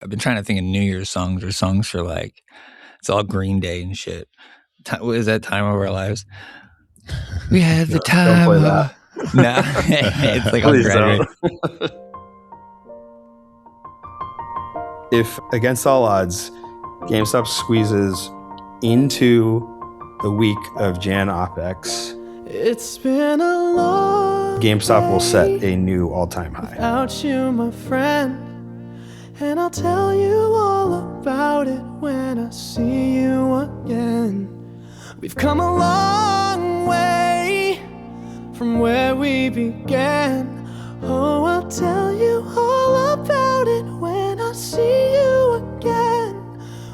I've been trying to think of New Year's songs or songs for like, it's all Green Day and shit. What is that time of our lives? We had the time. Don't play that. No, it's like Please undergraduate. don't. If against all odds, GameStop squeezes into the week of Jan OpEx, It's been a long GameStop will set a new all-time high. without you, my friend. And I'll tell you all about it when I see you again. We've come a long way from where we began. Oh, I'll tell you all about it when I see you again.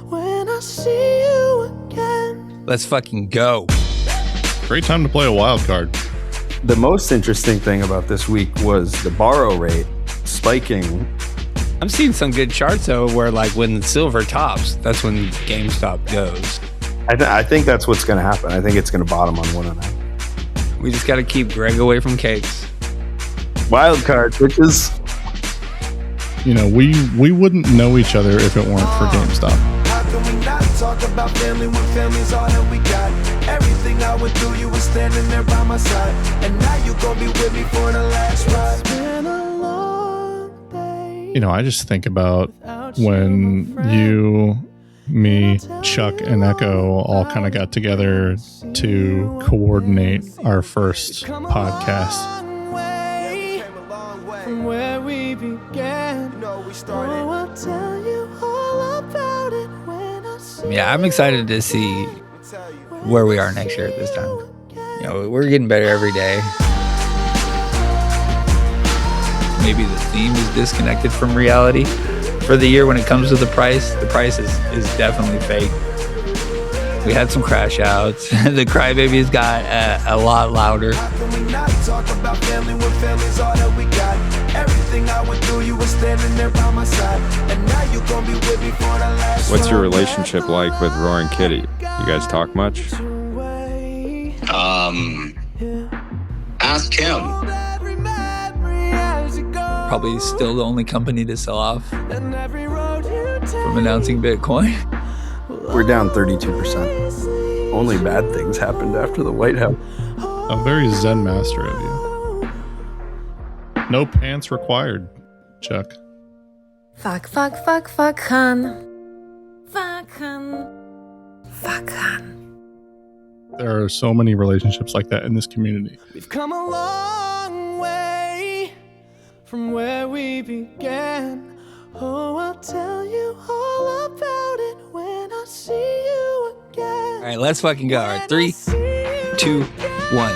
When I see you again. Let's fucking go. Great time to play a wild card. The most interesting thing about this week was the borrow rate spiking. I'm seeing some good charts though, where like when silver tops, that's when GameStop goes. I think that's what's going to happen. I think it's going to bottom on 109. We just got to keep Greg away from cakes. Wild card, bitches. You know, we wouldn't know each other if it weren't for GameStop. How can we not talk about family when family's all that we got? Everything I went through, you were standing there by my side. And now you gon' be with me for the last ride. It's been a long day. You know, I just think about when you, me, Chuck, and Echo all kind of got together to coordinate our first podcast. From where we began. Oh, I'll tell you all about it when I see Yeah, I'm excited to see where we are next year at this time. You know, we're getting better every day. Maybe the theme is disconnected from reality for the year when it comes to the price. The price is definitely fake. We had some crash outs. The crybabies got a lot louder. How can we not talk about family when family's all that we got? Everything I went through, you were standing there by my side. And now you gon' be with me for the last What's your ride. relationship like with Roaring Kitty? You guys talk much? Ask him. Probably still the only company to sell off from announcing Bitcoin. We're down 32%. Only bad things happened after the White House. A very Zen master of you. No pants required, Chuck. Fuck, fuck, fuck, fuck, hun. Fuck, hun. Fuck, hun. There are so many relationships like that in this community. We've come a long way from where we began. Oh, I'll tell you all about it when I see you again. All right, let's fucking go. All right, 3, 2, 1.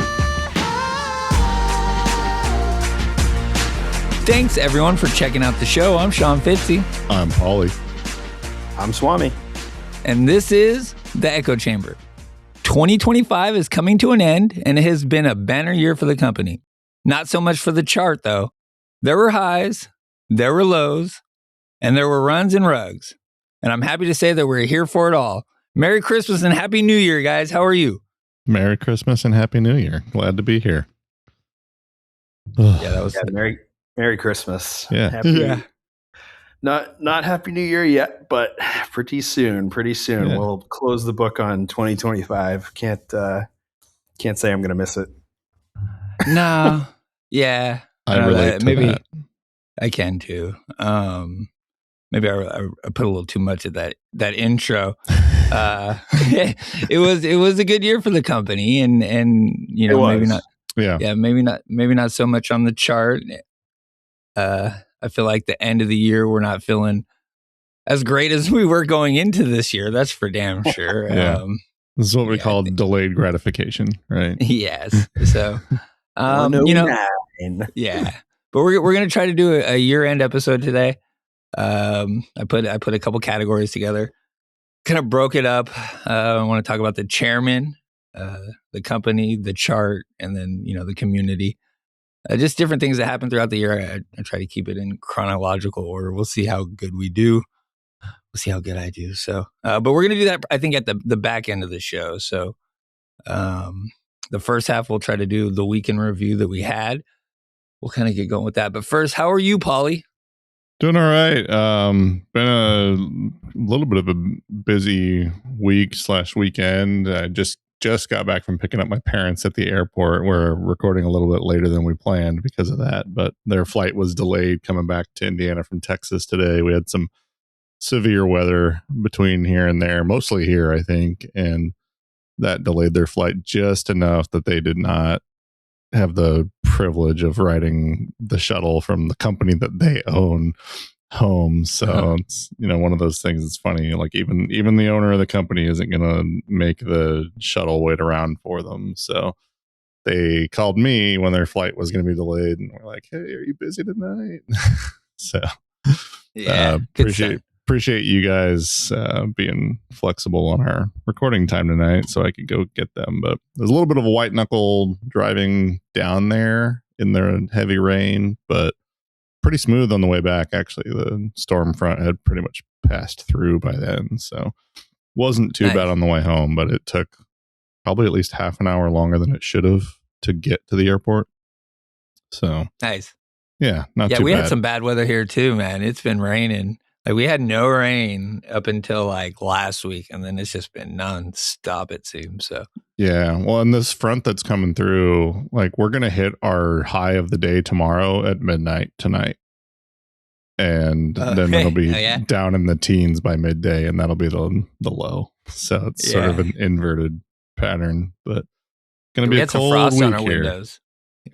Thanks everyone for checking out the show. I'm Sean Fitzy, I'm Pauly. I'm Swami. and this is the Echo Chamber. 2025 is coming to an end, and it has been a banner year for the company. Not so much for the chart, though. There were highs, there were lows, and there were runs and rugs. And I'm happy to say that we're here for it all. Merry Christmas and Happy New Year, guys. How are you? Merry Christmas and Happy New Year. Glad to be here. Yeah, that was Merry Christmas. Yeah. Happy, Not Happy New Year yet, but pretty soon. Yeah. We'll close the book on 2025. Can't say I'm gonna miss it. No. Yeah. I know relate that. to Maybe that. I can too. Maybe I put a little too much of that intro. It was a good year for the company, and you know, maybe not. Yeah. Maybe not so much on the chart. I feel like the end of the year we're not feeling as great as we were going into this year. That's for damn sure. Yeah. This is what we call delayed gratification, right? Yes. So, you know, yeah. But we're gonna try to do a year-end episode today. I put a couple categories together, kind of broke it up. I want to talk about the chairman, the company, the chart, and then, you know, the community. Just different things that happen throughout the year. I try to keep it in chronological order. We'll see how good we do. We'll see how good I do. So, but we're going to do that, I think, at the back end of the show. So, the first half, we'll try to do the week in review that we had. We'll kind of get going with that. But first, how are you, Pauly? Doing all right. Been a little bit of a busy week/weekend. I just got back from picking up my parents at the airport. We're recording a little bit later than we planned because of that, but their flight was delayed coming back to Indiana from Texas today. We had some severe weather between here and there, mostly here, I think, and that delayed their flight just enough that they did not have the privilege of riding the shuttle from the company that they own home. So it's, one of those things. It's funny, like even the owner of the company isn't going to make the shuttle wait around for them. So they called me when their flight was going to be delayed, and we're like, "Hey, are you busy tonight?" So yeah, appreciate you guys being flexible on our recording time tonight so I could go get them. But there's a little bit of a white knuckle driving down there in the heavy rain, but pretty smooth on the way back. Actually, the storm front had pretty much passed through by then, so wasn't too bad on the way home, but it took probably at least half an hour longer than it should have to get to the airport. So nice. Yeah, not too bad. Yeah, we had some bad weather here too, man. It's been raining. Like we had no rain up until like last week, and then it's just been nonstop, it seems. So yeah, well, and this front that's coming through, like we're gonna hit our high of the day tomorrow at midnight tonight, and then it'll be down in the teens by midday, and that'll be the low. So it's sort of an inverted pattern, but gonna be a cold frost week on our here. Windows.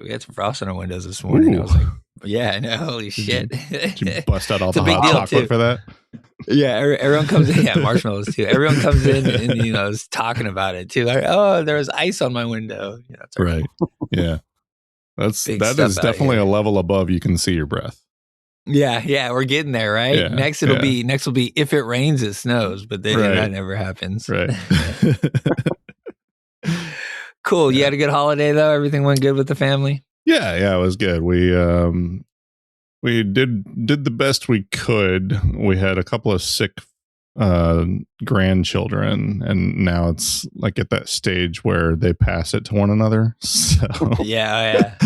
We had some frost on our windows this morning. Ooh. I was like, yeah, I know. Holy shit. Did you bust out all the hot chocolate for that? Yeah, everyone comes in. Yeah, marshmallows too. Everyone comes in and, is talking about it too. Like, oh, there was ice on my window. That's right. Yeah. That is definitely a level above you can see your breath. Yeah, we're getting there, right? Yeah, next will be if it rains, it snows, but then that never happens. Right. Cool. You had a good holiday though? Everything went good with the family? Yeah, it was good. We did the best we could. We had a couple of sick grandchildren, and now it's like at that stage where they pass it to one another. So yeah.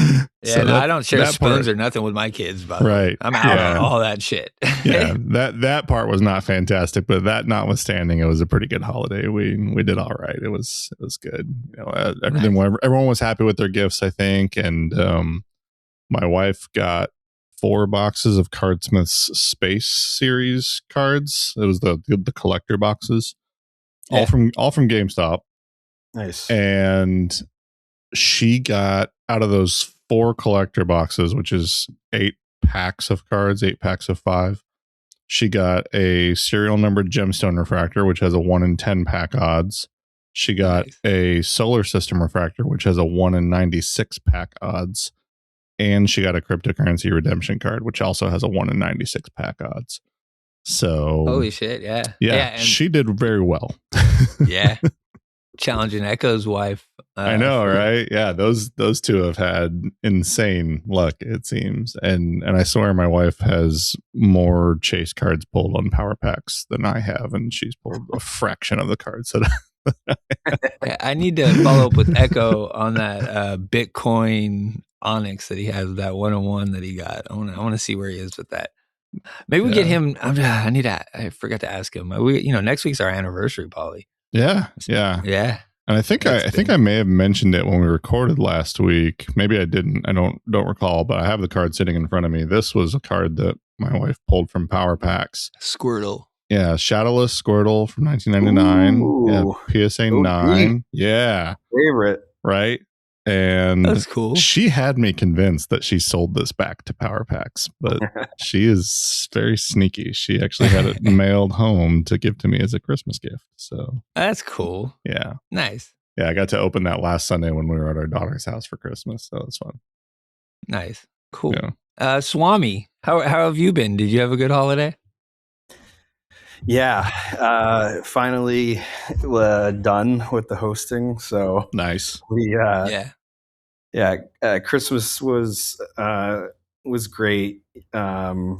So I don't share spoons or nothing with my kids, but right. I'm out on all that shit. Yeah, that part was not fantastic, but that notwithstanding, it was a pretty good holiday. We did all right. It was good. Everyone was happy with their gifts, I think, and my wife got 4 boxes of Cardsmith's Space Series cards. It was the collector boxes, all from GameStop. Nice. And she got out of those 4 collector boxes, which is 8 packs of cards, 8 packs of 5. She got a serial numbered gemstone refractor, which has a 1 in 10 pack odds. She got a solar system refractor, which has a 1 in 96 pack odds. And she got a cryptocurrency redemption card, which also has a 1 in 96 pack odds. So holy shit, yeah. Yeah, she did very well. Yeah. Challenging Echo's wife. I know, right? Yeah, those two have had insane luck, it seems. And I swear my wife has more chase cards pulled on power packs than I have, and she's pulled a fraction of the cards that I need to follow up with Echo on that Bitcoin Onyx that he has, that 101 that he got. I want to see where he is with that. Maybe we get him. I forgot to ask him. Next week's our anniversary, Paulie. Yeah. And I think I may have mentioned it when we recorded last week. Maybe I didn't. I don't recall, but I have the card sitting in front of me. This was a card that my wife pulled from Power Packs. Squirtle. Yeah, Shadowless Squirtle from 1999. Ooh. Yeah, PSA 9. Yeah. Favorite. Right? And that's cool. She had me convinced that she sold this back to Power Packs, but she is very sneaky. She actually had it mailed home to give to me as a Christmas gift. So that's cool. Yeah. Nice. Yeah, I got to open that last Sunday when we were at our daughter's house for Christmas. So that was fun. Nice. Cool. Yeah. Swami, how have you been? Did you have a good holiday? Yeah, finally done with the hosting. So nice. Christmas was great. I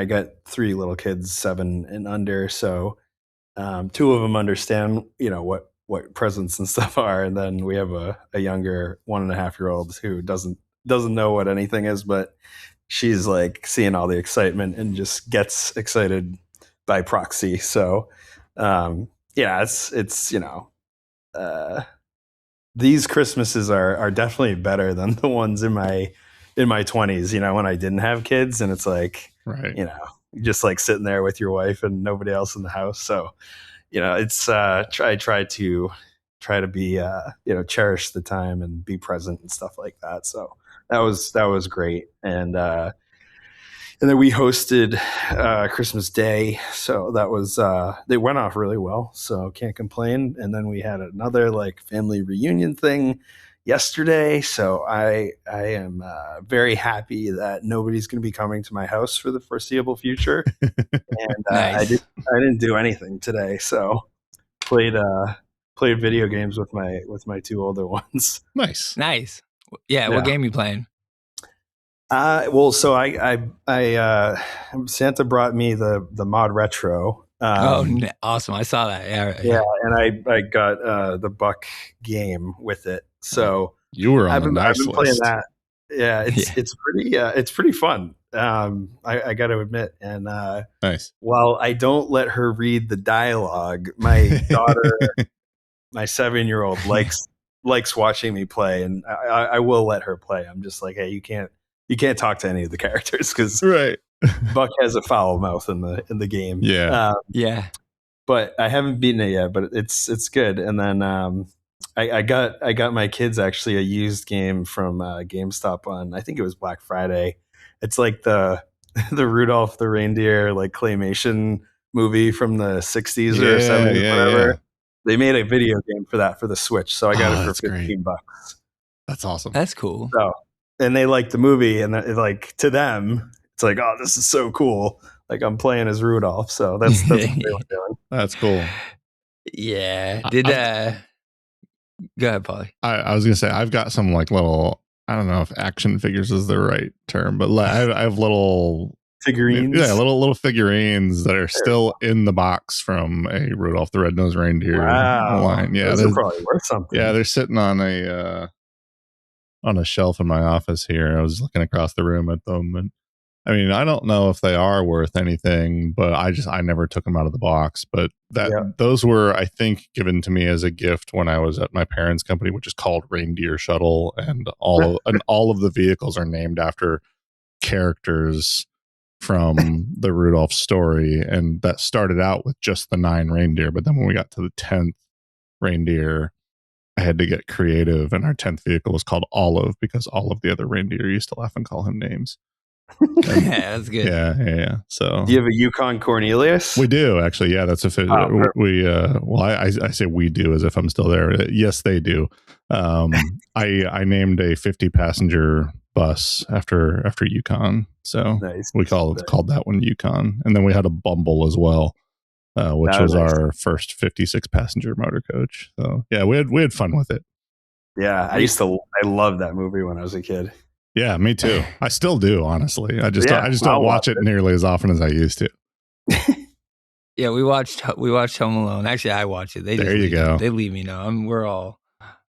got 3 little kids, 7 and under, so 2 of them understand what presents and stuff are, and then we have a younger 1.5-year-old who doesn't know what anything is, but she's like seeing all the excitement and just gets excited by proxy. So yeah, it's these Christmases are definitely better than the ones in my 20s, when I didn't have kids, and it's like, right, just like sitting there with your wife and nobody else in the house. So it's try to be cherish the time and be present and stuff like that. So that was great. And then we hosted Christmas Day, so that was they went off really well, so can't complain. And then we had another like family reunion thing yesterday, so I am very happy that nobody's going to be coming to my house for the foreseeable future. And Nice. I didn't do anything today, so played video games with my two older ones. Nice. Yeah, what game you playing? Well, so I Santa brought me the Mod Retro. Awesome! I saw that. Yeah, and I got the Buck game with it. So you were on I've been playing list. that. Yeah, it's pretty fun. I got to admit, and nice. While I don't let her read the dialogue, my daughter, my 7-year-old, likes watching me play, and I will let her play. I'm just like, hey, you can't talk to any of the characters because right. Buck has a foul mouth in the game. Yeah. Yeah. But I haven't beaten it yet, but it's good. And then I got my kids actually a used game from GameStop on, I think it was Black Friday. It's like the Rudolph the Reindeer like claymation movie from the 60s or 70s, whatever. Yeah. They made a video game for that for the Switch, so I got it for $15. That's awesome. That's cool. So, and they liked the movie, and like to them, it's like, oh, this is so cool. Like I'm playing as Rudolph, so that's what they were doing. That's cool. Yeah. Go ahead, Paulie. I was gonna say I've got some like little, I don't know if action figures is the right term, but I have little figurines. Yeah, little figurines that are still in the box from a Rudolph the Red-Nosed Reindeer line. Yeah, those are probably worth something. Yeah, they're sitting on a shelf in my office here. I was looking across the room at them, and I mean, I don't know if they are worth anything, but I never took them out of the box. But those were, I think, given to me as a gift when I was at my parents' company, which is called Reindeer Shuttle, and all of the vehicles are named after characters from the Rudolph story. And that started out with just the 9 reindeer, but then when we got to the 10th reindeer, I had to get creative, and our 10th vehicle was called Olive because all of the other reindeer used to laugh and call him names. Yeah, that's good. Yeah. So, do you have a Yukon Cornelius? We do, actually. Yeah, that's a I say we do as if I'm still there. Yes, they do. I named a 50-passenger bus after Yukon, so nice. We called that one Yukon, and then we had a Bumble as well, which was our first 56-passenger motor coach. So yeah, we had fun with it. Yeah, I loved that movie when I was a kid. Yeah, me too. I still do, honestly. I just don't watch it nearly as often as I used to. Yeah, we watched Home Alone. Actually, I watched it. There you go. They leave me now.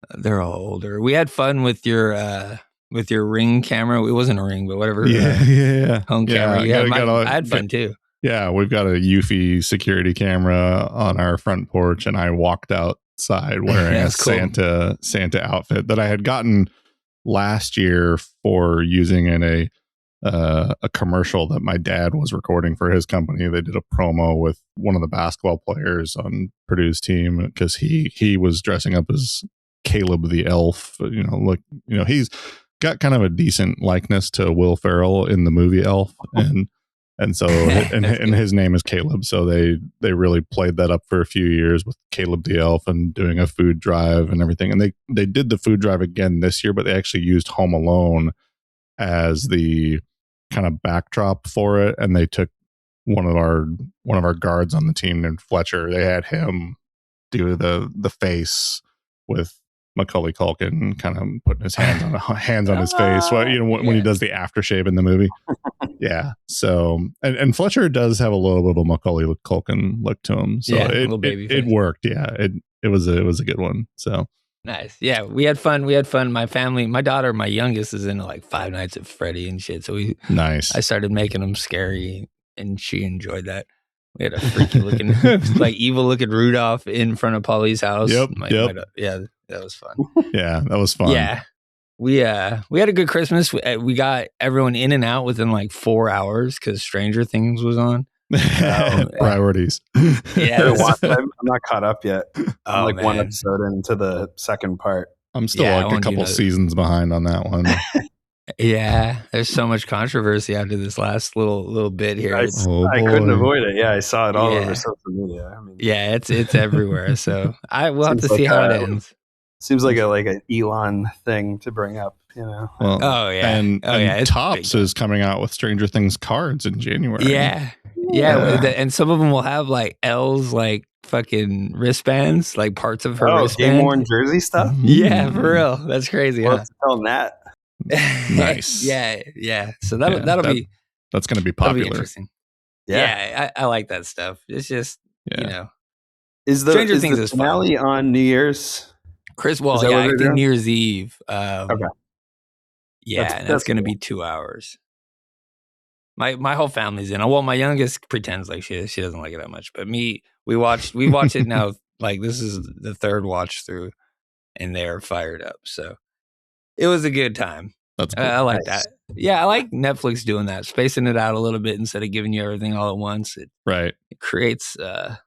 They're all older. We had fun with your Ring camera. It wasn't a Ring, but whatever. Yeah. Home camera. I had fun too. Yeah, we've got a Eufy security camera on our front porch, and I walked outside wearing a cool Santa outfit that I had gotten last year for using in a commercial that my dad was recording for his company. They did a promo with one of the basketball players on Purdue's team because he was dressing up as Caleb the elf. He's got kind of a decent likeness to Will Ferrell in the movie Elf, and so and his name is Caleb. So they really played that up for a few years with Caleb the Elf and doing a food drive and everything. And they did the food drive again this year, but they actually used Home Alone as the kind of backdrop for it. And they took one of our guards on the team named Fletcher. They had him do the face with Macaulay Culkin kind of putting his hands on his face. Well, when he does the aftershave in the movie. Yeah. So, and Fletcher does have a little bit of a Macaulay Culkin look to him. So it worked. Yeah. It was a good one. So Nice. Yeah, we had fun. My family, my daughter, my youngest, is into like Five Nights at Freddy and shit. So I started making them scary, and she enjoyed that. We had a freaky looking, like evil looking Rudolph in front of Polly's house. Yep. Yeah, that was fun. Yeah, that was fun. Yeah, we had a good Christmas. We got everyone in and out within like 4 hours because Stranger Things was on. Priorities. Yeah, I'm not caught up yet. I'm like one episode into the second part. I'm still like a couple seasons behind on that one. Yeah, there's so much controversy after this last little bit here. I couldn't avoid it. Yeah, I saw it all over social media. I mean, yeah, it's everywhere. So we'll have to see how it ends. Seems like an Elon thing to bring up, you know. Well, and Topps is coming out with Stranger Things cards in January. Yeah. And some of them will have like L's, like fucking wristbands, like parts of her wristband. Game worn jersey stuff. Yeah, for real. That's crazy. What's telling that? Nice. yeah. So that'll be that's going to be popular. Be interesting. Yeah, I like that stuff. It's just you know, Stranger Things is finale on New Year's. Well, yeah, I think New Year's Eve. Okay. Yeah, that's going to be 2 hours. My whole family's in. Well, my youngest pretends like she doesn't like it that much, but we watch it now. Like this is the third watch through, and they're fired up. So it was a good time. That's cool. I like that. Yeah, I like Netflix doing that, spacing it out a little bit instead of giving you everything all at once. It creates a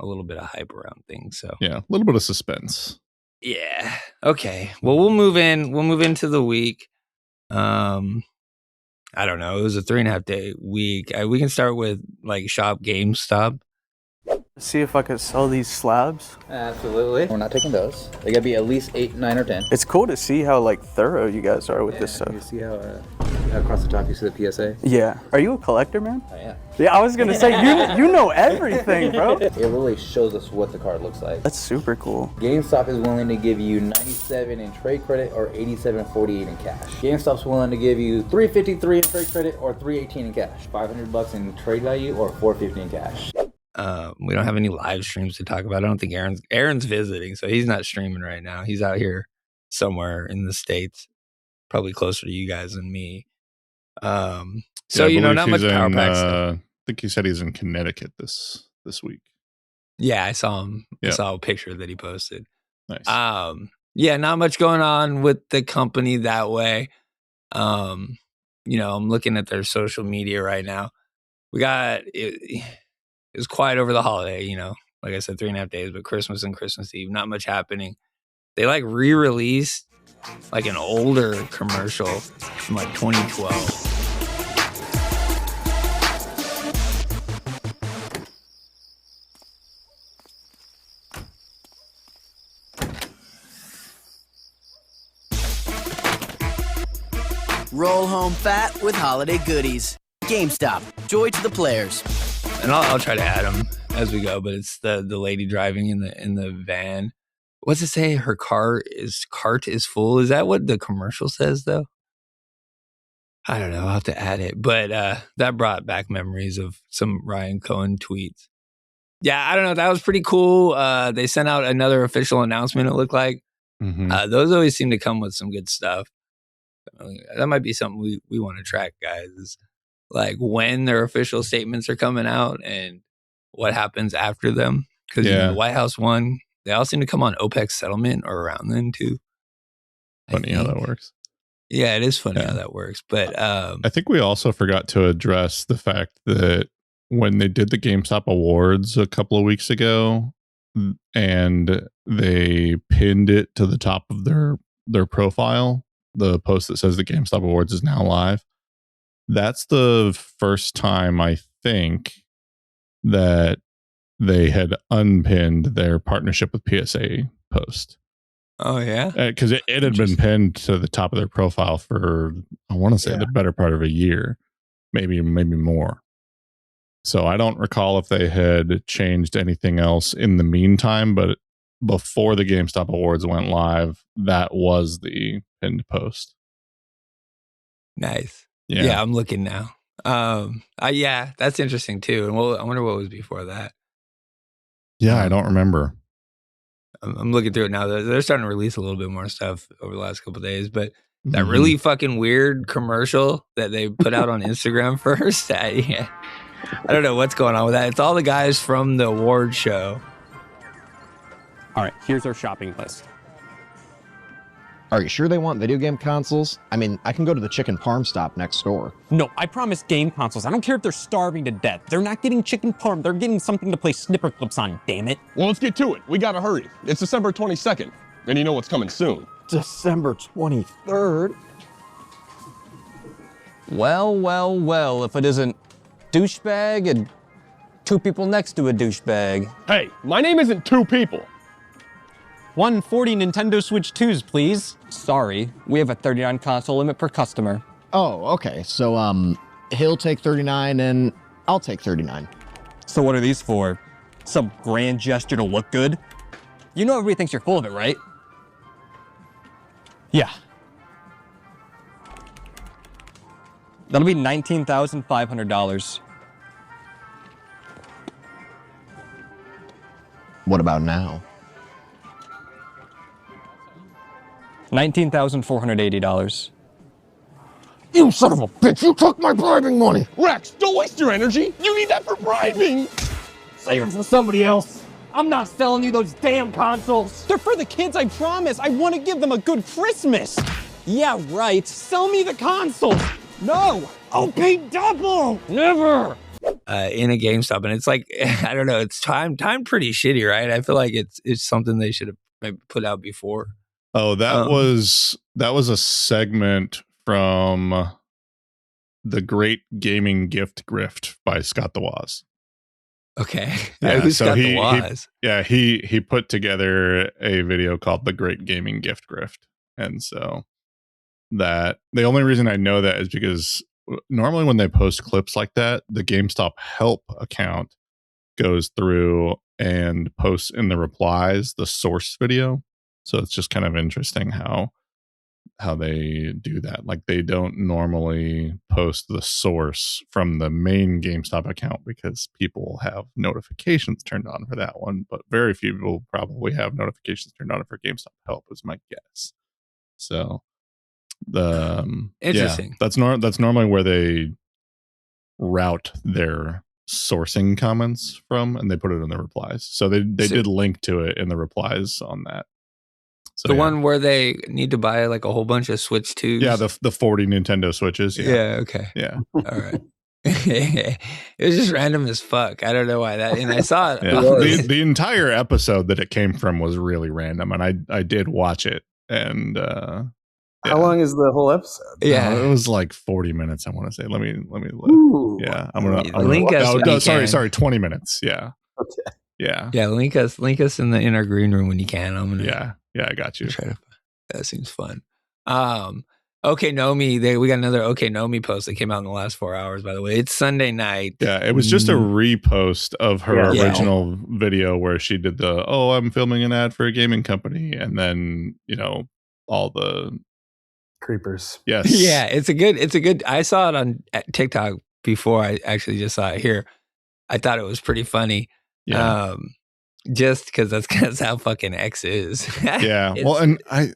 little bit of hype around things. So yeah, a little bit of suspense. Yeah. Okay. Well, we'll move into the week. I don't know. It was a 3.5 day week. We can start with like shop GameStop. See if I could sell these slabs. Absolutely. We're not taking those. They gotta be at least 8, 9, or 10. It's cool to see how like thorough you guys are with this stuff. You see how across the top you see the PSA? Yeah. Are you a collector, man? I am. Yeah, I was gonna say you know everything, bro. It really shows us what the card looks like. That's super cool. GameStop is willing to give you $97 in trade credit or $87.48 in cash. GameStop's willing to give you $353 in trade credit or $318 in cash. $500 in trade value or $450 in cash. We don't have any live streams to talk about. I don't think Aaron's visiting, so he's not streaming right now. He's out here somewhere in the States, probably closer to you guys than me. So not much Power Pack stuff. I think he said he's in Connecticut this week. Yeah, I saw him. I saw a picture that he posted. Nice. Not much going on with the company that way. I'm looking at their social media right now. We got it was quiet over the holiday, like I said, 3.5 days, but Christmas and Christmas Eve, not much happening. They like re-released like an older commercial from like 2012. Roll home fat with holiday goodies. GameStop, joy to the players. And I'll try to add them as we go, but it's the lady driving in the van. What's it say? Her cart is full. Is that what the commercial says though? I don't know. I'll have to add it. But that brought back memories of some Ryan Cohen tweets. Yeah, I don't know. That was pretty cool. They sent out another official announcement, it looked like. Mm-hmm. Those always seem to come with some good stuff. That might be something we want to track, guys. Like when their official statements are coming out and what happens after them. Because the White House one, they all seem to come on OPEC settlement or around then too. Funny how that works. Yeah, it is funny how that works. But I think we also forgot to address the fact that when they did the GameStop Awards a couple of weeks ago and they pinned it to the top of their profile, the post that says the GameStop Awards is now live. That's the first time I think that they had unpinned their partnership with PSA post. Oh, yeah? Because it had been pinned to the top of their profile for, I want to say, the better part of a year, maybe more. So I don't recall if they had changed anything else in the meantime, but before the GameStop Awards went live, that was the pinned post. Nice. Yeah, I'm looking now. That's interesting too. And I wonder what was before that. Yeah, I don't remember. I'm looking through it now. They're starting to release a little bit more stuff over the last couple of days, but that really fucking weird commercial that they put out on Instagram first, I don't know what's going on with that. It's all the guys from the award show. All right, here's our shopping list. Are you sure they want video game consoles? I mean, I can go to the chicken parm stop next door. No, I promise game consoles. I don't care if they're starving to death. They're not getting chicken parm. They're getting something to play snipper clips on, damn it. Well, let's get to it. We gotta hurry. It's December 22nd, and you know what's coming soon. December 23rd? Well, if it isn't douchebag and two people next to a douchebag. Hey, my name isn't two people. 140 Nintendo Switch 2s, please. Sorry, we have a 39 console limit per customer. Oh, okay. So, he'll take 39 and I'll take 39. So what are these for? Some grand gesture to look good? You know everybody thinks you're full of it, right? Yeah. That'll be $19,500. What about now? $19,480. You son of a bitch, you took my bribing money. Rex, don't waste your energy. You need that for bribing. Save it for somebody else. I'm not selling you those damn consoles. They're for the kids, I promise. I want to give them a good Christmas. Yeah, right. Sell me the consoles. No. I'll pay double. Never. In a GameStop, and it's like, I don't know, it's timed pretty shitty, right? I feel like it's something they should have maybe put out before. Oh, that was a segment from The Great Gaming Gift Grift by Scott the Woz. Okay. Yeah, Who's so Scott the Woz? He put together a video called The Great Gaming Gift Grift. And so that the only reason I know that is because normally when they post clips like that, the GameStop help account goes through and posts in the replies the source video. So it's just kind of interesting how they do that. Like they don't normally post the source from the main GameStop account because people have notifications turned on for that one, but very few people probably have notifications turned on for GameStop help is my guess. So interesting. Yeah, that's normally where they route their sourcing comments from, and they put it in the replies. So they did link to it in the replies on that. So, the one where they need to buy like a whole bunch of Switch 2s? Yeah, the 40 Nintendo Switches. Yeah, okay. Yeah. All right. It was just random as fuck. I don't know why that. And I saw it. Yeah. The entire episode that it came from was really random, and I did watch it. And how long is the whole episode? Yeah, it was like 40 minutes. I want to say. Let me look. Ooh. Yeah, I'm gonna link us. Sorry, 20 minutes. Yeah. Okay. Yeah. Link us in our green room when you can. I'm gonna. Yeah, I got you. That seems fun. OkayGnomie, we got another OkayGnomie post that came out in the last 4 hours, by the way. It's Sunday night. Yeah, it was just a repost of her original video where she did I'm filming an ad for a gaming company, and then, all the creepers. Yes. Yeah, it's a good I saw it on TikTok before I actually just saw it here. I thought it was pretty funny. Yeah. Just because that's how fucking X is. Yeah. Well, and I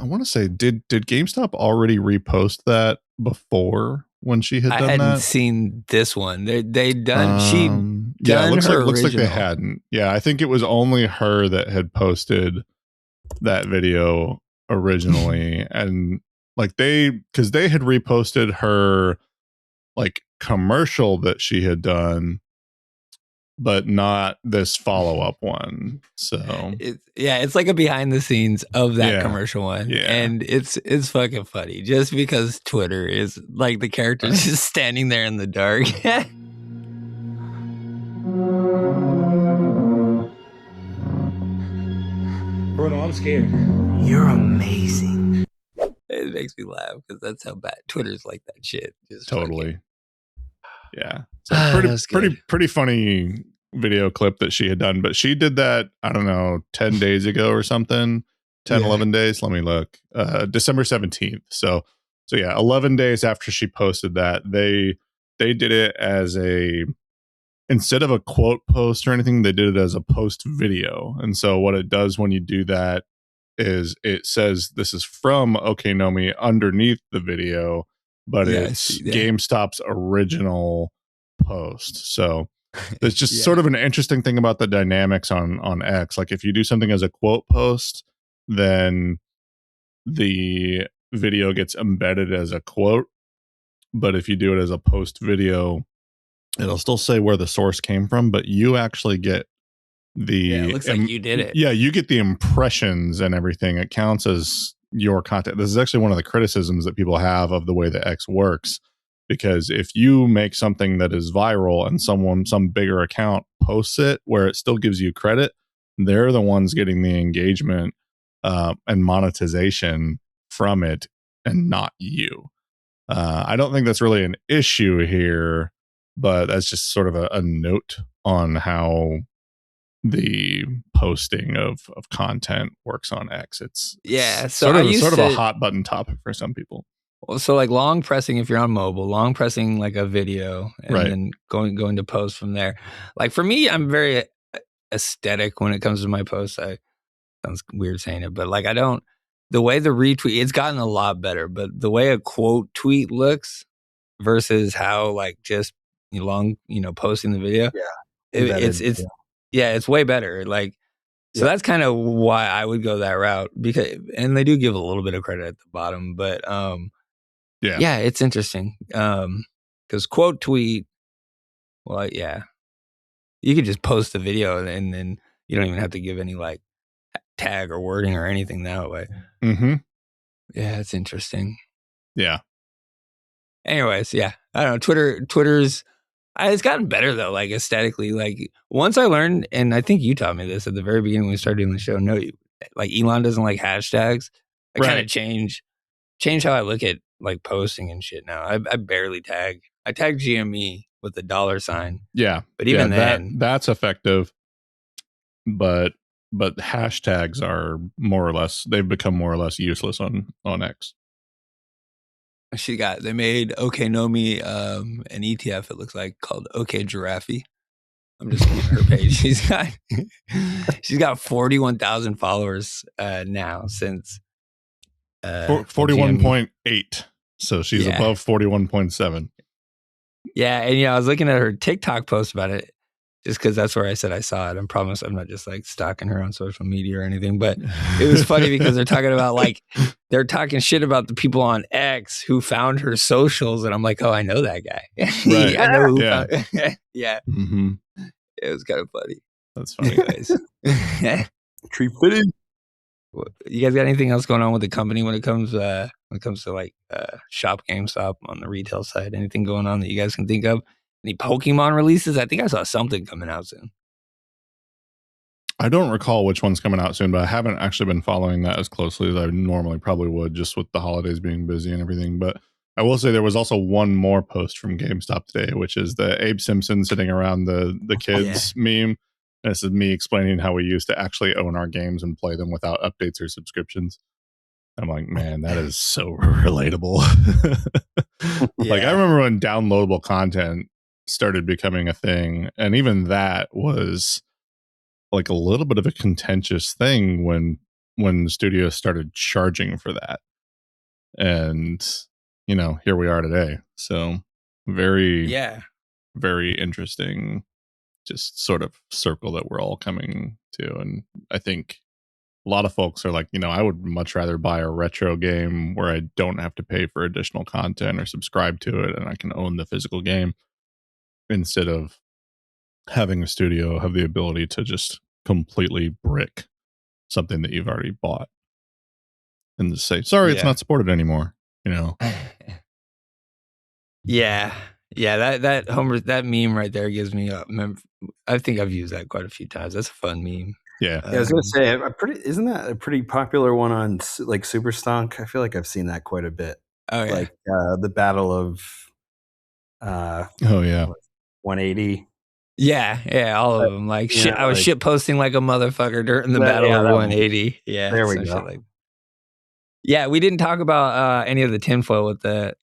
want to say, did GameStop already repost that before when she had done that? I hadn't seen this one. They done. Yeah, it looks like they hadn't. Yeah, I think it was only her that had posted that video originally, and like because they had reposted her like commercial that she had done, but not this follow-up one. So it's like a behind the scenes of that commercial one. Yeah. And it's fucking funny just because Twitter is like the character's just standing there in the dark. Bruno, I'm scared. You're amazing. It makes me laugh because that's how bad Twitter's like that shit. Just totally. Yeah. So pretty funny video clip that she had done, but she did that, I don't know, 10 days ago or something. 11 days. Let me look. December 17th. So yeah, 11 days after she posted that, they did it as a instead of a quote post or anything, they did it as a post video. And so what it does when you do that is it says this is from OkayGnomie underneath the video, but it's GameStop's original post. So it's just sort of an interesting thing about the dynamics on X. Like if you do something as a quote post, then the video gets embedded as a quote. But if you do it as a post video, it'll still say where the source came from, but you actually get it looks like you did it. Yeah, you get the impressions and everything. It counts as your content. This is actually one of the criticisms that people have of the way that X works, because if you make something that is viral and some bigger account posts it where it still gives you credit, they're the ones getting the engagement and monetization from it and not you. I don't think that's really an issue here, but that's just sort of a note on how the posting of content works on X. It's sort of a hot button topic for some people. Well, so like long pressing if you're on mobile, long pressing like a video, and then going to post from there. Like for me, I'm very aesthetic when it comes to my posts. Sounds weird saying it, but like the way the retweet, it's gotten a lot better, but the way a quote tweet looks versus how like just long, posting the video, it's way better. Like, so that's kind of why I would go that route, because, and they do give a little bit of credit at the bottom, but it's interesting. Cause quote tweet, you could just post the video and then you don't even have to give any like tag or wording or anything that way. Mm-hmm. Yeah, it's interesting. Yeah. Anyways, I don't know. Twitter's it's gotten better though, like aesthetically. Like once I learned, and I think you taught me this at the very beginning when we started doing the show. No, like Elon doesn't like hashtags. I kind of change how I look at like posting and shit now. I barely tag. I tag GME with the $sign. Yeah, but even then, that's effective. But hashtags are they've become more or less useless on X. They made OkayGnomie an ETF, it looks like, called OkayGiraffe. I'm just looking at her page. She's got 41,000 followers now since 41.8. So she's above 41.7. Yeah, and I was looking at her TikTok post about it, just because that's where I said I saw it. I promise I'm not just like stalking her on social media or anything. But it was funny because they're talking about they're talking shit about the people on X who found her socials. And I'm like, oh, I know that guy. Right. I know who found Yeah. Mm-hmm. It was kind of funny. That's funny. Tree fitting. You guys got anything else going on with the company when it comes to like shop GameStop on the retail side? Anything going on that you guys can think of? Any Pokemon releases? I think I saw something coming out soon. I don't recall which one's coming out soon, but I haven't actually been following that as closely as I normally probably would, just with the holidays being busy and everything. But I will say there was also one more post from GameStop today, which is the Abe Simpson sitting around the kids meme. And this is me explaining how we used to actually own our games and play them without updates or subscriptions. I'm like, man, that is so relatable. Like, I remember when downloadable content started becoming a thing, and even that was like a little bit of a contentious thing when studios started charging for that. And here we are today. So very very interesting just sort of circle that we're all coming to. And I think a lot of folks are like, I would much rather buy a retro game where I don't have to pay for additional content or subscribe to it and I can own the physical game, instead of having a studio have the ability to just completely brick something that you've already bought and just say, sorry, it's not supported anymore. That meme right there gives me I think I've used that quite a few times. That's a fun meme. Yeah, I was gonna say, isn't that a pretty popular one on like Superstonk? I feel like I've seen that quite a bit. Oh yeah, like the Battle of 180. Yeah, all of them. Like shit, I was shit posting like a motherfucker during the Battle of 180. Yeah, there we go. Yeah, we didn't talk about any of the tinfoil with the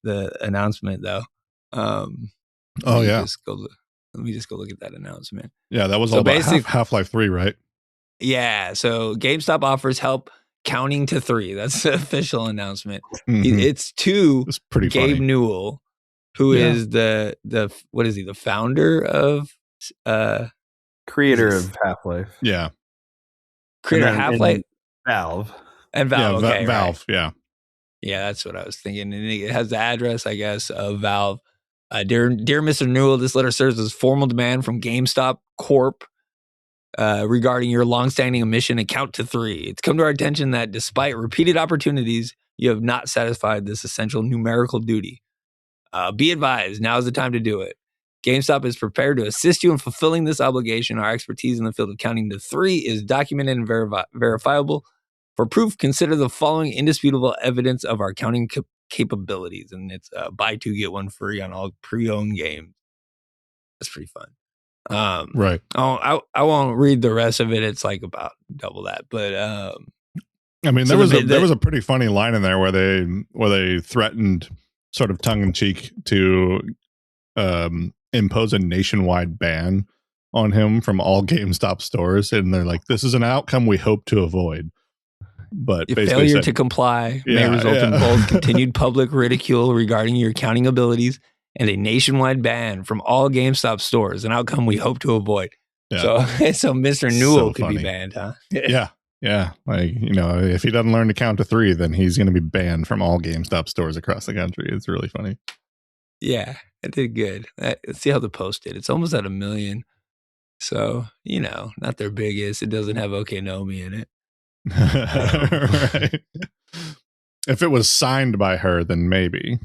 announcement though. Let me just go look at that announcement. Yeah, that was all about Half-Life 3, right? Yeah. So GameStop offers help counting to 3. That's the official announcement. It's to Gabe funny. Newell, who is the what is he? The founder of creator of Half-Life. Yeah. Creator of Half-Life. Valve. And Valve. Yeah, okay, Valve. Right. Yeah. Yeah, that's what I was thinking. And it has the address, I guess, of Valve. Dear Mr. Newell, this letter serves as formal demand from GameStop Corp. Regarding your longstanding omission and count to 3. It's come to our attention that despite repeated opportunities, you have not satisfied this essential numerical duty. Be advised, now is the time to do it. GameStop is prepared to assist you in fulfilling this obligation. Our expertise in the field of counting to 3 is documented and verifiable. For proof, consider the following indisputable evidence of our counting capabilities. And it's buy 2, get 1 free on all pre-owned games. That's pretty fun. Right. I won't read the rest of it. It's like about double that. But I mean, there was a pretty funny line in there where they threatened, sort of tongue in cheek, to impose a nationwide ban on him from all GameStop stores, and they're like, "This is an outcome we hope to avoid." But failure to comply may result in both continued public ridicule regarding your counting abilities and a nationwide ban from all GameStop stores, an outcome we hope to avoid. Yeah. So Mr. Newell could be banned, huh? Yeah. Like, if he doesn't learn to count to 3, then he's going to be banned from all GameStop stores across the country. It's really funny. Yeah, it did good. Let's see how the post did. It's almost at 1 million. So, not their biggest. It doesn't have OkayGnomie in it. Right. If it was signed by her, then maybe.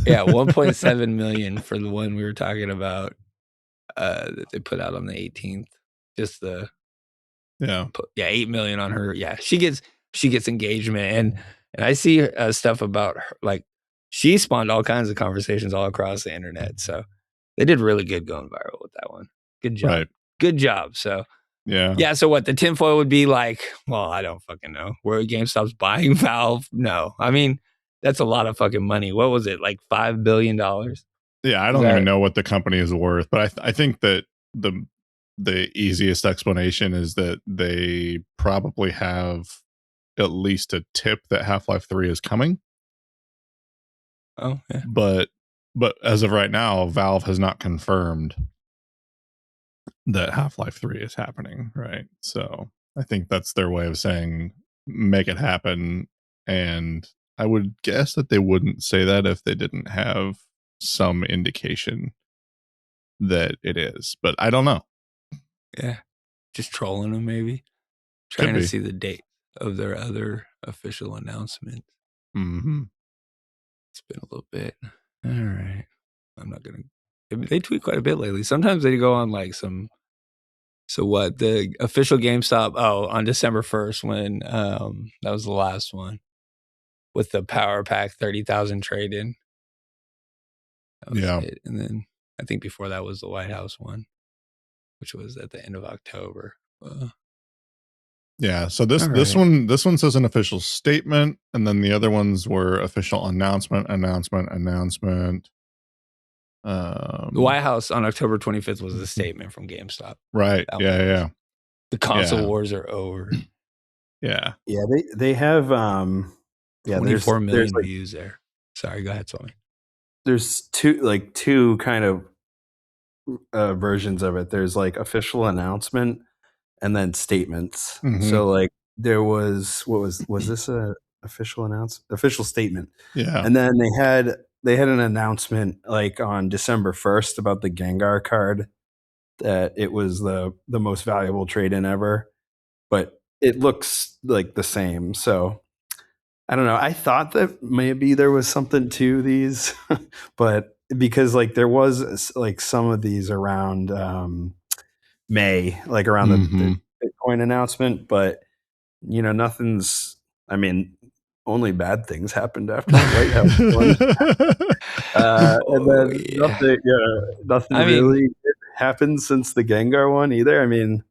Yeah, 1.7 million for the one we were talking about that they put out on the 18th. Just 8 million on her. Yeah, she gets engagement, and I see stuff about her, like she spawned all kinds of conversations all across the internet. So they did really good going viral with that one. Good job. Right. Good job. So yeah. So what the tinfoil would be like? Well, I don't fucking know. Where GameStop's buying Valve? No, I mean. That's a lot of fucking money. What was it, like $5 billion? Yeah, I don't even know what the company is worth, but I think that the easiest explanation is that they probably have at least a tip that Half-Life 3 is coming. Oh, yeah. But as of right now, Valve has not confirmed that Half-Life 3 is happening, right? So I think that's their way of saying, make it happen. And I would guess that they wouldn't say that if they didn't have some indication that it is, but I don't know. Yeah. Just trolling them, maybe. Trying to see the date of their other official announcement. Mm-hmm. It's been a little bit. All right. I'm not going to. They tweet quite a bit lately. Sometimes they go on like some. So what? The official GameStop. Oh, on December 1st, when that was the last one. With the Power Pack 30,000 trade-in. Yeah. It. And then I think before that was the White House one, which was at the end of October. Yeah. So this one says an official statement, and then the other ones were official announcement. The White House on October 25th was a statement from GameStop. Right. Yeah. The console wars are over. Yeah. Yeah. They have 24 million views there. Sorry, go ahead, Swami. There's two kind of versions of it. There's like official announcement and then statements. Mm-hmm. So like there was this a official statement? Yeah. And then they had an announcement like on December 1st about the Gengar card, that it was the most valuable trade-in ever, but it looks like the same. So I don't know. I thought that maybe there was something to these, but because like there was like some of these around May, like around the Bitcoin announcement, but nothing's. I mean, only bad things happened after the White House one. And then nothing really happened since the Gengar one either. I mean,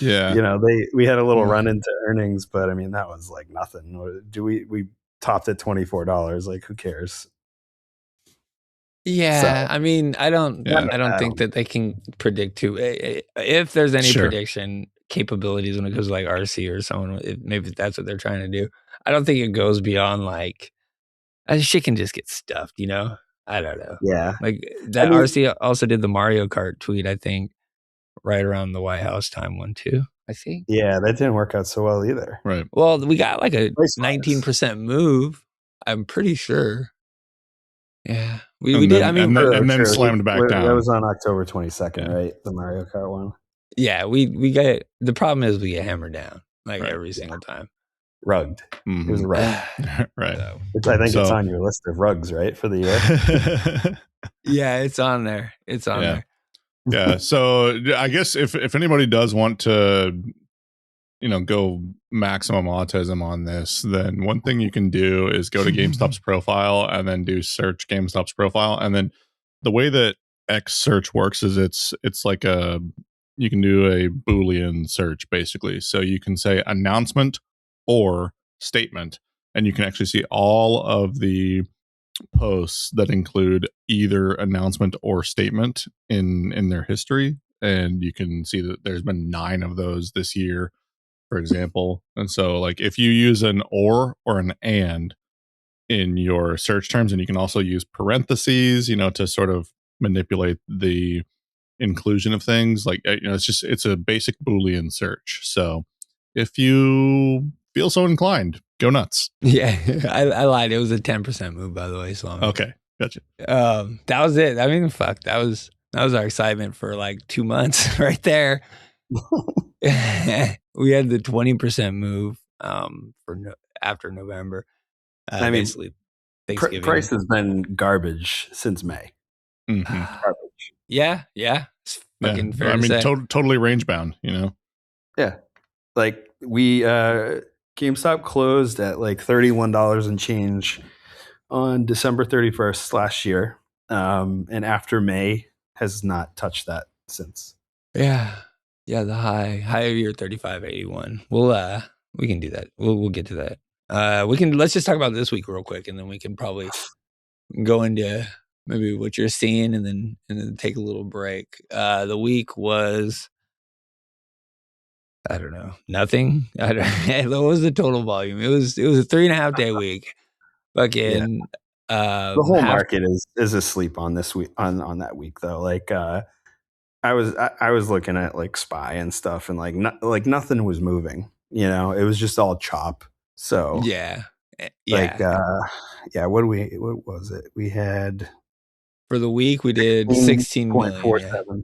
we had a little run into earnings, but I mean that was like nothing. We topped at $24. Like, who cares? Yeah, So, I mean, I don't think that they can predict if there's any prediction capabilities when it goes to like RC or someone. Maybe that's what they're trying to do. I don't think it goes beyond like shit can just get stuffed. I don't know. Yeah, like that. RC also did the Mario Kart tweet. I think right around the White House time one too. I think. Yeah, that didn't work out so well either. Right. Well, we got like a 19% move. I'm pretty sure. Yeah, we did. I mean, and then slammed back down. That was on October 22nd, right? The Mario Kart one. Yeah, we got. The problem is we get hammered down like every single time. Rugged. Mm-hmm. It was rugged. Right. Which I think it's on your list of rugs, right, for the year. Yeah, it's on there. It's on there. Yeah. So I guess if anybody does want to, go maximum autism on this, then one thing you can do is go to GameStop's profile and then do search GameStop's profile. And then the way that X search works is it's like you can do a Boolean search basically. So you can say announcement or statement, and you can actually see all of the posts that include either announcement or statement in their history. And you can see that there's been 9 of those this year, for example. And so like if you use an or an and in your search terms, and you can also use parentheses, to sort of manipulate the inclusion of things, like, it's a basic Boolean search. So if you feel so inclined, go nuts. Yeah, I lied. It was a 10% move, by the way. So okay, gotcha. That was it. I mean, fuck, that was our excitement for like 2 months right there. We had the 20% move after November. I mean, basically, Thanksgiving. Price has been garbage since May. Mm-hmm. Garbage. Yeah. It's fucking fair. I mean, to say. Totally range bound. Yeah, like we GameStop closed at like $31 and change on December 31st last year, and after May has not touched that since. Yeah, the high of year 35.81. We can do that. We'll get to that. Let's just talk about this week real quick, and then we can probably go into maybe what you're seeing, and then take a little break. The week was, I don't know, nothing. What was the total volume? It was a 3.5 day week. Fucking the whole market is asleep on this week on that week though. Like I was looking at like SPY and stuff, and like nothing was moving. It was just all chop. So yeah. Like what was it? We had for the week we did 16 million.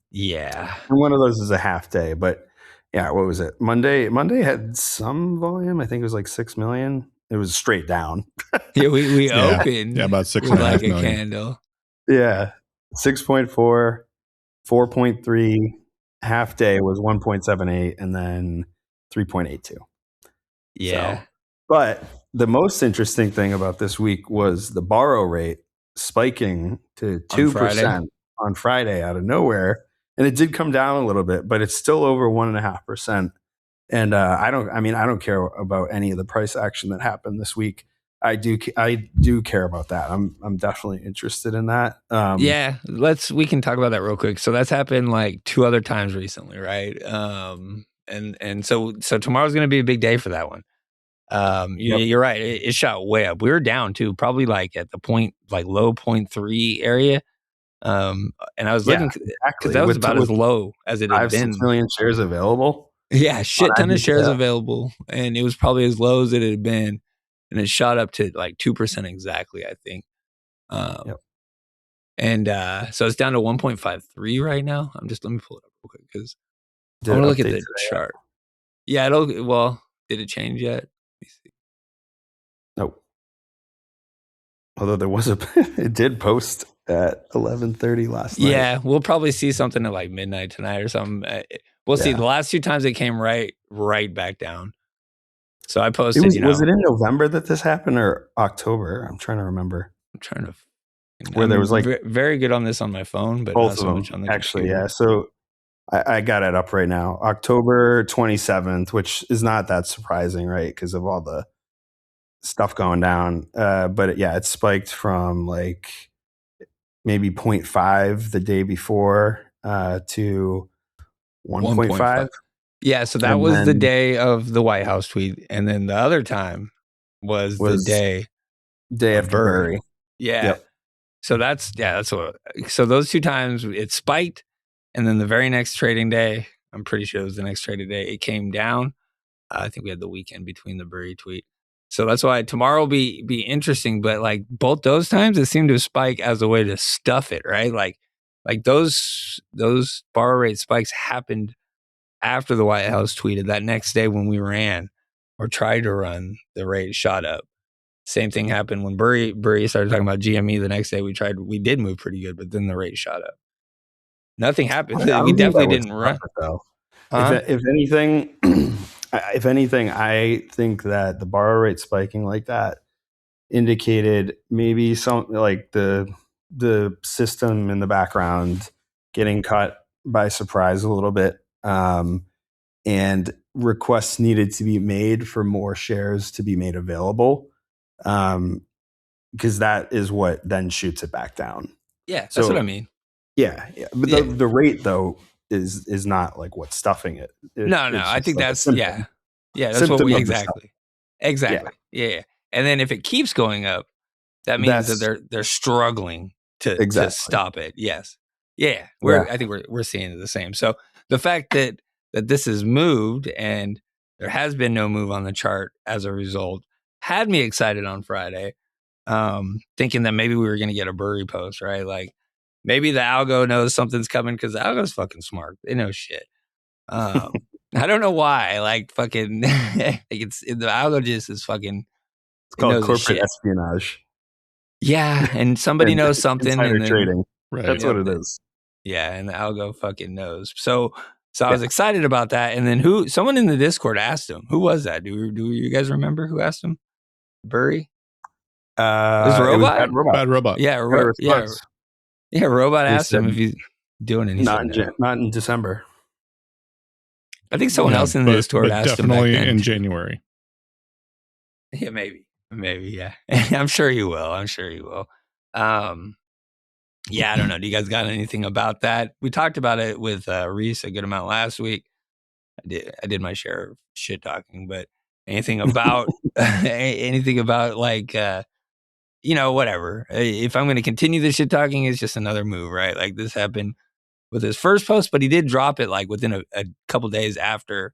Yeah. And one of those is a half day, but yeah, what was it? Monday had some volume. I think it was like 6 million. It was straight down. Yeah, we opened. Yeah, about 6 like million. A candle. Yeah. 6.4, 4.3, half day was 1.78, and then 3.82. Yeah. So, but the most interesting thing about this week was the borrow rate spiking to 2% on Friday out of nowhere. And it did come down a little bit, but it's still over 1.5%. And I don't care about any of the price action that happened this week. I do care about that. I'm definitely interested in that. Yeah, we can talk about that real quick. So that's happened like 2 other times recently, right? And so tomorrow's going to be a big day for that one. You're right. It shot way up. We were down too, probably like at the point, like low 0.3 area. And I was looking because that was about as low as it had been. 6 million shares available. Yeah, shit ton of shares available, and it was probably as low as it had been, and it shot up to like 2% exactly, I think. And so it's down to 1.53 right now. Let me pull it up real quick because I want to look at the chart. Yeah, did it change yet? Let me see. Nope. Although there was it did post at 11:30 last night. Yeah, we'll probably see something at like midnight tonight or something. We'll see. The last 2 times it came right back down. So I posted. Was it in November that this happened or October? I'm trying to remember. Where there was like very good on this on my phone, but both not so of them much on the actually. computer. Yeah, so I got it up right now. October 27th, which is not that surprising, right? Because of all the stuff going down. But yeah, it spiked from like maybe 0.5 the day before to 1.5. Yeah, so that was the day of the White House tweet, and then the other time was the day after Burry. Yeah. Yep. So that's what. So those 2 times it spiked, and then the very next trading day, I'm pretty sure it was the next trading day, it came down. I think we had the weekend between the Burry tweet. So that's why tomorrow will be interesting. But like both those times, it seemed to spike as a way to stuff it, right? Like those borrow rate spikes happened after the White House tweeted. That next day when we ran or tried to run, the rate shot up. Same thing happened when Burry started talking about GME. The next day we did move pretty good, but then the rate shot up. Nothing happened. We definitely didn't run. If anything, I think that the borrow rate spiking like that indicated maybe some like the system in the background getting caught by surprise a little bit, and requests needed to be made for more shares to be made available, because that is what then shoots it back down. Yeah, that's what I mean. Yeah. But the rate though is not like what's stuffing it. No, I think like that's that's what we exactly. Yeah. And then if it keeps going up, that means that they're struggling to stop it. Yes. Yeah. I think we're seeing the same. So the fact that this has moved and there has been no move on the chart as a result had me excited on Friday, thinking that maybe we were going to get a Burry post, right? Like maybe the algo knows something's coming because the algo's fucking smart. They know shit. I don't know why. Like fucking, it's the algo just is fucking. It's called corporate espionage. Yeah, and somebody knows something. Insider and then, trading. Right. That's what it is. Yeah, and the algo fucking knows. So I was excited about that. And then someone in the Discord asked him, who was that? Do you guys remember who asked him? Burry? It was Robot? Bad Robot. Yeah, Robot asked him if he's doing anything. Not in December. I think someone else in the Discord asked him. Definitely in January. Yeah, maybe, yeah. I'm sure he will. Yeah, I don't know. Do you guys got anything about that? We talked about it with Reese a good amount last week. I did my share of shit talking, but anything about like whatever. If I'm going to continue the shit talking, it's just another move, right? Like this happened with his first post, but he did drop it like within a couple days after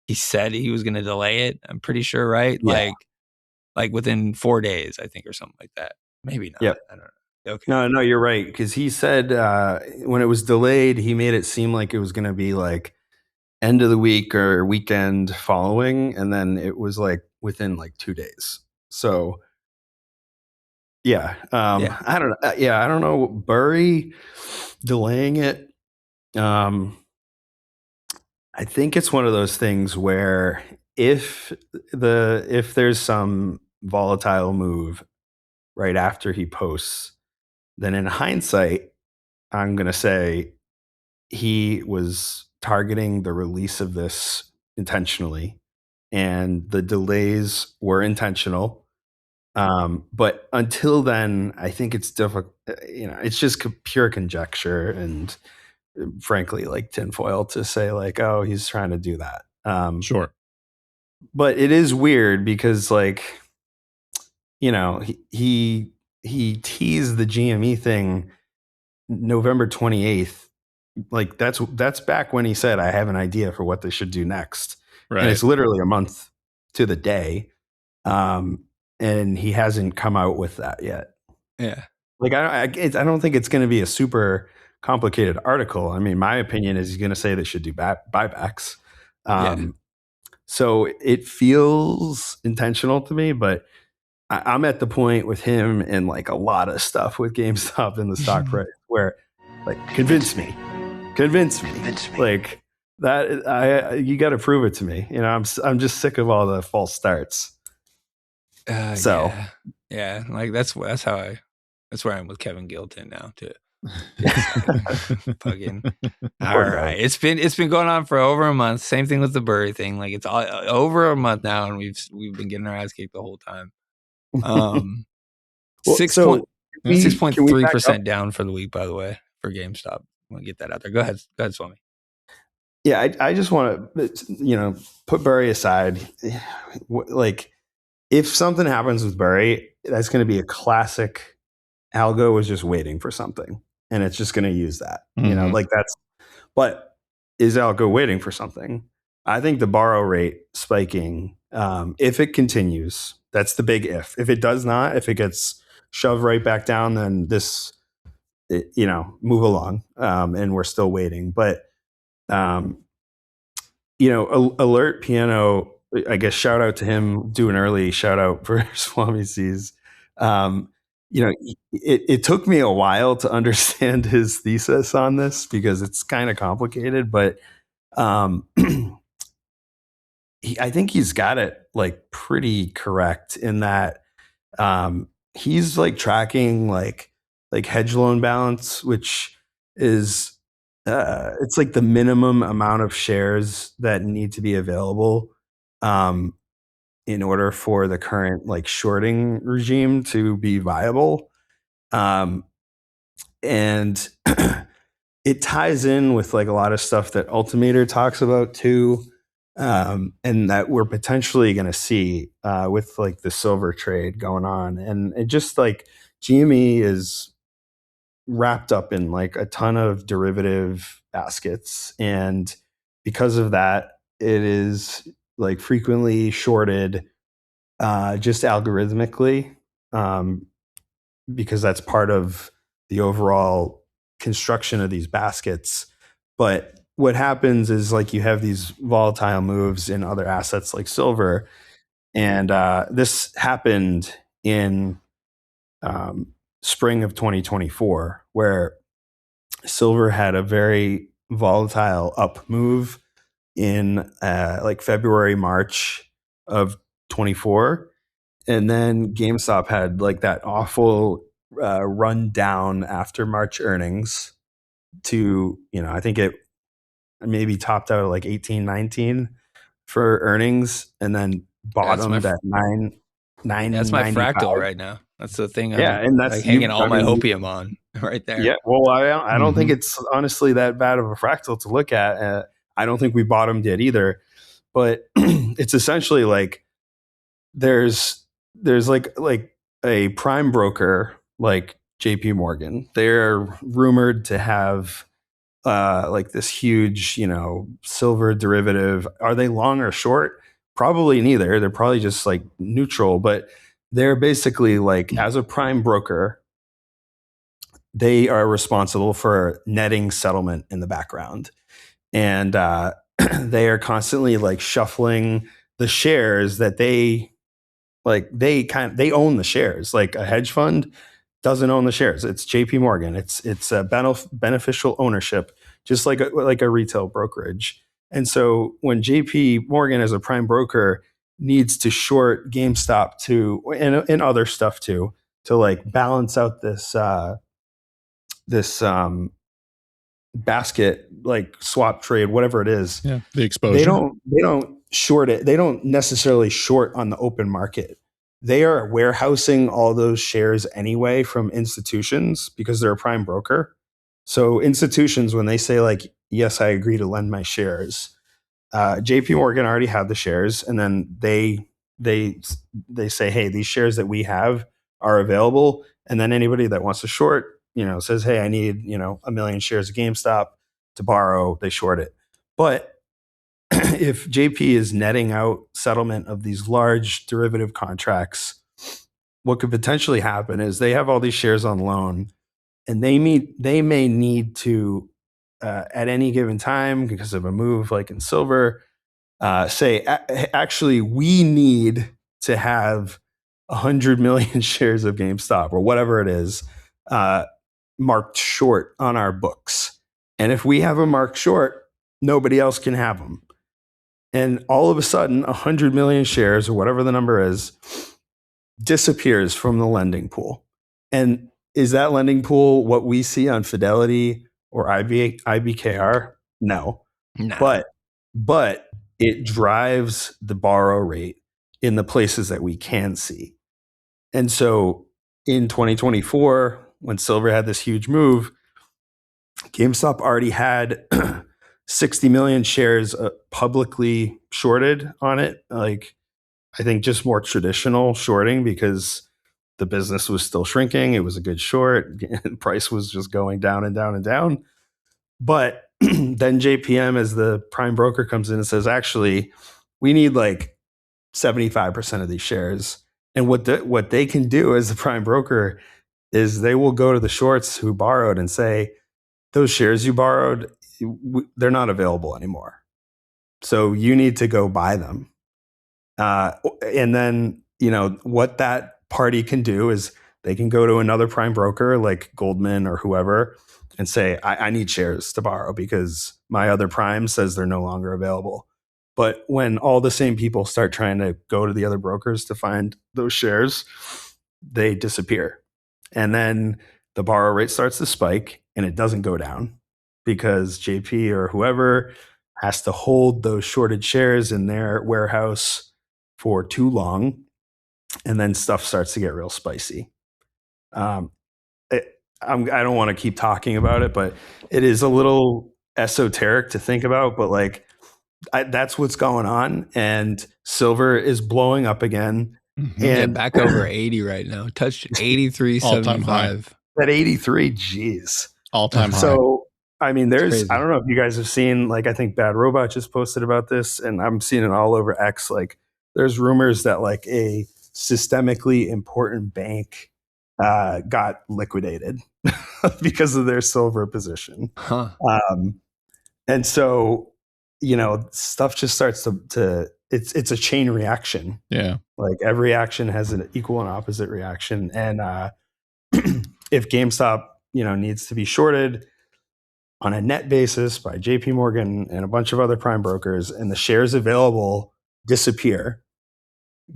he said he was going to delay it. I'm pretty sure, right? Yeah. Like within 4 days, I think, or something like that. Maybe not. Yep. I don't know. Okay. No, you're right. Because he said when it was delayed, he made it seem like it was going to be like end of the week or weekend following, and then it was like within like 2 days. So yeah, I don't know. I don't know. Burry delaying it. I think it's one of those things where if there's some volatile move right after he posts, then in hindsight, I'm going to say he was targeting the release of this intentionally, and the delays were intentional. But until then, I think it's difficult. It's just pure conjecture and frankly, like tinfoil to say like, oh, he's trying to do that. Sure. But it is weird because like, he teased the GME thing November 28th. Like that's back when he said, I have an idea for what they should do next. Right. And it's literally a month to the day. And he hasn't come out with that yet. Yeah. Like I don't think it's going to be a super complicated article. I mean, my opinion is he's going to say they should do buybacks. So it feels intentional to me, but I'm at the point with him and like a lot of stuff with GameStop in the stock price where like, convince me. Like that, you got to prove it to me. I'm just sick of all the false starts. Yeah, like that's where I'm with Kevin Gilton now too. Fucking all right. It's been going on for over a month. Same thing with the Burry thing. Like it's all over a month now, and we've been getting our ass kicked the whole time. Well, 6.3% down for the week, by the way, for GameStop. I want to get that out there. Go ahead, Swami. Yeah, I just want to, put Burry aside. Like, if something happens with Burry, that's going to be a classic. Algo was just waiting for something, and it's just going to use that. But is Algo waiting for something? I think the borrow rate spiking, if it continues, that's the big if. If it does not, if it gets shoved right back down, then move along, and we're still waiting. But Alert Piano, I guess, shout out to him, do an early shout out for Swami C's. It took me a while to understand his thesis on this because it's kind of complicated, but I think he's got it like pretty correct in that he's like tracking like hedge loan balance, which is it's like the minimum amount of shares that need to be available in order for the current like shorting regime to be viable. And it ties in with like a lot of stuff that Ultimator talks about too. And that we're potentially going to see with like the silver trade going on. And it just like GME is wrapped up in like a ton of derivative baskets. And because of that, it is like frequently shorted just algorithmically, because that's part of the overall construction of these baskets. But what happens is like you have these volatile moves in other assets like silver. And this happened in spring of 2024, where silver had a very volatile up move in like February, March of 24. And then GameStop had like that awful run down after March earnings to, I think it maybe topped out at like 18, 19 for earnings, and then bottomed at 9. That's my fractal right now. That's the thing. And that's like hanging all my opium on right there. Yeah. Well, I don't think it's honestly that bad of a fractal to look at. I don't think we bottomed it either, but it's essentially like there's like a prime broker like JP Morgan. They're rumored to have like this huge, silver derivative. Are they long or short? Probably neither. They're probably just like neutral, but they're basically like, as a prime broker, they are responsible for netting settlement in the background. And they are constantly like shuffling the shares that they own the shares. Like a hedge fund doesn't own the shares. It's JP Morgan. It's a beneficial ownership, just like a retail brokerage. And so when JP Morgan as a prime broker needs to short GameStop and other stuff too, to like balance out this basket, like swap trade, whatever it is. Yeah, the exposure. They don't short it. They don't necessarily short on the open market. They are warehousing all those shares anyway from institutions because they're a prime broker. So institutions, when they say like, yes, I agree to lend my shares, JP Morgan already had the shares, and then they say, hey, these shares that we have are available. And then anybody that wants to short, says, hey, I need, 1 million shares of GameStop to borrow, they short it. But if JP is netting out settlement of these large derivative contracts, what could potentially happen is they have all these shares on loan, and they may need to, at any given time, because of a move like in silver, say, actually, we need to have 100 million shares of GameStop or whatever it is marked short on our books. And if we have them marked short, nobody else can have them. And all of a sudden, 100 million shares or whatever the number is disappears from the lending pool. And is that lending pool what we see on Fidelity or IBKR? No. But it drives the borrow rate in the places that we can see. And so in 2024, when silver had this huge move, GameStop already had 60 million shares publicly shorted on it. Like, I think just more traditional shorting because the business was still shrinking. It was a good short. Price was just going down and down and down. But then JPM, as the prime broker, comes in and says, actually, we need like 75% of these shares. And what they can do as the prime broker is they will go to the shorts who borrowed and say, those shares you borrowed, they're not available anymore. So you need to go buy them. And then, what that party can do is they can go to another prime broker like Goldman or whoever and say, I need shares to borrow because my other prime says they're no longer available. But when all the same people start trying to go to the other brokers to find those shares, they disappear. And then the borrow rate starts to spike and it doesn't go down because JP or whoever has to hold those shorted shares in their warehouse for too long. And then stuff starts to get real spicy. I don't want to keep talking about it, but it is a little esoteric to think about, but like that's what's going on. And silver is blowing up again. And back over 80 right now. Touched 83.75. At 83, geez. All-time high. So, I mean, I don't know if you guys have seen, like, I think Bad Robot just posted about this, and I'm seeing it all over X. Like, there's rumors that, like, a systemically important bank got liquidated because of their silver position. Huh. And so, stuff just starts to it's a chain reaction. Yeah. Like every action has an equal and opposite reaction. And if GameStop, needs to be shorted on a net basis by JP Morgan and a bunch of other prime brokers and the shares available disappear,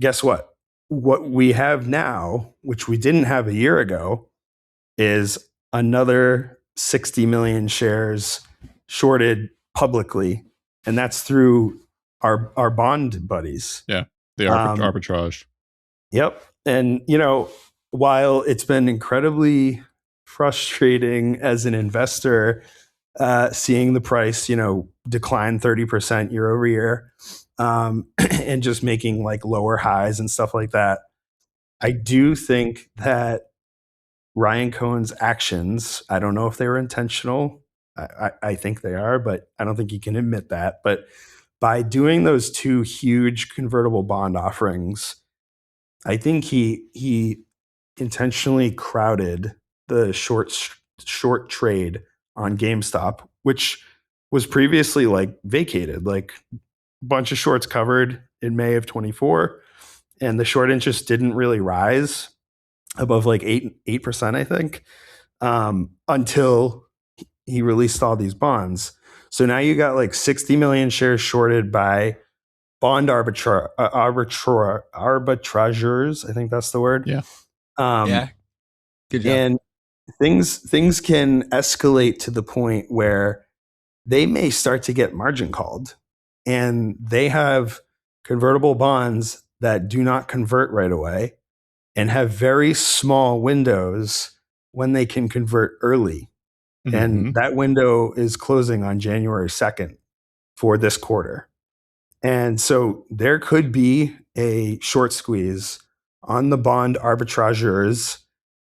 guess what? What we have now, which we didn't have a year ago, is another 60 million shares shorted publicly. And that's through our bond buddies. Yeah. The arbitrage. Yep. And, while it's been incredibly frustrating as an investor, seeing the price, decline 30% year over year, and just making like lower highs and stuff like that, I do think that Ryan Cohen's actions, I don't know if they were intentional. I think they are, but I don't think he can admit that. But by doing those two huge convertible bond offerings, I think he intentionally crowded the short trade on GameStop, which was previously like vacated, like a bunch of shorts covered in May of 24, and the short interest didn't really rise above like 8%, I think, until he released all these bonds. So now you got like 60 million shares shorted by bond arbitrageurs. I think that's the word. Yeah. Yeah. Good job. And things can escalate to the point where they may start to get margin called, and they have convertible bonds that do not convert right away and have very small windows when they can convert early. Mm-hmm. And that window is closing on January 2nd for this quarter. And so there could be a short squeeze on the bond arbitrageurs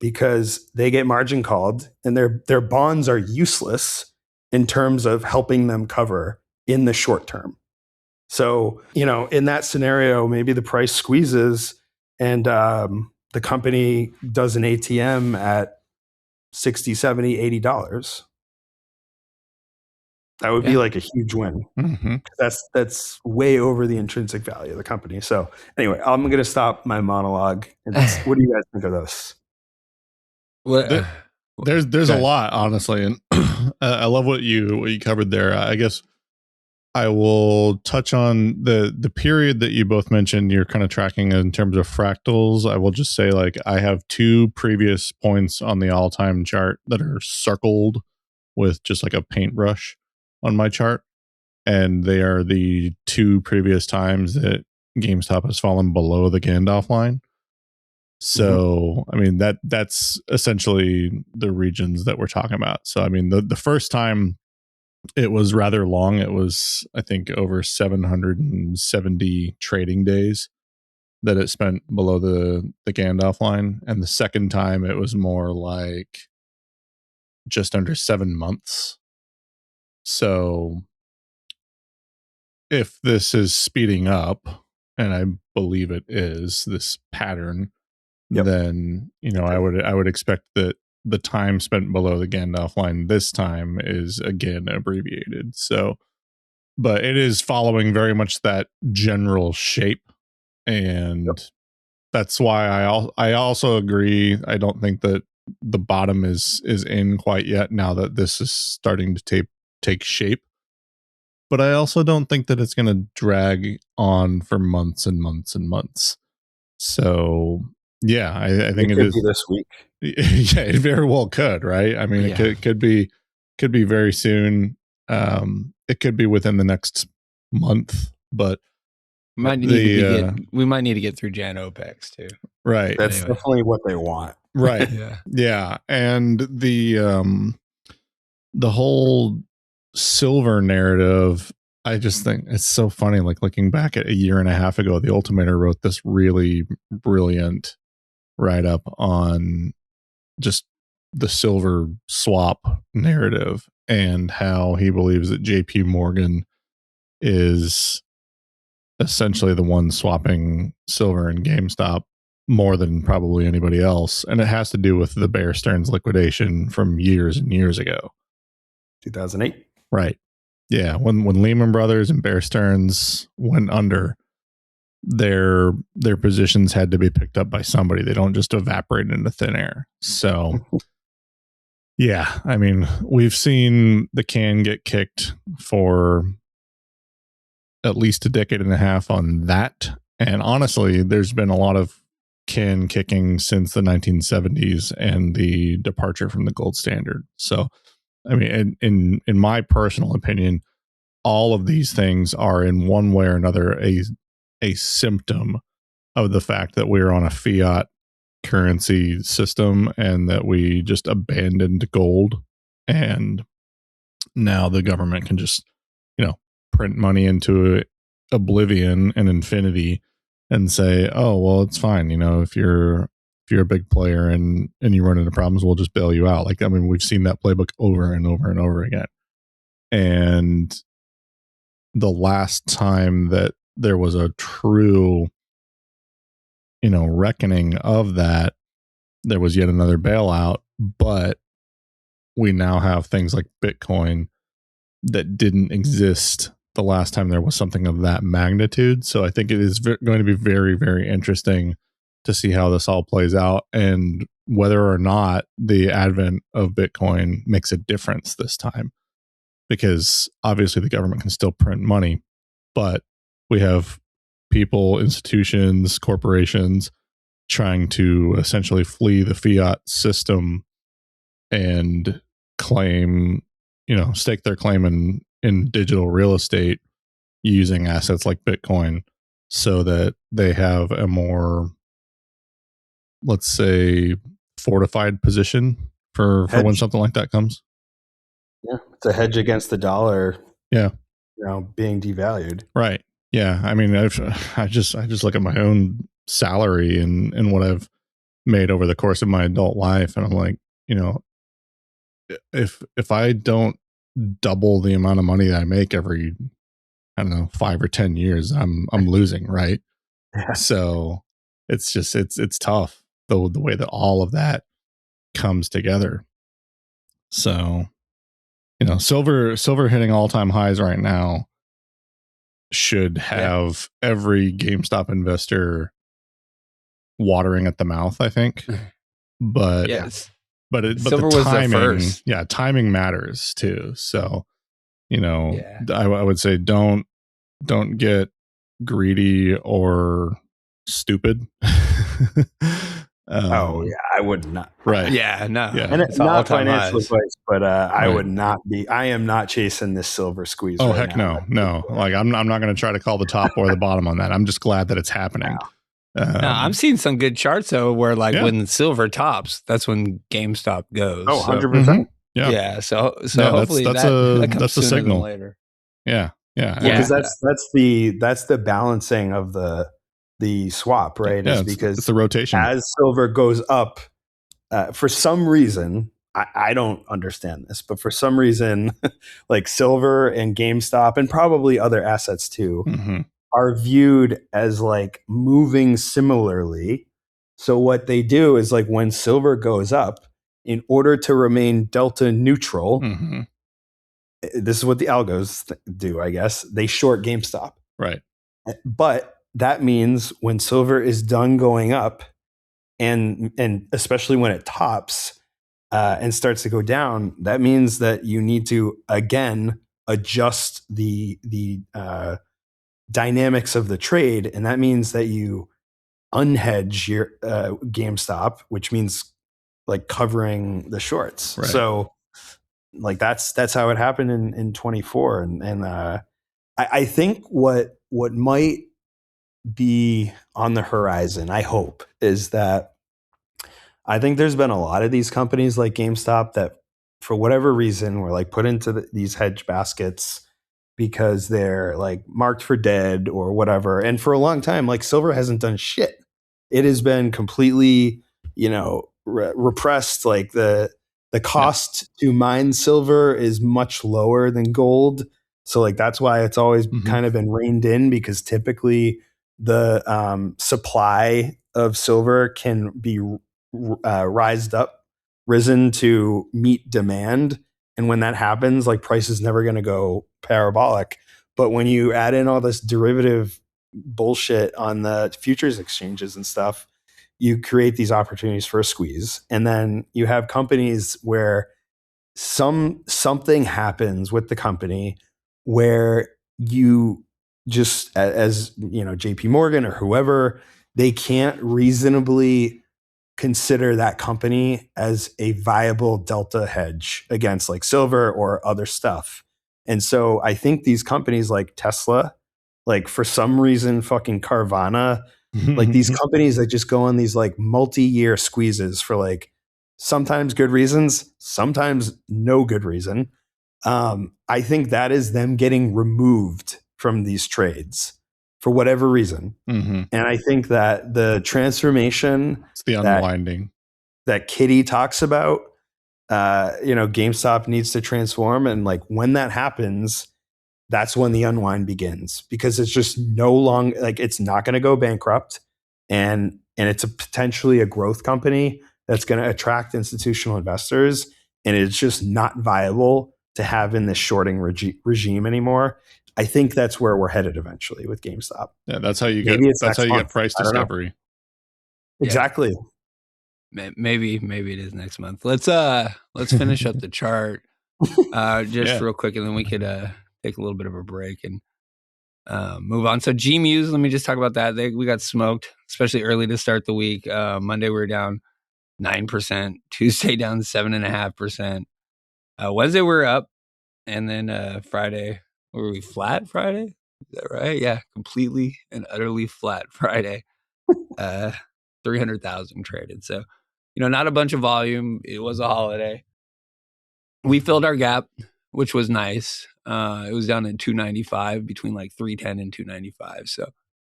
because they get margin called and their bonds are useless in terms of helping them cover in the short term. So, in that scenario, maybe the price squeezes and the company does an ATM at $60, $70, $80. That would be like a huge win. Mm-hmm. That's way over the intrinsic value of the company. So anyway, I'm going to stop my monologue. And what do you guys think of this? Well, there's a lot, honestly, and I love what you covered there. I guess I will touch on the period that you both mentioned. You're kind of tracking in terms of fractals. I will just say, like, I have two previous points on the all-time chart that are circled with just like a paintbrush on my chart, and they are the two previous times that GameStop has fallen below the Gandalf line. So, I mean, that's essentially the regions that we're talking about. So, I mean, the first time it was rather long. It was, I think, over 770 trading days that it spent below the Gandalf line. And the second time it was more like just under 7 months. So if this is speeding up, and I believe it is, this pattern, then, you know, I would expect that the time spent below the Gandalf line this time is again abbreviated. So, but it is following very much that general shape. And that's why I also agree. I don't think that the bottom is in quite yet now that this is starting to take shape. But I also don't think that it's going to drag on for months and months and months. So yeah, I think it is be this week. Yeah, it very well could, right? I mean, it could be very soon. It could be within the next month, but we might need to get through Jan OPEX too. Right. That's definitely what they want. Right. Yeah. And the whole silver narrative, I just think it's so funny. Like looking back at a year and a half ago, the Ultimator wrote this really brilliant write-up on just the silver swap narrative and how he believes that JP Morgan is essentially the one swapping silver in GameStop more than probably anybody else. And it has to do with the Bear Stearns liquidation from years and years ago. 2008. Right. Yeah. When Lehman Brothers and Bear Stearns went under, their positions had to be picked up by somebody. They don't just evaporate into thin air. So yeah, I mean, we've seen the can get kicked for at least a decade and a half on that. And honestly, there's been a lot of can kicking since the 1970s and the departure from the gold standard. So, I mean, in my personal opinion, all of these things are in one way or another a symptom of the fact that we're on a fiat currency system and that we just abandoned gold, and now the government can just, you know, print money into oblivion and infinity and say, oh, well, it's fine. You know, if you're a big player and you run into problems, we'll just bail you out. Like, I mean, we've seen that playbook over and over and over again. And the last time that there was a true, you know, reckoning of that, there was yet another bailout. But we now have things like Bitcoin that didn't exist the last time there was something of that magnitude. So I think it is going to be very, very interesting to see how this all plays out and whether or not the advent of Bitcoin makes a difference this time. Because obviously the government can still print money, but we have people, institutions, corporations trying to essentially flee the fiat system and claim, you know, stake their claim in digital real estate using assets like Bitcoin so that they have a more, let's say, fortified position for when something like that comes. Yeah, it's a hedge against the dollar. Yeah, you know, being devalued. Right. Yeah. I mean, I just look at my own salary and what I've made over the course of my adult life, and I'm like, you know, if I don't double the amount of money that I make every, I don't know, 5 or 10 years, I'm losing, right? Yeah. So it's just it's tough the way that all of that comes together. So, you know, silver hitting all-time highs right now should have every GameStop investor watering at the mouth, I think. But but silver the was timing, the first. Yeah, timing matters too. So, you know, I would say don't get greedy or stupid. Oh yeah, I would not. Right. Yeah, no. Yeah. And it's not financial advice, but I would not be. I am not chasing this silver squeeze. Oh, right heck now. no. Like I'm not going to try to call the top or the bottom on that. I'm just glad that it's happening. No, I'm seeing some good charts though, where like when silver tops, that's when GameStop goes. Oh, 100%. Yeah. So Yeah, hopefully that's that comes that's a sooner signal. than later. Yeah. Because that's the balancing of the swap, right? Yeah, is it's because the rotation. as silver goes up, for some reason, I don't understand this, but for some reason, like silver and GameStop and probably other assets too are viewed as like moving similarly. So what they do is like when silver goes up, in order to remain delta neutral, this is what the algos do, I guess. They short GameStop. Right. But that means when silver is done going up, and especially when it tops and starts to go down, that means that you need to again adjust the dynamics of the trade, and that means that you unhedge your GameStop, which means like covering the shorts. Right. So like that's how it happened in 24, and I think what might be on the horizon, I hope, is that I think there's been a lot of these companies like GameStop that for whatever reason were like put into these hedge baskets because they're like marked for dead or whatever. And for a long time, like silver hasn't done shit. It has been completely, repressed. Like the cost to mine silver is much lower than gold. So like that's why it's always kind of been reined in, because typically the supply of silver can be risen to meet demand. And when that happens, like price is never going to go parabolic. But when you add in all this derivative bullshit on the futures exchanges and stuff, you create these opportunities for a squeeze. And then you have companies where something happens with the company where you just, as JP Morgan or whoever, they can't reasonably consider that company as a viable delta hedge against like silver or other stuff. And so I think these companies like Tesla, like for some reason, fucking Carvana, like these companies that just go on these like multi-year squeezes for like sometimes good reasons, sometimes no good reason. I think that is them getting removed from these trades for whatever reason. And I think that the transformation, it's the unwinding that Kitty talks about, GameStop needs to transform. And like when that happens, that's when the unwind begins, because it's just no longer like it's not going to go bankrupt, and it's potentially a growth company that's going to attract institutional investors, and it's just not viable to have in this shorting regime anymore. I think that's where we're headed eventually with GameStop. Yeah, that's how you get price discovery. Exactly. Maybe it is next month. Let's finish up the chart real quick, and then we could take a little bit of a break and move on. So GMEWS, let me just talk about that. We got smoked, especially early to start the week. Monday we were down 9%. Tuesday down 7.5%. Wednesday we were up, and then Friday were we flat? Friday, is that right? Yeah, completely and utterly flat Friday. 300,000 traded. So, not a bunch of volume. It was a holiday. We filled our gap, which was nice. It was down at 295, between like 310 and 295. So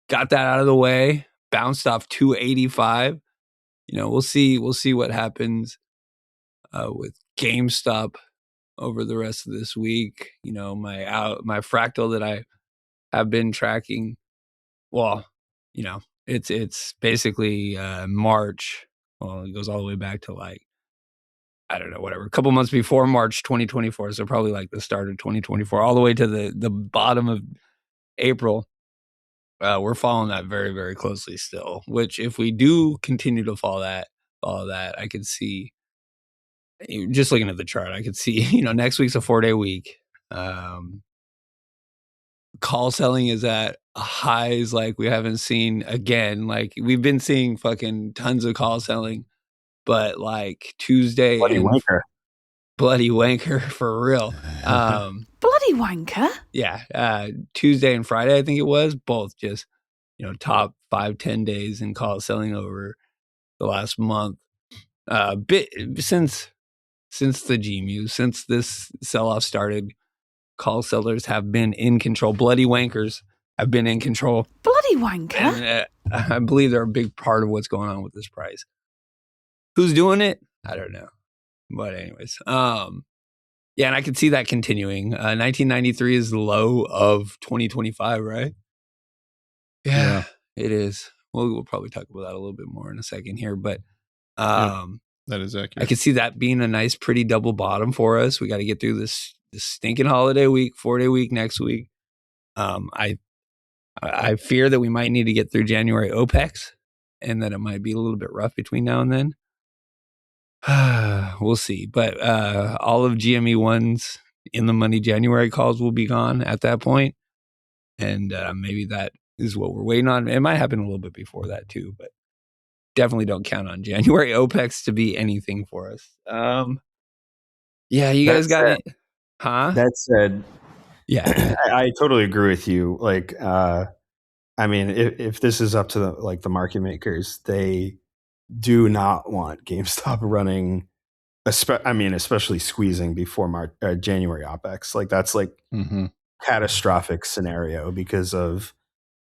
got that out of the way, bounced off 285. We'll see what happens with GameStop over the rest of this week. My fractal that I have been tracking, well, it's basically March. Well, it goes all the way back to like, I don't know, whatever, a couple months before March 2024. So probably like the start of 2024, all the way to the bottom of April. We're following that very, very closely still, which if we do continue to follow that, I could see, just looking at the chart, I could see, next week's a 4-day week. Call selling is at highs like we haven't seen again. Like we've been seeing fucking tons of call selling, but like Tuesday bloody wanker for real. Bloody wanker. Yeah. Tuesday and Friday, I think it was, both just top 5-10 days and call it selling over the last month. Since the GMEWS, since this sell-off started, call sellers have been in control. Bloody wankers have been in control. Bloody wanker. And, I believe they're a big part of what's going on with this price. Who's doing it? I don't know. But anyways, and I can see that continuing. 1993 is the low of 2025, right? Yeah, it is. We'll probably talk about that a little bit more in a second here, but that is accurate. I could see that being a nice, pretty double bottom for us. We got to get through this stinking holiday week, 4-day week next week. I fear that we might need to get through January OPEX, and that it might be a little bit rough between now and then. We'll see. But all of GME1's in the money January calls will be gone at that point. And maybe that is what we're waiting on. It might happen a little bit before that too, but definitely don't count on January OPEX to be anything for us. You guys got it. Huh? That said, yeah, I totally agree with you. Like, I mean, if this is up to the market makers, they do not want GameStop running, especially squeezing before January OPEX. Like that's catastrophic scenario because of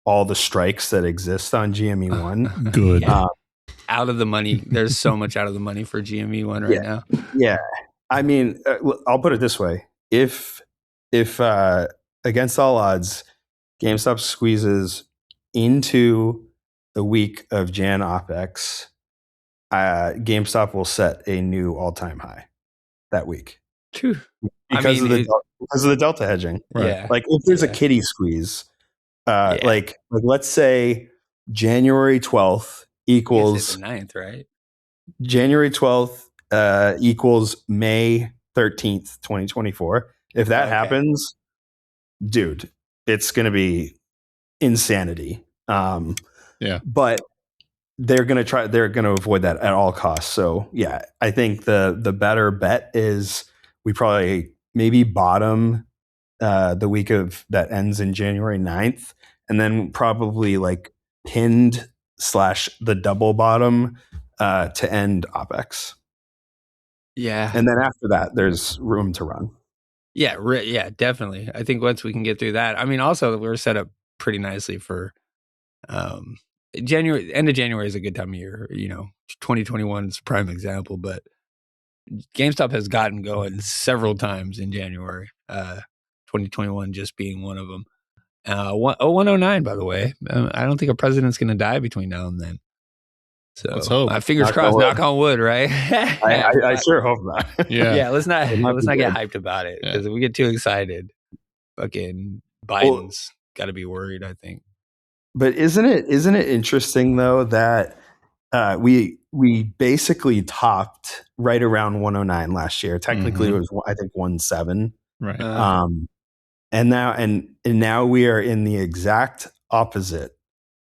all the strikes that exist on GME1. Good. Out of the money. There's so much out of the money for GME1 right now. Yeah. I mean, I'll put it this way. If against all odds, GameStop squeezes into the week of Jan OPEX, GameStop will set a new all-time high that week. True. Because of the delta hedging. Right. Yeah. Like if there's a kitty squeeze, like let's say January 12th equals the 9th, right? January 12th equals May 13th, 2024. If that happens, dude, it's going to be insanity. But they're going to avoid that at all costs. So yeah, I think the better bet is we probably maybe bottom the week of that ends in January 9th, and then probably like pinned / the double bottom to end OPEX. Yeah. And then after that, there's room to run. Yeah, definitely. I think once we can get through that, I mean, also we're set up pretty nicely for January. End of January is a good time of year. 2021 is a prime example, but GameStop has gotten going several times in January. 2021 just being one of them. 109, by the way. I don't think a president's going to die between now and then. So let's hope. Fingers crossed. Knock on wood, right? I sure hope not. Yeah. Let's not get hyped about it because if we get too excited, fucking Biden's got to be worried, I think. But isn't it interesting though that we basically topped right around 109 last year. Technically, it was I think 17. Right. And now we are in the exact opposite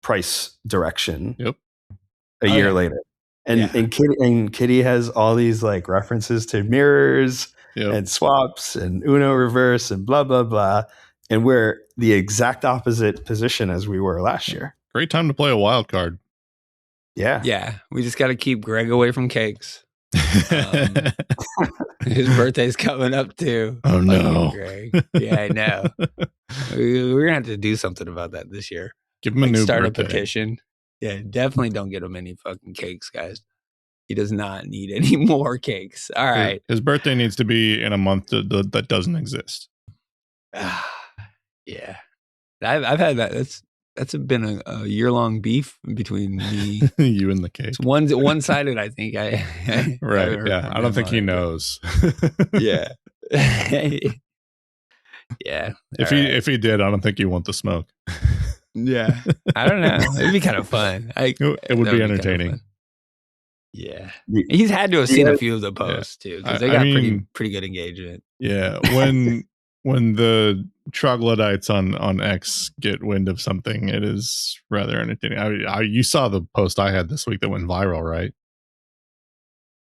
price direction. Yep. A year later, and Kitty has all these like references to mirrors and swaps and Uno reverse and blah blah blah, and we're the exact opposite position as we were last year. Great time to play a wild card. Yeah. We just got to keep Greg away from cakes. His birthday's coming up too. Oh no, Greg. Yeah, I know. We're gonna have to do something about that this year. Give him a new start birthday. a petition. Yeah, definitely don't get him any fucking cakes, guys. He does not need any more cakes. All right. His birthday needs to be in a month that doesn't exist. Yeah. I've had that. That's been a year-long beef between me. You and the cake. It's one-sided, I think. Right. Yeah. I don't think he knows. Yeah. Yeah. If he did, I don't think you want the smoke. Yeah. I don't know. It'd be kind of fun. It would be entertaining. Kind of yeah. He's had to have seen a few of the posts too, because they got pretty good engagement. Yeah. When the troglodytes on X get wind of something, it is rather entertaining. You saw the post I had this week that went viral, right?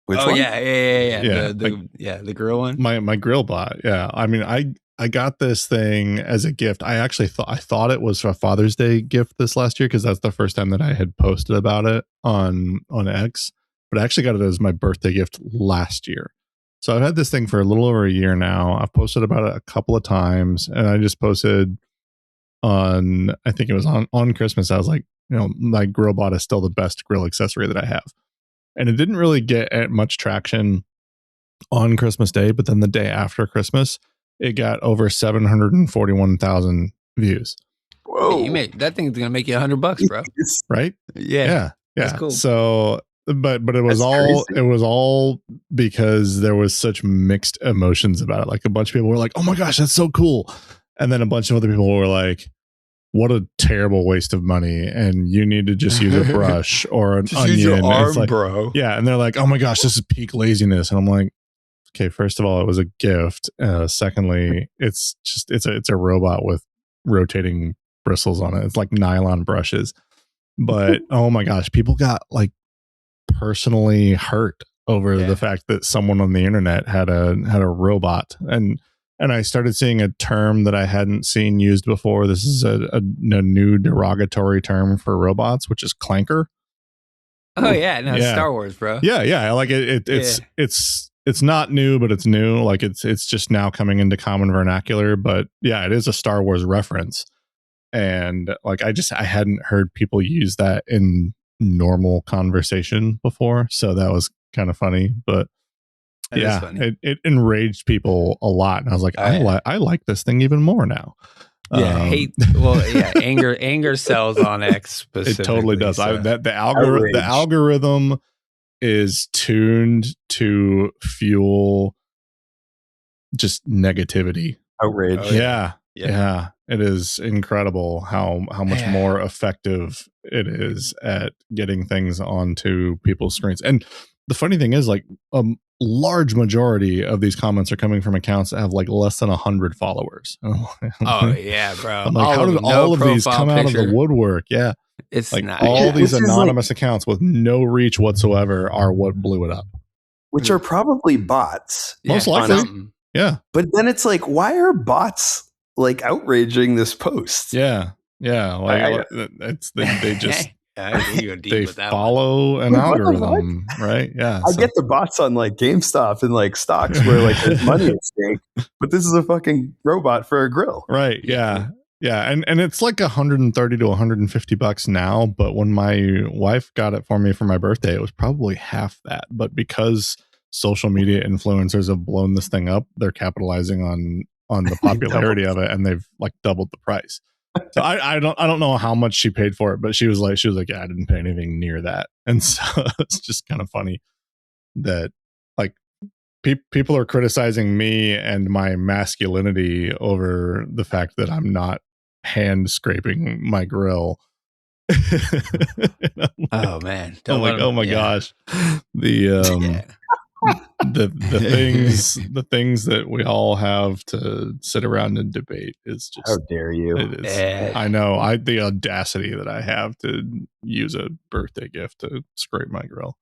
Which one? Yeah. Yeah, The grill one. My grill bot. Yeah, I mean, I got this thing as a gift. I actually thought it was a Father's Day gift this last year because that's the first time that I had posted about it on X. But I actually got it as my birthday gift last year. So I've had this thing for a little over a year now. I've posted about it a couple of times, and I just posted on, I think it was on Christmas. I was like, my grill bot is still the best grill accessory that I have. And it didn't really get much traction on Christmas Day, but then the day after Christmas, it got over 741,000 views. Whoa! Hey, that thing's gonna make you $100, bro. Right? Yeah. That's cool. So, but it was all because there was such mixed emotions about it. Like a bunch of people were like, "Oh my gosh, that's so cool," and then a bunch of other people were like, "What a terrible waste of money!" And you need to just use a brush or an onion. Use your arm, like, bro. Yeah, and they're like, "Oh my gosh, this is peak laziness," and I'm like, okay, first of all, it was a gift. Secondly, it's a robot with rotating bristles on it. It's like nylon brushes. But oh my gosh, people got like personally hurt over the fact that someone on the internet had a robot. And I started seeing a term that I hadn't seen used before. This is a new derogatory term for robots, which is clanker. Oh yeah, no, it's Star Wars, bro. Yeah. Like it's not new, but it's new. Like it's just now coming into common vernacular. But yeah, it is a Star Wars reference. And like I hadn't heard people use that in normal conversation before. So that was kind of funny. But it enraged people a lot. And I was like, I like this thing even more now. Yeah, anger sells on X specifically. It totally does. So. The algorithm is tuned to fuel just negativity, outrage. Yeah. It is incredible how much more effective it is at getting things onto people's screens. And the funny thing is, like, a large majority of these comments are coming from accounts that have like less than 100 followers. Oh yeah, bro. I'm like, how did all of these come out of the woodwork? Yeah. It's like not, all these anonymous accounts with no reach whatsoever are what blew it up. Which are probably bots. Most likely. Yeah. But then it's like, why are bots like outraging this post? Yeah. Like they just they follow an algorithm, right? Yeah. I get the bots on like GameStop and like stocks where like there's money at stake, but this is a fucking robot for a grill. Right. Yeah. Yeah, and it's like $130 to $150 now, but when my wife got it for me for my birthday, it was probably half that. But because social media influencers have blown this thing up, they're capitalizing on the popularity of it, and they've like doubled the price. So I don't know how much she paid for it, but she was like, yeah, I didn't pay anything near that. And so it's just kind of funny that like people are criticizing me and my masculinity over the fact that I'm not hand scraping my grill. Oh man! I'm like, oh my gosh, the things that we all have to sit around and debate is just, how dare you? It is. I know. The audacity that I have to use a birthday gift to scrape my grill.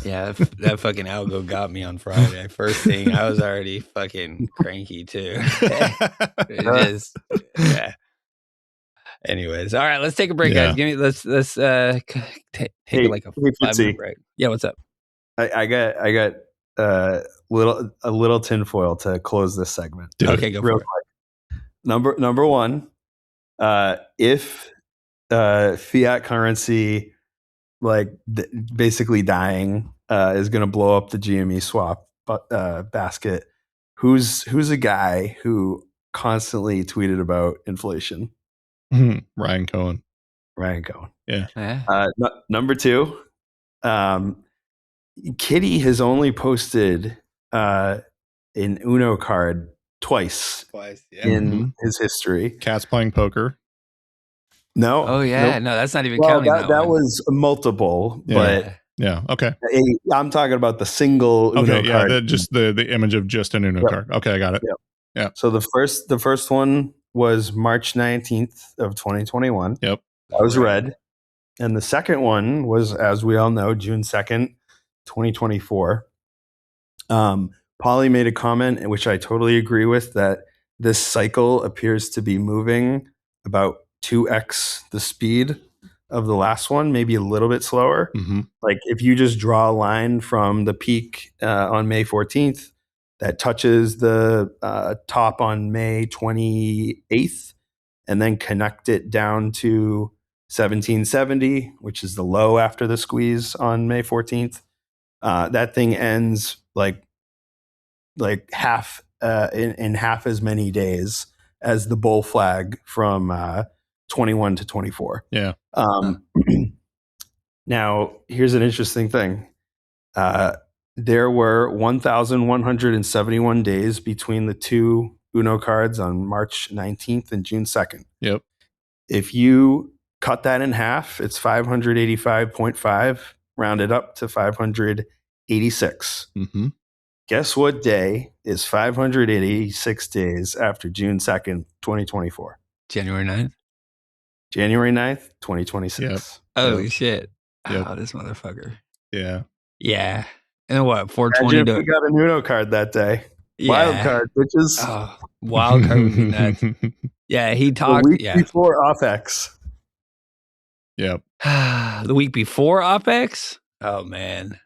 Yeah, that fucking algo got me on Friday. First thing, I was already fucking cranky too. It is. Yeah. Anyways, all right, let's take a break, guys. Let's take like a 5-minute break. Yeah, what's up? I got a little tinfoil to close this segment. Okay, go for it. Quick. Number one, if fiat currency basically dying is going to blow up the GME swap basket, who's a guy who constantly tweeted about inflation? Ryan Cohen. Yeah. Number two, Kitty has only posted an Uno card twice in his history. Cats playing poker. No. Oh yeah. Nope. No, that's not even counting. That was multiple, but yeah. Okay. I'm talking about the single Uno card. Just the image of just an Uno card. Okay, I got it. Yep. Yeah. So the first one was March 19th of 2021. Yep. That was red. And the second one was, as we all know, June 2nd, 2024. Polly made a comment, which I totally agree with, that this cycle appears to be moving about 2x the speed of the last one, maybe a little bit slower. Mm-hmm. Like if you just draw a line from the peak on May 14th that touches the top on May 28th, and then connect it down to 1770, which is the low after the squeeze on May 14th. That thing ends like half in half as many days as the bull flag from 21 to 24. Yeah. Now, here's an interesting thing. There were 1,171 days between the two Uno cards on March 19th and June 2nd. Yep. If you cut that in half, it's 585.5, rounded up to 586. Mm-hmm. Guess what day is 586 days after June 2nd, 2024? January 9th? January 9th, 2026. Yep. Holy shit. Yep. Oh, this motherfucker. Yeah. Yeah. And what, 420 Imagine if we got a Uno card that day. Yeah. Wild card, bitches. Oh, wild card would be nuts. Yeah, he talked. The week Yeah. before OpEx. Yep. The week before OpEx? Oh, man.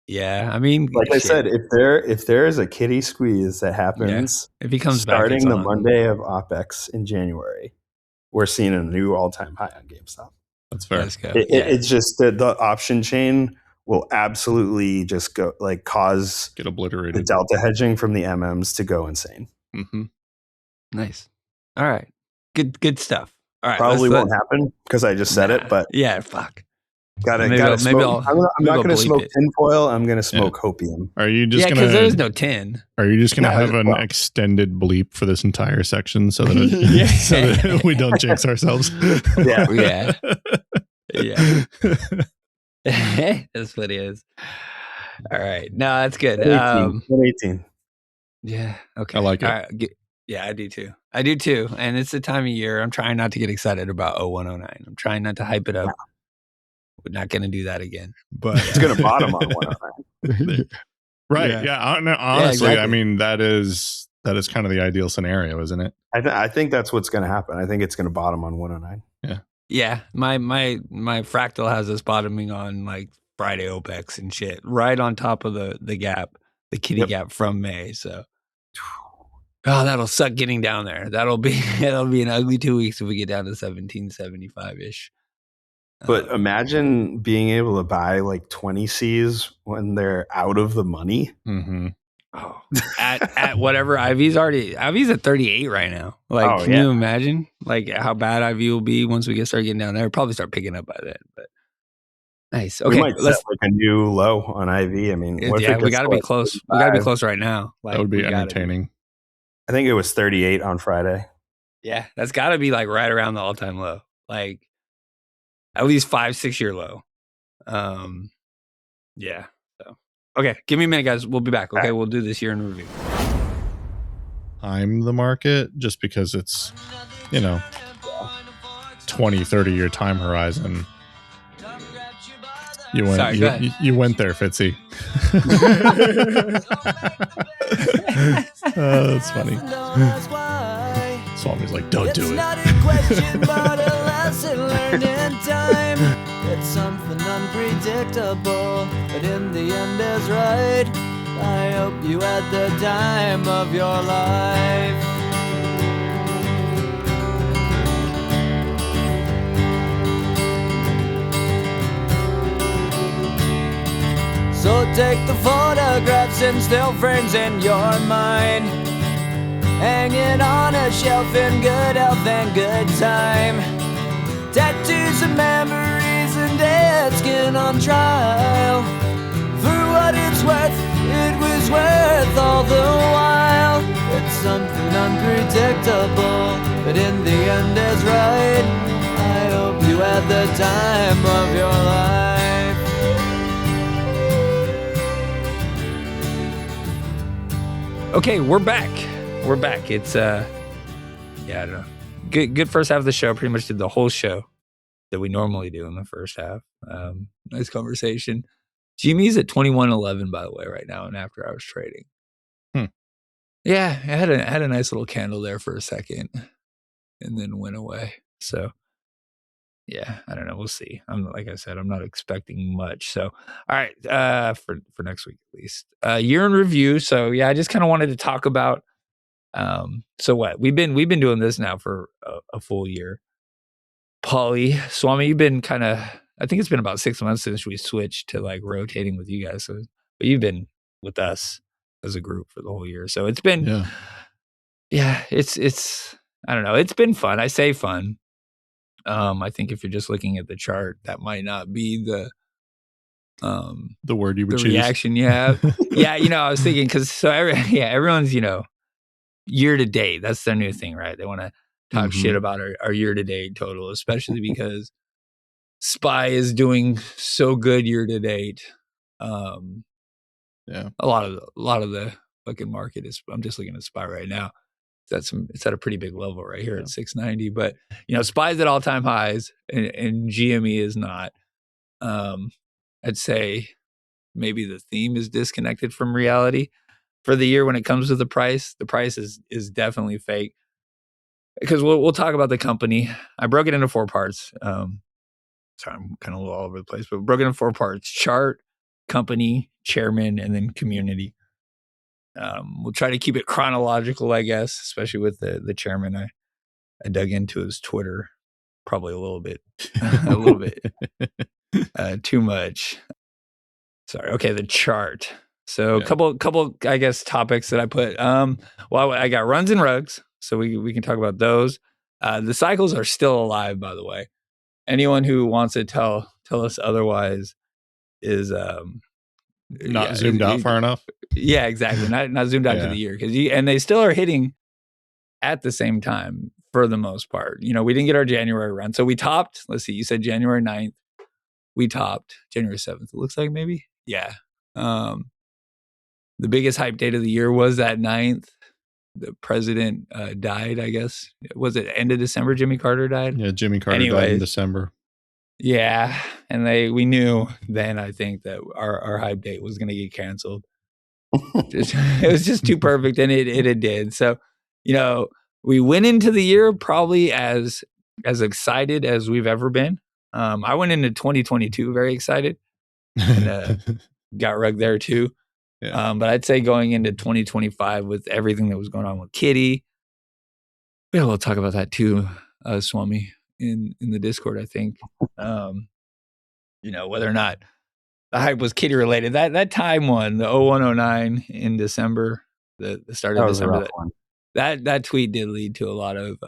Yeah. I mean, Like I said, if there is a kitty squeeze that happens, if he comes starting back, the Monday of OpEx in January, we're seeing a new all-time high on GameStop. That's fair. Let's go. It's just that the option chain will absolutely just go cause get obliterated. The delta hedging from the MMs to go insane. Mm-hmm. Nice. All right. Good stuff. All right. Probably won't happen because I just said it, but yeah, fuck. Gotta smoke. I'm not going to smoke tinfoil. I'm going to smoke hopium. Are you just because there's no tin. Are you just going to have an extended bleep for this entire section so that, so that we don't jinx ourselves? Yeah. That's what it is. All right. No, that's good. 118. Yeah. Okay. I like it. All right. Yeah, I do too. And it's the time of year. I'm trying not to get excited about 0109. I'm trying not to hype it up. We're not going to do that again. But it's going to bottom on 109. Right. Yeah. Honestly, exactly. I mean, that is kind of the ideal scenario, isn't it? I think that's what's going to happen. I think it's going to bottom on 109. Yeah. Yeah. My fractal has us bottoming on like Friday OPEX and shit, right on top of the gap, the kitty gap from May. So, that'll suck getting down there. That'll be an ugly 2 weeks if we get down to 1775 ish. But imagine being able to buy like 20 Cs when they're out of the money. Mm-hmm. Oh, at whatever IV's at 38 right now. Like, can you imagine like how bad IV will be once we start getting down there? We'll probably start picking up by then. But nice. Okay, we might set like a new low on IV. I mean, we got to be close. 35? We got to be close right now. Like, that would be entertaining. I think it was 38 on Friday. Yeah, that's got to be like right around the all-time low. Like at least 5-6 year low. Yeah. So okay, give me a minute, guys. We'll be back. Okay, we'll do this year in review. Time the market just because it's 20-30 year time horizon. You went you went there, Fitzy. That's funny. Swami's like, don't do it. It's not a question, but a lesson learned in time. It's something unpredictable, but in the end is right. I hope you had the time of your life. So take the photographs and still frames in your mind, hanging on a shelf in good health and good time. Tattoos and memories and dead skin on trial. For what it's worth, it was worth all the while. It's something unpredictable, but in the end is right. I hope you had the time of your life. Okay, we're back. It's I don't know. Good first half of the show. Pretty much did the whole show that we normally do in the first half. Nice conversation. GME's at 21.11 by the way right now, and after hours trading. Yeah, I had a nice little candle there for a second, and then went away. So yeah, I don't know. We'll see. Like I said, I'm not expecting much. So all right, for next week at least. Year in review. So yeah, I just kind of wanted to talk about. So what we've been doing this now for a full year. Paulie, Swami, you've been kind of. I think it's been about 6 months since we switched to like rotating with you guys. So, but you've been with us as a group for the whole year. So it's been, it's. I don't know. It's been fun. I say fun. I think if you're just looking at the chart, that might not be the word you would choose. Reaction you have. Yeah, I was thinking because everyone's year to date. That's their new thing, right? They want to talk shit about our year to date total, especially because SPY is doing so good year to date. A lot of the fucking market is. I'm just looking at SPY right now. It's at a pretty big level right here at 690. But SPY's at all time highs, and GME is not. I'd say maybe the theme is disconnected from reality for the year when it comes to the price. The price is definitely fake because we'll talk about the company. I broke it into 4 parts. Sorry, I'm kind of a little all over the place, but broken into 4 parts: chart, company, chairman, and then community. We'll try to keep it chronological, I guess, especially with the chairman. I dug into his Twitter probably a little bit too much. Sorry. Okay, the chart. So a couple I guess topics that I put. Well, I got runs and rugs, so we can talk about those. The cycles are still alive, by the way. Anyone who wants to tell us otherwise is not zoomed out far enough. Yeah, exactly. Not zoomed out to the year and they still are hitting at the same time for the most part. We didn't get our January run, so we topped. Let's see, you said January 9th. We topped January 7th. It looks like maybe. Yeah. The biggest hype date of the year was that 9th. The president died, I guess. Was it end of December? Jimmy Carter died? Yeah, Jimmy Carter died in December. Yeah. And we knew then, I think, that our hype date was going to get canceled. It was just too perfect, and it did. So, we went into the year probably as excited as we've ever been. I went into 2022 very excited. And, got rugged there too. Yeah. But I'd say going into 2025 with everything that was going on with Kitty, we'll talk about that too, Swami, in the Discord, I think. Whether or not the hype was Kitty related. That time one, the 0109 in December, the start of December. That tweet did lead to a lot of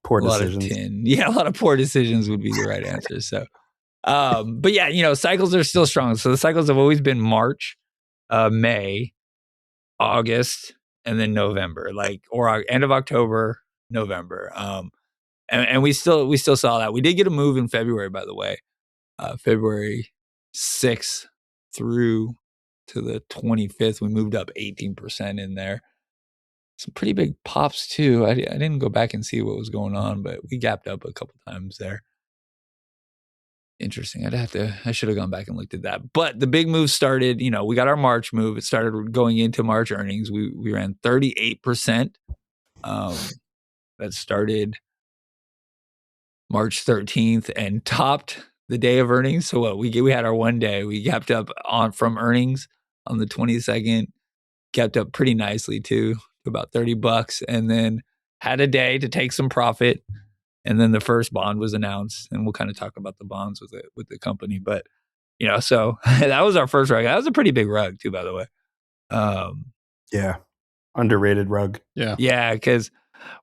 poor decisions. A lot of poor decisions would be the right answer. So but yeah, cycles are still strong. So the cycles have always been March, May, August, and then November, or end of October, November. And we still saw that. We did get a move in February, by the way. February 6th through to the 25th, we moved up 18% in there. Some pretty big pops too. I didn't go back and see what was going on, but we gapped up a couple times there. Interesting. I should have gone back and looked at that. But the big move started, we got our March move. It started going into March earnings. We ran 38%. That started March 13th and topped the day of earnings. So what we had our one day. We gapped up from earnings on the 22nd, gapped up pretty nicely too, to about $30, and then had a day to take some profit. And then the first bond was announced, and we'll kind of talk about the bonds with the company. But so that was our first rug. That was a pretty big rug too, by the way. Yeah, underrated rug. Yeah, because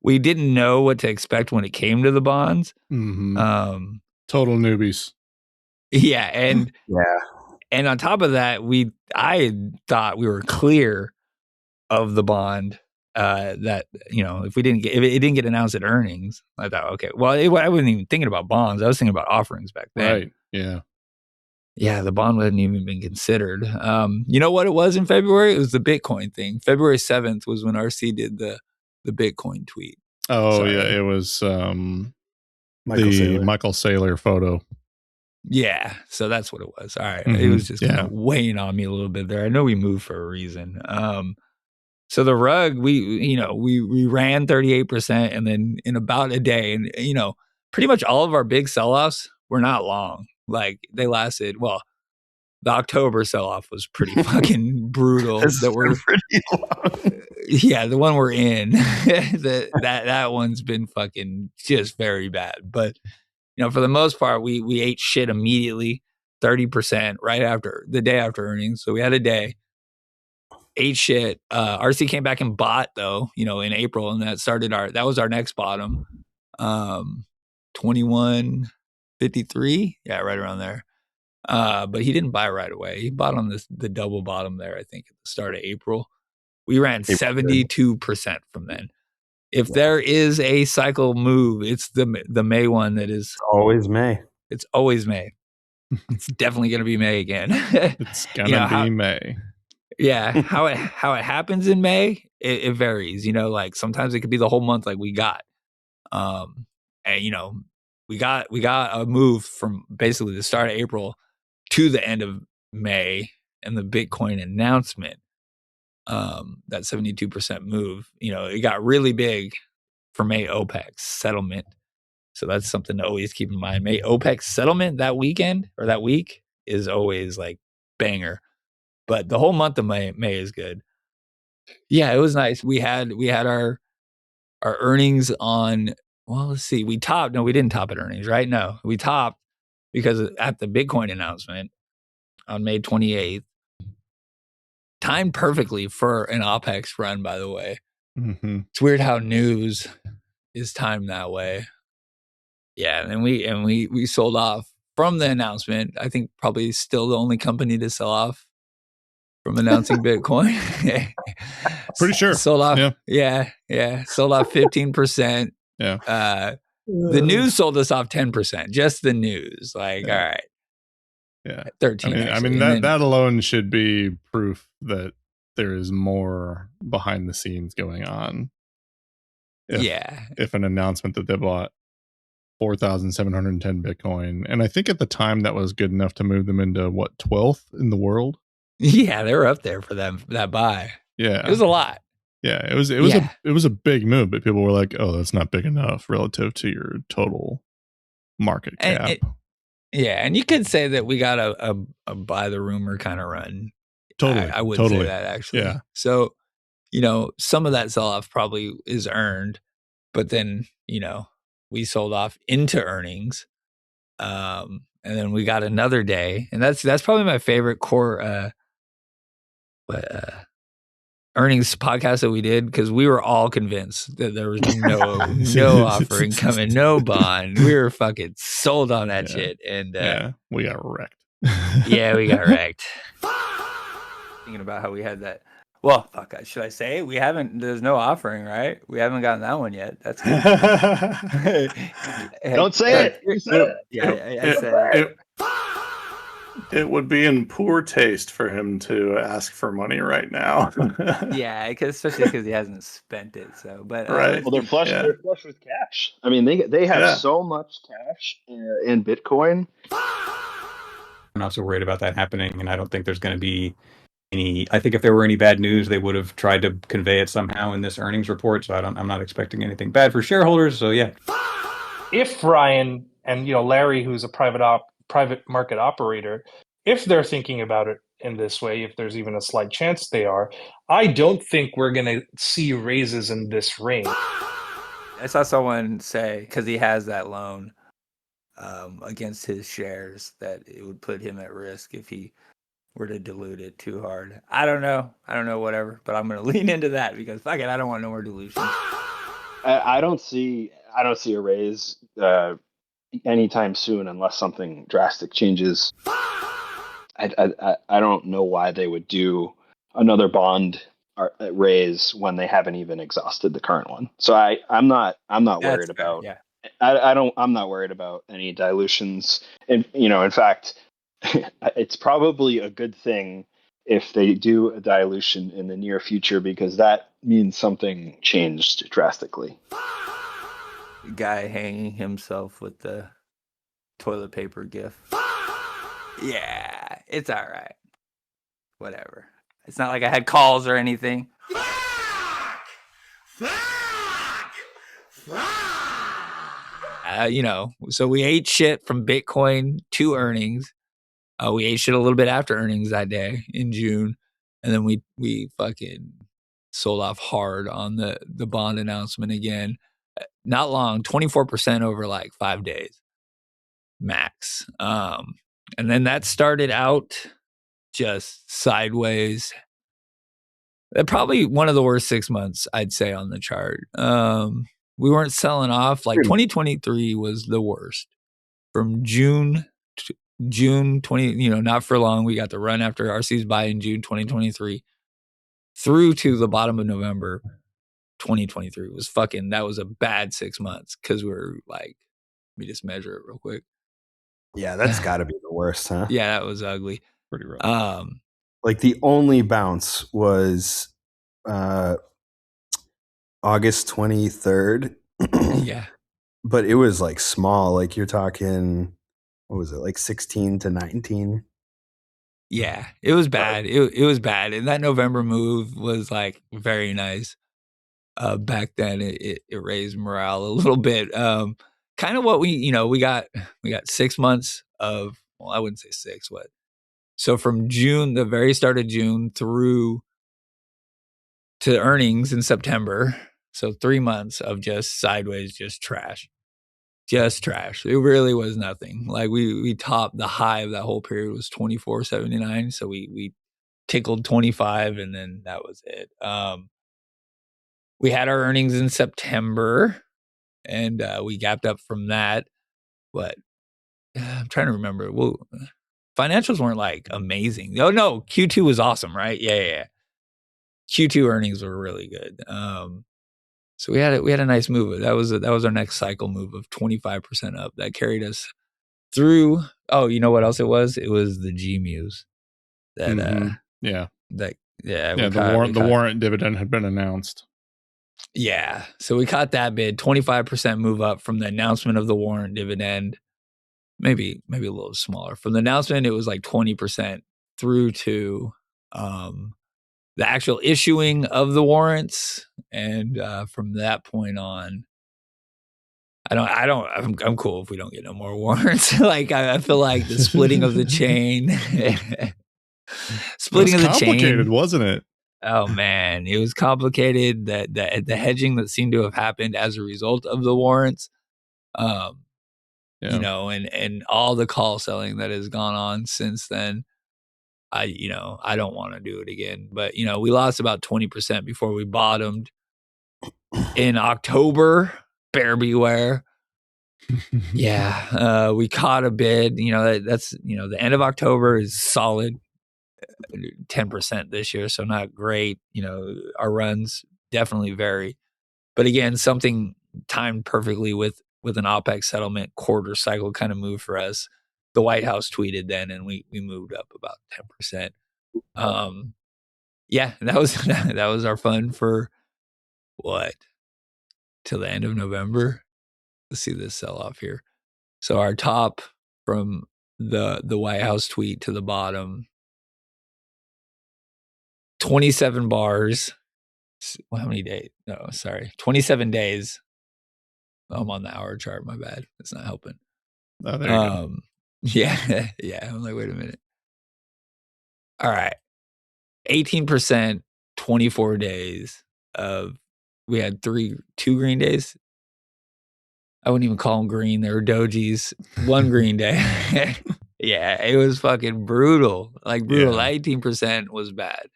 we didn't know what to expect when it came to the bonds. Mm-hmm. Total newbies. Yeah, and and on top of that, I thought we were clear of the bond. That if it didn't get announced at earnings, I thought, okay, well, I wasn't even thinking about bonds. I was thinking about offerings back then. Right. Yeah. The bond hadn't even been considered. You know what it was in February? It was the Bitcoin thing. February 7th was when RC did the Bitcoin tweet. Oh, sorry. Yeah, it was Michael Saylor photo. Yeah, so that's what it was. All right, it was just kind of weighing on me a little bit there. I know we moved for a reason. So the rug, we ran 38%, and then in about a day, and pretty much all of our big sell-offs were not long. Like they lasted. Well, the October sell-off was pretty fucking brutal. That we're pretty long. Yeah, the one we're in, that one's been fucking just very bad. But for the most part, we ate shit immediately, 30% right after the day after earnings. So we had a day, ate shit. RC came back and bought though, in April, and that was our next bottom. 21.53, yeah, right around there. But he didn't buy right away. He bought on the double bottom there, I think, at the start of April. We ran 72% from then. If there is a cycle move, it's the May one that is always May. It's always May. It's definitely going to be May again. It's gonna be May. Yeah, how it happens in May, it varies. Like sometimes it could be the whole month, like we got. And we got a move from basically the start of April to the end of May, and the Bitcoin announcement. That 72% move, it got really big for May OPEC settlement. So that's something to always keep in mind. May OPEC settlement that weekend or that week is always like banger. But the whole month of May is good. Yeah, it was nice. We had our earnings on, well, let's see. We topped. No, we didn't top at earnings, right? No, we topped because at the Bitcoin announcement on May 28th, timed perfectly for an OPEX run, by the way. It's weird how news is timed that way. Yeah, and we sold off from the announcement. I think probably still the only company to sell off from announcing Bitcoin. Pretty sure. Sold off. Yeah. Sold off 15%. Yeah. The news sold us off 10%. Just the news. Like, all right. Yeah. 13. I mean that alone should be proof that there is more behind the scenes going on. If an announcement that they bought 4,710 Bitcoin, and I think at the time that was good enough to move them into 12th in the world. Yeah, they were up there for that buy. Yeah, it was a lot. Yeah, it was a big move, but people were like, "Oh, that's not big enough relative to your total market cap." And you could say that we got a buy the rumor kind of run. Totally, I would say that actually. Yeah. So, some of that sell off probably is earned, but then we sold off into earnings, and then we got another day, and that's probably my favorite core earnings podcast that we did, because we were all convinced that there was no offering coming, no bond. We were fucking sold on that shit, and we got wrecked. Yeah, we got wrecked. Thinking about how we had that. Well, fuck, should I say it? We haven't. There's no offering, right? We haven't gotten that one yet. That's good. Don't say it. You said it. Yeah, I said it. It would be in poor taste for him to ask for money right now. Yeah, especially because he hasn't spent it. So, but right. Well, they're flush. Yeah. They're flush with cash. I mean, they have so much cash in Bitcoin. I'm not so worried about that happening, and I don't think there's going to be any. I think if there were any bad news, they would have tried to convey it somehow in this earnings report. So I'm not expecting anything bad for shareholders. So yeah. If Ryan and Larry, who's a private market operator, if they're thinking about it in this way, if there's even a slight chance they are, I don't think we're going to see raises in this range. I saw someone say, because he has that loan against his shares, that it would put him at risk if he were to dilute it too hard. I don't know, whatever, but I'm going to lean into that because fuck it, I don't want no more dilution. I don't see a raise anytime soon unless something drastic changes. I don't know why they would do another bond raise when they haven't even exhausted the current one. So I'm not worried about. Yeah. I'm not worried about any dilutions. And in fact, it's probably a good thing if they do a dilution in the near future, because that means something changed drastically. Guy hanging himself with the toilet paper gif. Yeah, it's all right. Whatever. It's not like I had calls or anything. So we ate shit from Bitcoin to earnings. We ate shit a little bit after earnings that day in June. And then we fucking sold off hard on the bond announcement again. Not long, 24% over like 5 days max. And then that started out just sideways. Probably one of the worst 6 months, I'd say, on the chart. We weren't selling off. Like 2023 was the worst. From June 20, not for long. We got the run after RC's buy in June 2023 through to the bottom of November 2023 was that was a bad 6 months because we're like, let me just measure it real quick. Yeah, that's got to be the worst, huh? Yeah, that was ugly. Pretty rough. Like the only bounce was August 23rd. Yeah. But it was like small. Like you're talking, what was it, like 16 to 19? Yeah, it was bad. It was bad. And that November move was like very nice. Back then it raised morale a little bit. Kind of what we got 6 months of, well, I wouldn't say six, what? So from June, the very start of June through to earnings in September. So 3 months of just sideways, just trash. Just trash. It really was nothing. Like we topped the high of that whole period was 24.79. So we tickled 25 and then that was it. We had our earnings in September and we gapped up from that. But I'm trying to remember. Well, financials weren't like amazing. Oh no, Q2 was awesome, right? Yeah. Q2 earnings were really good. So we had a nice move. That was our next cycle move of 25% up. That carried us through. Oh, you know what else it was? It was the GMEWS. That the warrant dividend had been announced. Yeah, so we caught that bid, 25% move up from the announcement of the warrant dividend. Maybe a little smaller. From the announcement, it was like 20% through to the actual issuing of the warrants, and from that point on, I'm cool if we don't get no more warrants. Like I feel like the splitting of the chain, complicated, wasn't it? Oh man, it was complicated. That the hedging that seemed to have happened as a result of the warrants, and all the call selling that has gone on since then. I don't want to do it again, but we lost about 20% before we bottomed in October. Bear beware. Yeah, we caught a bid. That's the end of October is solid 10% this year, so not great. Our runs definitely vary, but again, something timed perfectly with an OPEC settlement quarter cycle kind of move for us. The White House tweeted then, and we moved up about 10%. Yeah, that was our fun for what, till the end of November. Let's see this sell off here. So our top from the White House tweet to the bottom, 27 bars. Well, how many days? No, sorry, 27 days. I'm on the hour chart. My bad. It's not helping. Oh, there you go. Yeah. I'm like, wait a minute. All right. 18%, 24 days of, we had 2 green days. I wouldn't even call them green. They were dojis. 1 green day. Yeah, it was fucking brutal. Like brutal. Yeah. 18% was bad.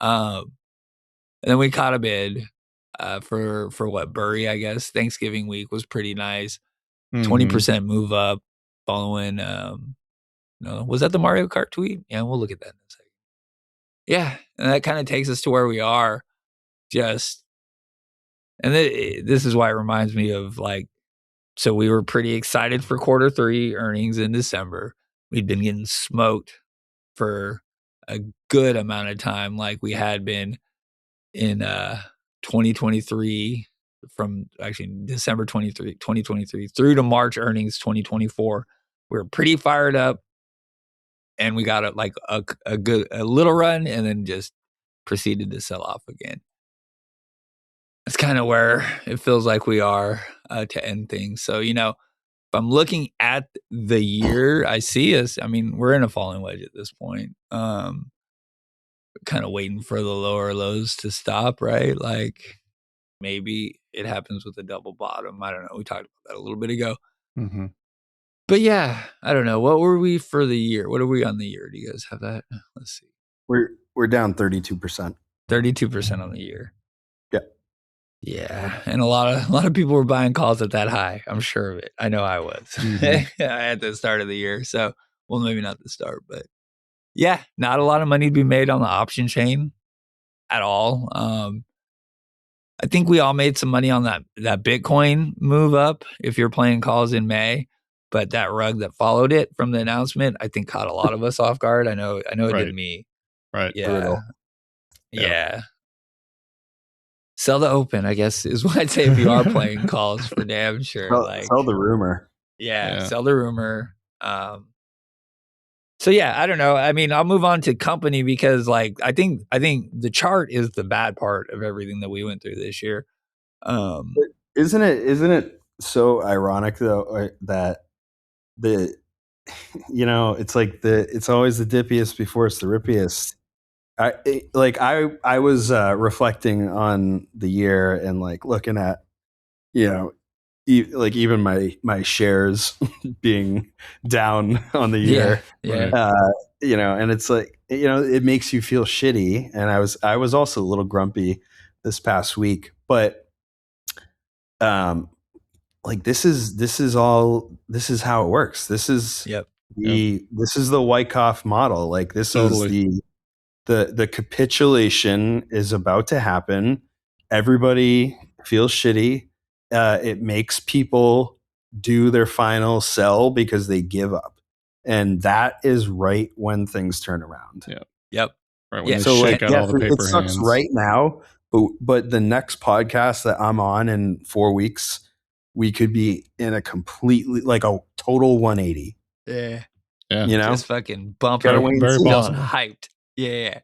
And then we caught a bid for what, Burry, I guess. Thanksgiving week was pretty nice. 20% move up following was that the Mario Kart tweet? Yeah, we'll look at that in a second. Yeah, and that kind of takes us to where we are. This is why it reminds me of like, so we were pretty excited for quarter 3 earnings in December. We'd been getting smoked for a good amount of time, like we had been in 2023, from actually December 2023 through to March earnings 2024. We were pretty fired up. and we got a little run, and then just proceeded to sell off again. That's kind of where it feels like we are to end things. So, if I'm looking at the year, I see us. I mean, we're in a falling wedge at this point. Kind of waiting for the lower lows to stop, right? Like maybe it happens with a double bottom. I don't know. We talked about that a little bit ago. Mm-hmm. But yeah, I don't know. What were we for the year? What are we on the year? Do you guys have that? Let's see. We're down 32%. 32% on the year. Yeah. Yeah, and a lot of people were buying calls at that high. I'm sure of it. I know I was at the start of the year. So, well, maybe not the start, but yeah, not a lot of money to be made on the option chain at all. I think we all made some money on that Bitcoin move up. If you're playing calls in May, but that rug that followed it from the announcement, I think caught a lot of us off guard. I know it did me. Right. Yeah. Yeah. Sell the open, I guess, is what I'd say if you are playing calls for damn sure. Sell the rumor. Yeah, sell the rumor. So yeah, I don't know. I mean, I'll move on to company because I think the chart is the bad part of everything that we went through this year. Isn't it so ironic though that it's always the dippiest before it's the rippiest. I was reflecting on the year and looking at, even my shares being down on the year, and it's it makes you feel shitty. And I was also a little grumpy this past week, but this is how it works. This is this is the Wyckoff model. This is the capitulation is about to happen. Everybody feels shitty. It makes people do their final sell because they give up. And that is right when things turn around. Yep. Right when they shake out all the paper it sucks hands. right now, but the next podcast that I'm on in 4 weeks, we could be in a completely a total 180. Yeah. Just fucking bumping. Very possible. Hyped. Yeah.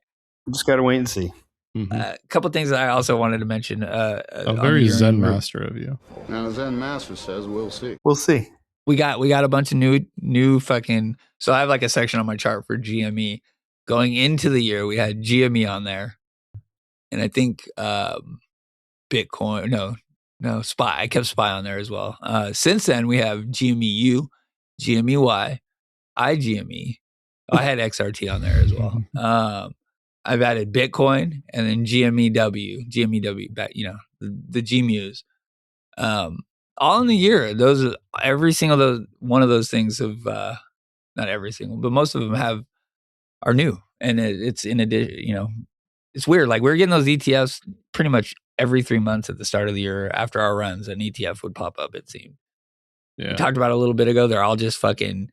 Just gotta wait and see. A couple things that I also wanted to mention. A very Zen master of you. Now, the Zen master says, "We'll see." We'll see. We got a bunch of new fucking. So I have a section on my chart for GME. Going into the year, we had GME on there, and I think Bitcoin. No, SPY. I kept SPY on there as well. Since then, we have GMEU, GMEY, iGME. I had XRT on there as well. I've added Bitcoin and then GMEW, the GMEWS. All in the year. Every single one of those things have, not every single, but most of them are new. And it's in addition, it's weird. We're getting those ETFs pretty much every 3 months at the start of the year after our runs. An ETF would pop up, it seemed. Yeah. We talked about it a little bit ago. They're all just fucking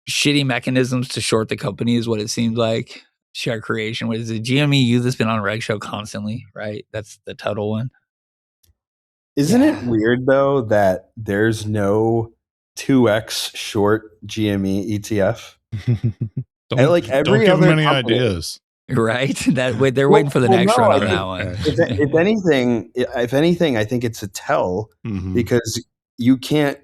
shitty mechanisms to short the company is what it seems like. Share creation. What is it? GMEU that's been on Reg Show constantly, right? That's the total one. Isn't it weird though that there's no 2x short GME ETF? Don't every give other them any company, ideas, right? They're waiting for the next run on that one. If anything, I think it's a tell because you can't.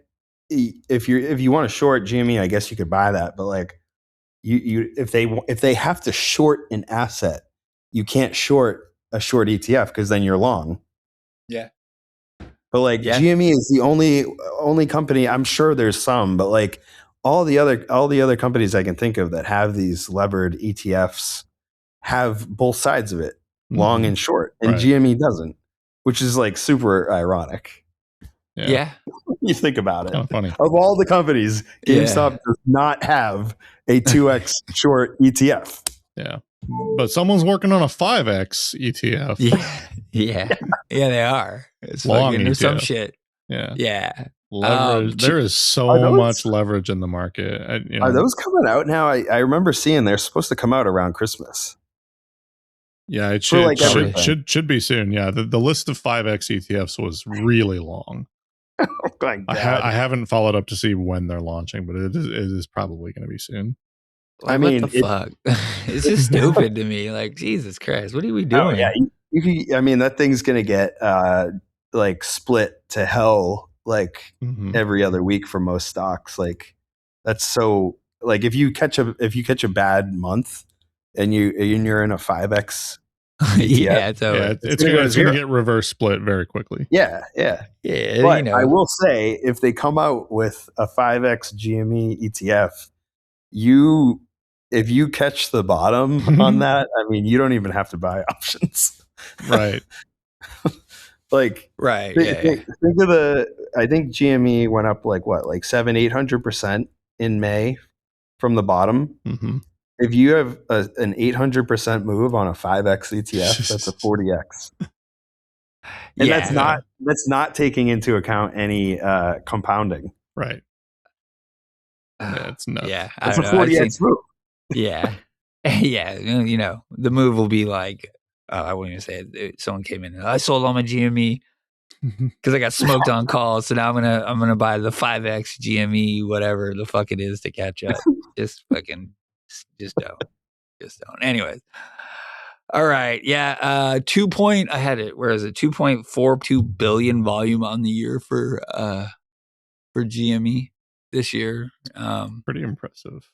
If you want to short GME, I guess you could buy that, but if they have to short an asset, you can't short a short ETF because then you're long. Yeah. But GME is the only company. I'm sure there's some, but all the other companies I can think of that have these levered ETFs have both sides of it, long and short, and GME doesn't, which is super ironic. Yeah. You think about it. Kind of funny. Of all the companies, GameStop does not have a 2x short ETF. Yeah. But someone's working on a 5x ETF. Yeah, they are. It's long fucking, there's some ETF. shit. Yeah. Leverage. There is so much leverage in the market. Are those coming out now? I remember seeing they're supposed to come out around Christmas. Yeah, it should be soon. Yeah, the list of 5x ETFs was really long. Oh my God. I haven't followed up to see when they're launching, but it is probably going to be soon. Like, I mean, what the fuck? It's just stupid to me. Like, Jesus Christ, what are we doing? Oh, yeah. I mean, that thing's going to get like split to hell like every other week for most stocks. Like, that's so like if you catch a bad month and you're in a 5x yeah, ETF, it's going to get reverse split very quickly. Yeah. But I will say, if they come out with a 5x GME ETF, if you catch the bottom on that, I mean, you don't even have to buy options. Right. Like, right. Think of I think GME went up like 700-800% in May from the bottom. Mm-hmm. If you have an 800% move on a 5x ETF, that's a 40x. And that's not taking into account any compounding. Right. Yeah, it's nuts. Yeah, that's a 40x move. Yeah. Yeah. You know, the move will be like, I wouldn't even say it. Someone came in and I sold all my GME because I got smoked on calls. So now I'm gonna buy the 5x GME, whatever the fuck it is, to catch up. Just don't. Anyways. All right. Yeah. I had it. Where is it? 2.42 billion volume on the year for GME this year. Pretty impressive.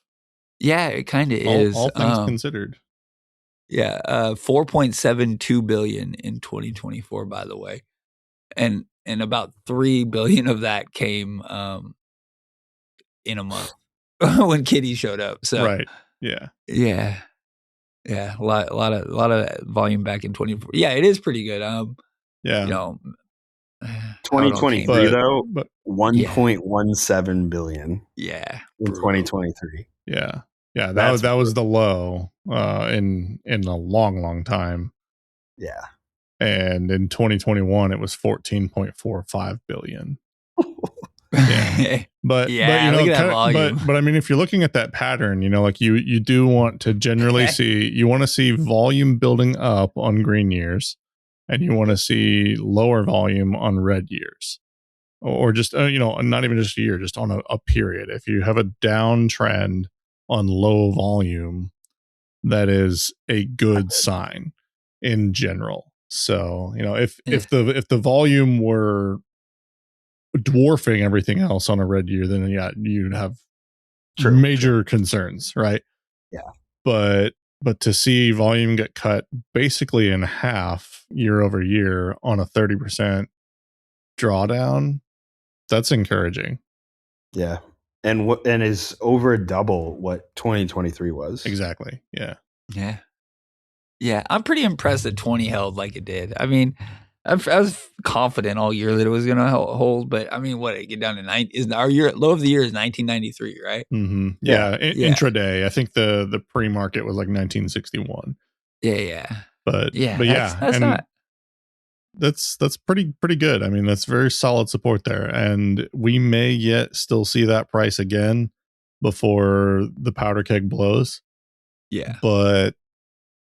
Yeah, it kind of is. All things considered. Yeah, 4.72 billion in 2024, by the way, and about 3 billion of that came in a month when Kitty showed up. So right, yeah, a lot of volume back in 24. Yeah, it is pretty good. Yeah, you know, 2023 though, 1.17 billion. Yeah, in 2023. Yeah. Yeah, that was the low in a long time. Yeah. And in 2021 it was 14.45 billion. Yeah. But you know, look at that volume. but I mean, if you're looking at that pattern, you know, like you do want to generally see volume building up on green years, and you want to see lower volume on red years. Or just you know, not even just a year, just on a period. If you have a downtrend on low volume, that is a good sign in general. So, you know, if the volume were dwarfing everything else on a red year, then yeah, you'd have major concerns, right? Yeah. But to see volume get cut basically in half year over year on a 30% drawdown, that's encouraging. Yeah. And is over double what 2023 was. Exactly. Yeah. Yeah. I'm pretty impressed that 20 held like it did. I mean, I was confident all year that it was going to hold, but I mean, what it get down to 9 is our year low of the year is 1993, right? Mm-hmm. Yeah. Intraday. I think the pre-market was like 1961. Yeah. But yeah, that's not. That's pretty good. I mean, that's very solid support there, and we may yet still see that price again before the powder keg blows. Yeah, but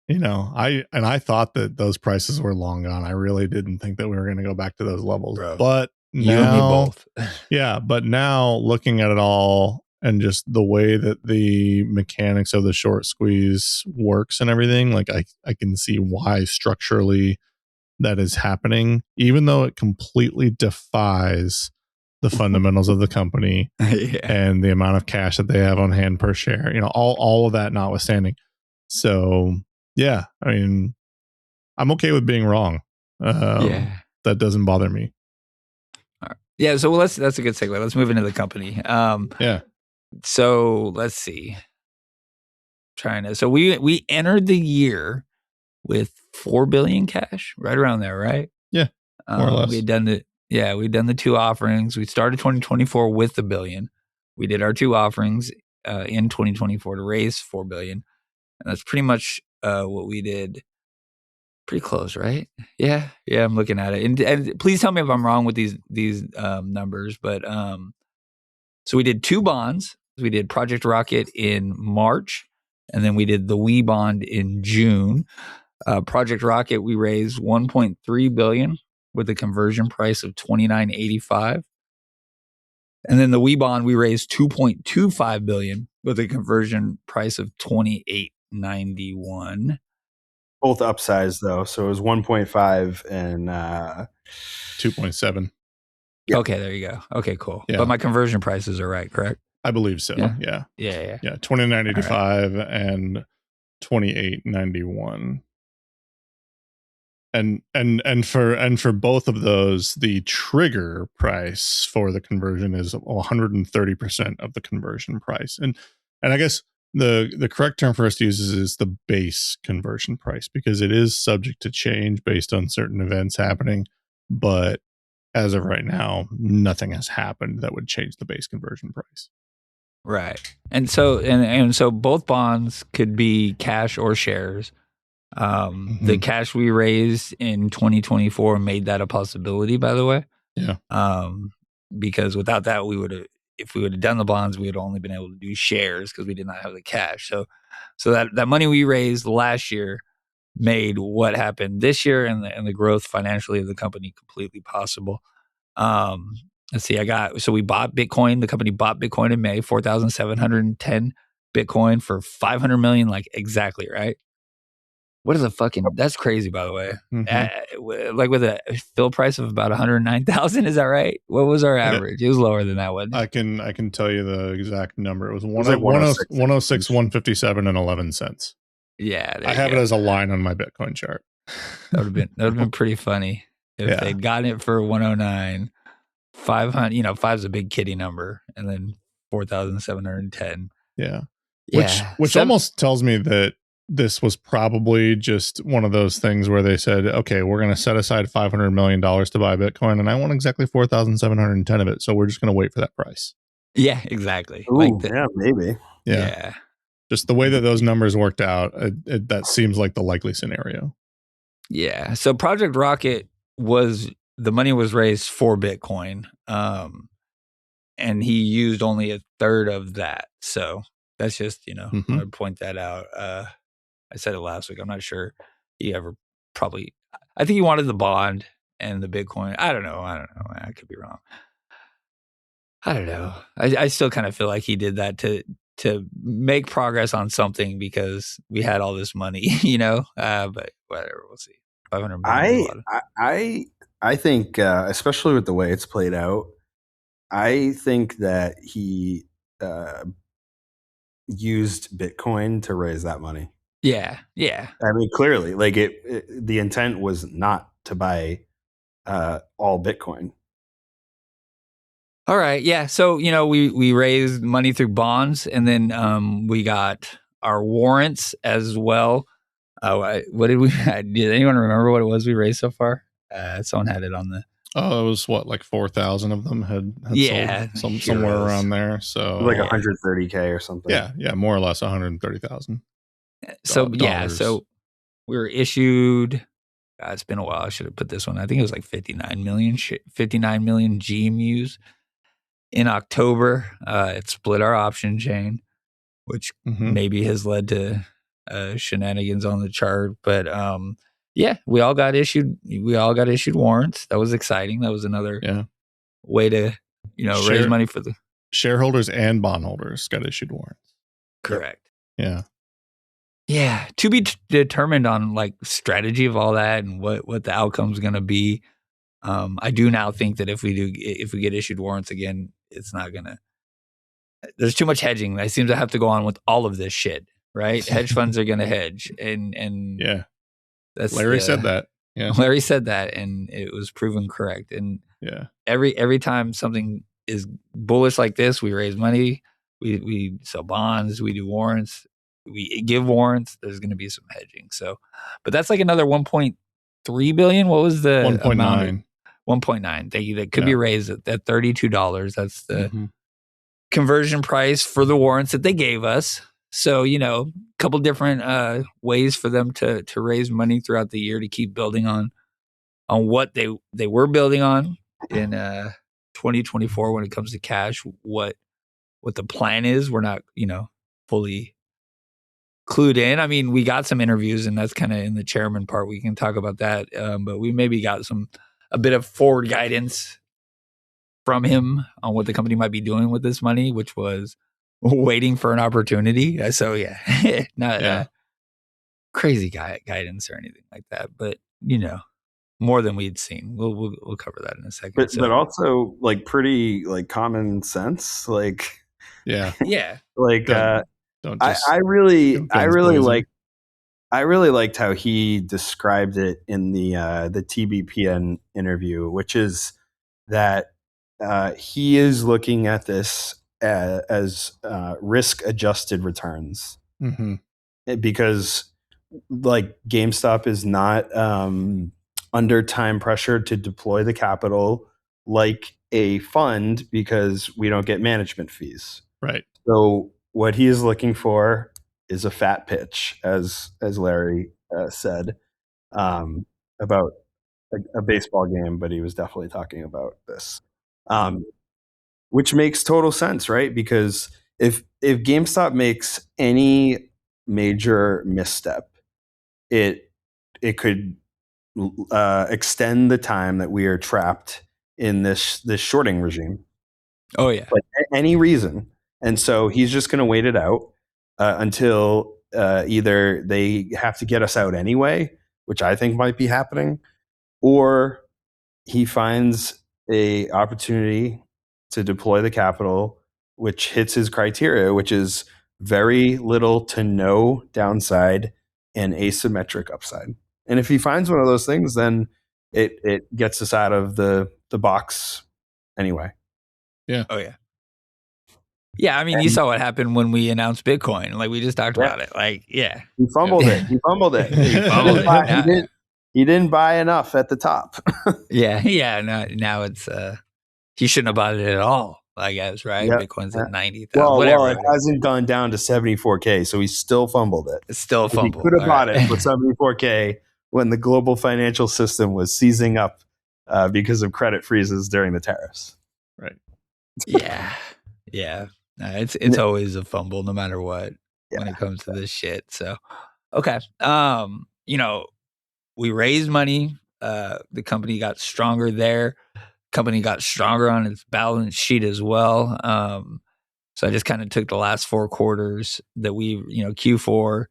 you know, I thought that those prices were long gone. I really didn't think that we were going to go back to those levels. Bro, but you and me both. Yeah, but now looking at it all and just the way that the mechanics of the short squeeze works and everything, like I can see why structurally that is happening, even though it completely defies the fundamentals of the company and the amount of cash that they have on hand per share, you know, all of that notwithstanding. So yeah, I mean, I'm okay with being wrong. That doesn't bother me. All right. Yeah. So that's a good segue. Let's move into the company. Yeah. So let's see. So we entered the year with 4 billion cash, right around there, right? Yeah, more or less. We'd done the two offerings. We started 2024 with $1 billion. We did our two offerings in 2024 to raise 4 billion, and that's pretty much what we did. Pretty close, right? Yeah. I'm looking at it, and please tell me if I'm wrong with these numbers. But so we did two bonds. We did Project Rocket in March, and then we did the WE bond in June. Project Rocket, we raised 1.3 billion with a conversion price of $29.85. And then the WE bond, we raised 2.25 billion with a conversion price of $28.91. Both upsized though, so it was 1.5 and 2.7. Yep. Okay, there you go. Okay, cool. Yeah. But my conversion prices are right, correct? I believe so. Yeah. 29.85 and 28.91. And for both of those, the trigger price for the conversion is 130% of the conversion price. And I guess the correct term for us to use is the base conversion price, because it is subject to change based on certain events happening. But as of right now, nothing has happened that would change the base conversion price. Right. And so both bonds could be cash or shares. The cash we raised in 2024 made that a possibility, by the way. Yeah. Because without that, if we would have done the bonds, we would have only been able to do shares because we did not have the cash. So that money we raised last year made what happened this year and the growth financially of the company completely possible. Let's see, we bought Bitcoin. The company bought Bitcoin in May, 4,710 Bitcoin for 500 million, like exactly, right? What is that's crazy, by the way. Like with a fill price of about 109,000, is that right? What was our average? It was lower than that one. I can tell you the exact number. It was 106, 157 and 11 cents. Yeah. I have it as a line on my Bitcoin chart. That would have been pretty funny if they'd gotten it for 109. 500, 5 is a big kitty number, and then 4,710. Yeah. Which almost tells me that this was probably just one of those things where they said, okay, we're going to set aside $500 million to buy Bitcoin, and I want exactly 4,710 of it. So we're just going to wait for that price. Yeah, exactly. Ooh, yeah, maybe. Yeah. Just the way that those numbers worked out, that seems like the likely scenario. Yeah. So Project Rocket the money was raised for Bitcoin. And he used only a third of that. So that's just, I would point that out. I said it last week. I'm not sure he ever I think he wanted the bond and the Bitcoin. I don't know. I could be wrong. I don't know. I still kind of feel like he did that to make progress on something because we had all this money, but whatever, we'll see. 500 million. I think, especially with the way it's played out, I think that he used Bitcoin to raise that money. Yeah. I mean, clearly, like the intent was not to buy all Bitcoin. All right. Yeah. So, we raised money through bonds, and then we got our warrants as well. What did anyone remember what it was we raised so far? Someone had it on the. Oh, it was like 4,000 of them had sold somewhere around there. So like 130K or something. Yeah, more or less 130,000. So so we were issued. It's been a while. I should have put this one. I think it was like 59 million GMEWS in October. It split our option chain, which maybe has led to shenanigans on the chart, but we all got issued warrants. That was exciting. That was another way to raise money for the shareholders and bondholders got issued warrants. Correct. Yeah. To be determined on like strategy of all that and what the outcome's going to be. I do now think that if we get issued warrants again, it's not gonna. There's too much hedging. I seem to have to go on with all of this shit. Right? Hedge funds are going to hedge, and that's Larry said that. Yeah, Larry said that, and it was proven correct. And every time something is bullish like this, we raise money, we sell bonds, we do warrants, we give warrants. There's going to be some hedging. So, but that's like another 1.3 billion. What was the 1.9? 1.9. Thank you. That could be raised at $32. That's the conversion price for the warrants that they gave us. So, a couple different ways for them to raise money throughout the year to keep building on what they were building on in 2024 when it comes to cash, what the plan is. We're not, fully clued in. I mean, we got some interviews, and that's kind of in the chairman part. We can talk about that. But we maybe got a bit of forward guidance from him on what the company might be doing with this money, which was waiting for an opportunity. So yeah, not crazy guidance or anything like that, but more than we'd seen. We'll cover that in a second. But also like pretty like common sense. Like yeah. Like don't just I really blazing. I really liked how he described it in the TBPN interview, which is that he is looking at this as risk adjusted returns, Mm-hmm. because like GameStop is not under time pressure to deploy the capital like a fund, because we don't get management fees. Right. So what he is looking for is a fat pitch, as Larry said, about a baseball game, but he was definitely talking about this, which makes total sense, right? Because if GameStop makes any major misstep, it could extend the time that we are trapped in this shorting regime. Oh yeah, like any reason. And so he's just going to wait it out until either they have to get us out anyway, which I think might be happening, or he finds a opportunity to deploy the capital, which hits his criteria, which is very little to no downside and asymmetric upside. And if he finds one of those things, then it gets us out of the box anyway. Yeah. Oh yeah. Yeah, I mean, you saw what happened when we announced Bitcoin. Like we just talked about it. Like, yeah, he fumbled it. He fumbled it. He didn't buy enough at the top. yeah. Now it's he shouldn't have bought it at all. I guess, right? Yep. Bitcoin's at 90,000. Well, it hasn't gone down to 74K, so he still fumbled it. It's still fumbled. He could have bought it for 74K when the global financial system was seizing up because of credit freezes during the tariffs. Right. Yeah. No, it's always a fumble, no matter what, when it comes to this shit. So, okay. We raised money. The company got stronger there. Company got stronger on its balance sheet as well. So I just kind of took the last 4 quarters that we, Q4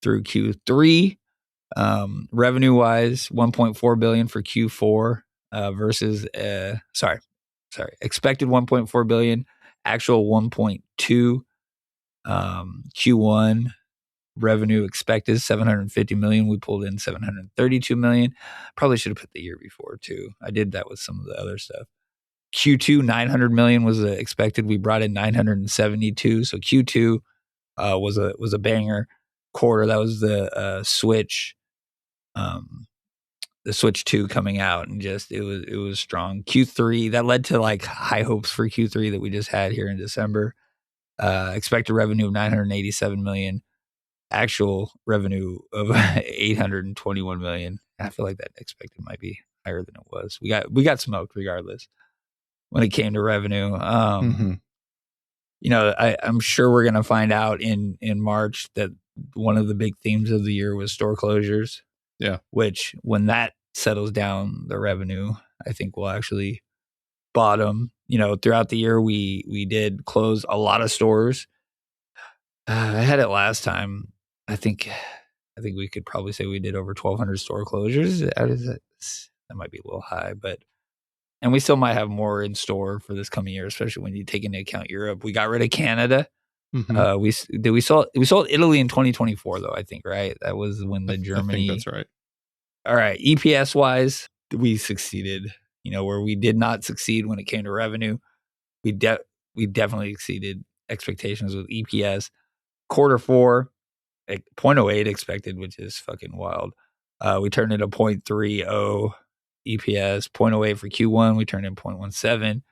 through Q3, revenue wise, 1.4 billion for Q4 versus expected 1.4 billion, actual 1.2. Q1 revenue expected 750 million. We pulled in 732 million. Probably should have put the year before too. I did that with some of the other stuff. Q2 900 million was expected. We brought in 972. So Q2 was a banger quarter. That was the Switch, the Switch 2 coming out, and just it was strong. Q3 that led to like high hopes for Q3 that we just had here in December. Expected revenue of 987 million. Actual revenue of 821 million. I feel like that expected might be higher than it was. We got smoked regardless when it came to revenue. I'm sure we're gonna find out in March that one of the big themes of the year was store closures. Yeah. Which when that settles down, the revenue I think will actually bottom. Throughout the year we did close a lot of stores. I had it last time. I think we could probably say we did over 1,200 store closures. That might be a little high, and we still might have more in store for this coming year, especially when you take into account Europe. We got rid of Canada. Mm-hmm. We sold Italy in 2024 though. I think, right? That was when the Germany. I think that's right. All right, EPS wise, we succeeded. Where we did not succeed when it came to revenue, we definitely exceeded expectations with EPS. Quarter 4, 0.08 expected, which is fucking wild. We turned into 0.30 EPS, 0.08 for Q1. We turned in 0.17.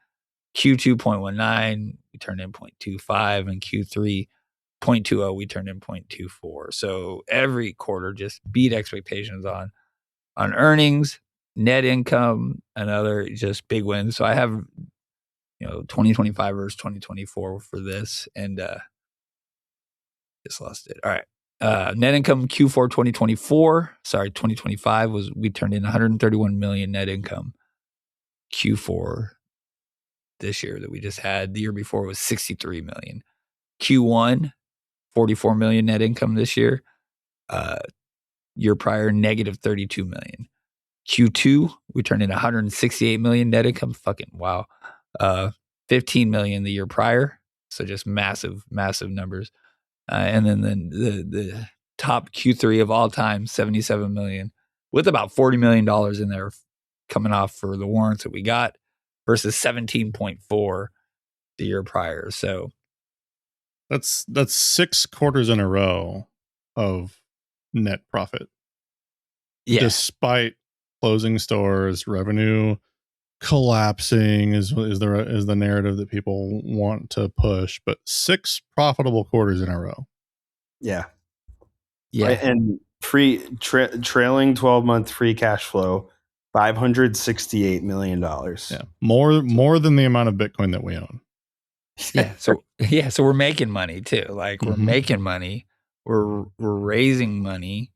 Q2 0.19. We turned in 0.25, and Q3 0.20. We turned in 0.24. So every quarter just beat expectations on earnings, net income, and other just big wins. So I have 2025 versus 2024 for this, and just lost it. All right. Net income Q4 2025 was we turned in 131 million net income. Q4 this year that we just had. The year before was 63 million. Q1, 44 million net income this year. Year prior, negative 32 million. Q2, we turned in 168 million net income. Fucking wow. 15 million the year prior. So just massive, massive numbers. And then the top Q3 of all time, 77 million, with about $40 million in there coming off for the warrants that we got versus 17.4 the year prior. So that's 6 quarters in a row of net profit. Yeah. Despite closing stores, revenue collapsing is the narrative that people want to push, but 6 profitable quarters in a row. Yeah. Yeah. And trailing 12-month free cash flow, $568 million. Yeah. More than the amount of Bitcoin that we own. Yeah. So we're making money too. Like we're making money. We're raising money,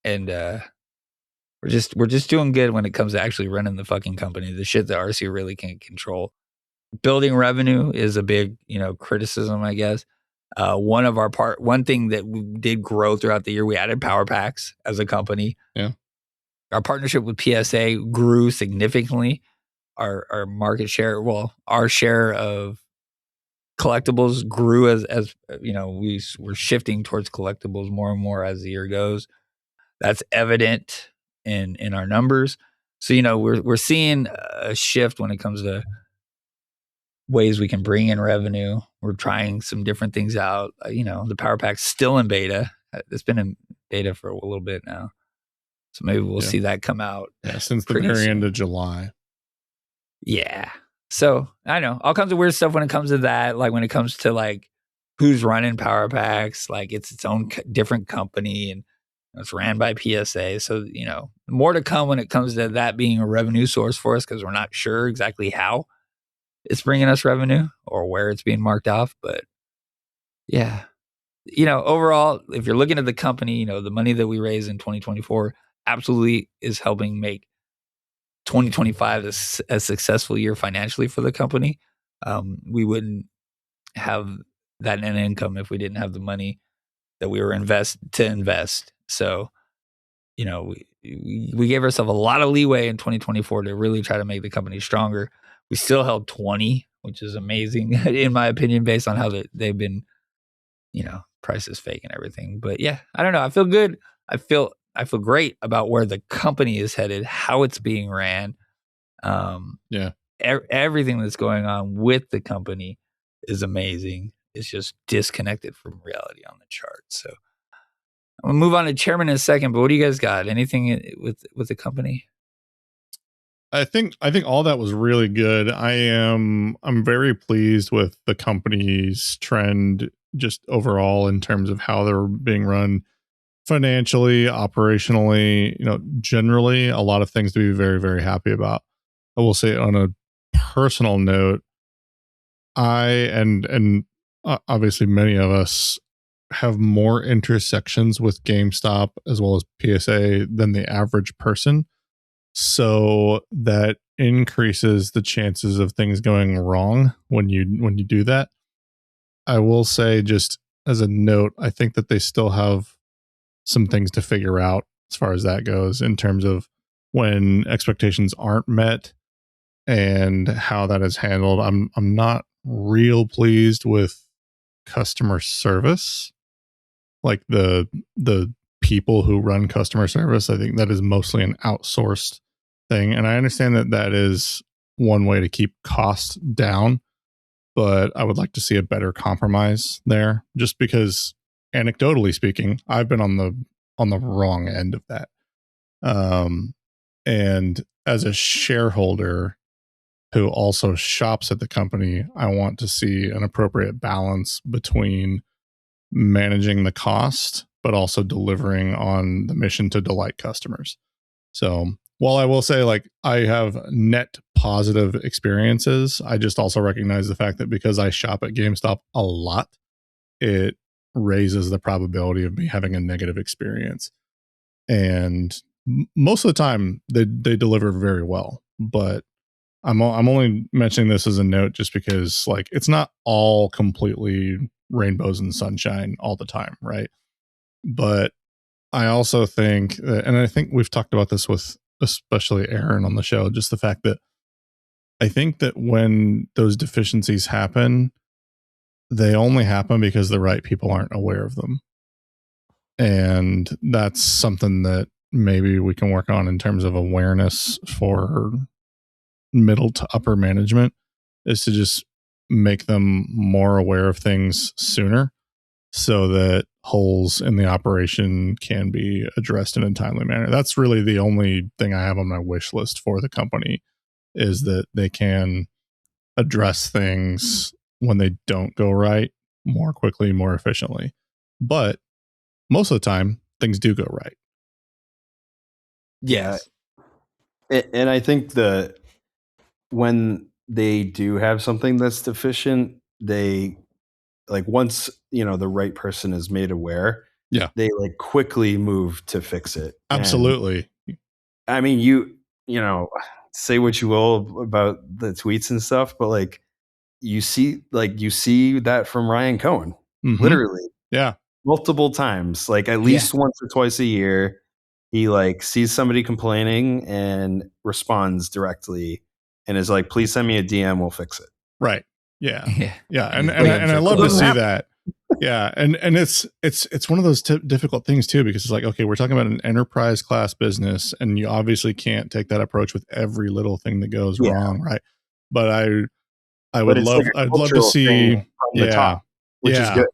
and we're just doing good when it comes to actually running the fucking company. The shit that RC really can't control. Building revenue is a big, criticism, I guess. One thing that we did grow throughout the year, we added power packs as a company. Yeah. Our partnership with PSA grew significantly. Our market share, our share of collectibles grew as we're shifting towards collectibles more and more as the year goes. That's evident in our numbers. So, we're seeing a shift when it comes to ways we can bring in revenue. We're trying some different things out. The power pack's still in beta. It's been in beta for a little bit now. So maybe we'll see that come out. Yeah, since the very end of July. Yeah. So I know all kinds of weird stuff when it comes to that. Like when it comes to like who's running power packs, like it's its own different company and it's ran by PSA. So, more to come when it comes to that being a revenue source for us because we're not sure exactly how it's bringing us revenue or where it's being marked off. But yeah, overall, if you're looking at the company, the money that we raise in 2024 absolutely is helping make 2025 a successful year financially for the company. We wouldn't have that net income if we didn't have the money that we were invest. So, we gave ourselves a lot of leeway in 2024 to really try to make the company stronger. We still held 20, which is amazing in my opinion, based on how they've been, price is fake and everything. But yeah, I don't know. I feel good. I feel great about where the company is headed, how it's being ran. Everything that's going on with the company is amazing. It's just disconnected from reality on the chart. So I'm gonna move on to chairman in a second, but what do you guys got? Anything with the company? I think all that was really good. I'm very pleased with the company's trend just overall in terms of how they're being run financially, operationally, generally a lot of things to be very, very happy about. I will say on a personal note, and obviously many of us have more intersections with GameStop as well as PSA than the average person. So that increases the chances of things going wrong when you do that. I will say, just as a note, I think that they still have some things to figure out as far as that goes in terms of when expectations aren't met and how that is handled. I'm not real pleased with customer service, like the people who run customer service. I think that is mostly an outsourced thing, and I understand that is one way to keep costs down, but I would like to see a better compromise there, just because anecdotally speaking, I've been on the wrong end of that. And as a shareholder who also shops at the company, I want to see an appropriate balance between managing the cost, but also delivering on the mission to delight customers. So while I will say, like, I have net positive experiences, I just also recognize the fact that because I shop at GameStop a lot, it raises the probability of me having a negative experience. And most of the time they deliver very well, but I'm only mentioning this as a note just because, like, it's not all completely rainbows and sunshine all the time, right? But I also think that, and I think we've talked about this with especially Aaron on the show, just the fact that I think that when those deficiencies happen, they only happen because the right people aren't aware of them. And that's something that maybe we can work on in terms of awareness for middle to upper management, is to just make them more aware of things sooner so that holes in the operation can be addressed in a timely manner. That's really the only thing I have on my wish list for the company, is that they can address things when they don't go right more quickly, more efficiently. But most of the time, things do go right. Yes. And I think when they do have something that's deficient, they like, once, you know, the right person is made aware, they like quickly move to fix it. Absolutely. And, I mean, you know, say what you will about the tweets and stuff, but like you see that from Ryan Cohen, literally, multiple times, like at least once or twice a year, he like sees somebody complaining and responds directly and is like, please send me a DM, we'll fix it. Right. Yeah. And I love to see that. Yeah. And it's one of those difficult things too, because it's like, okay, we're talking about an enterprise class business, and you obviously can't take that approach with every little thing that goes wrong. Right. But I'd love to see from the top, which is good.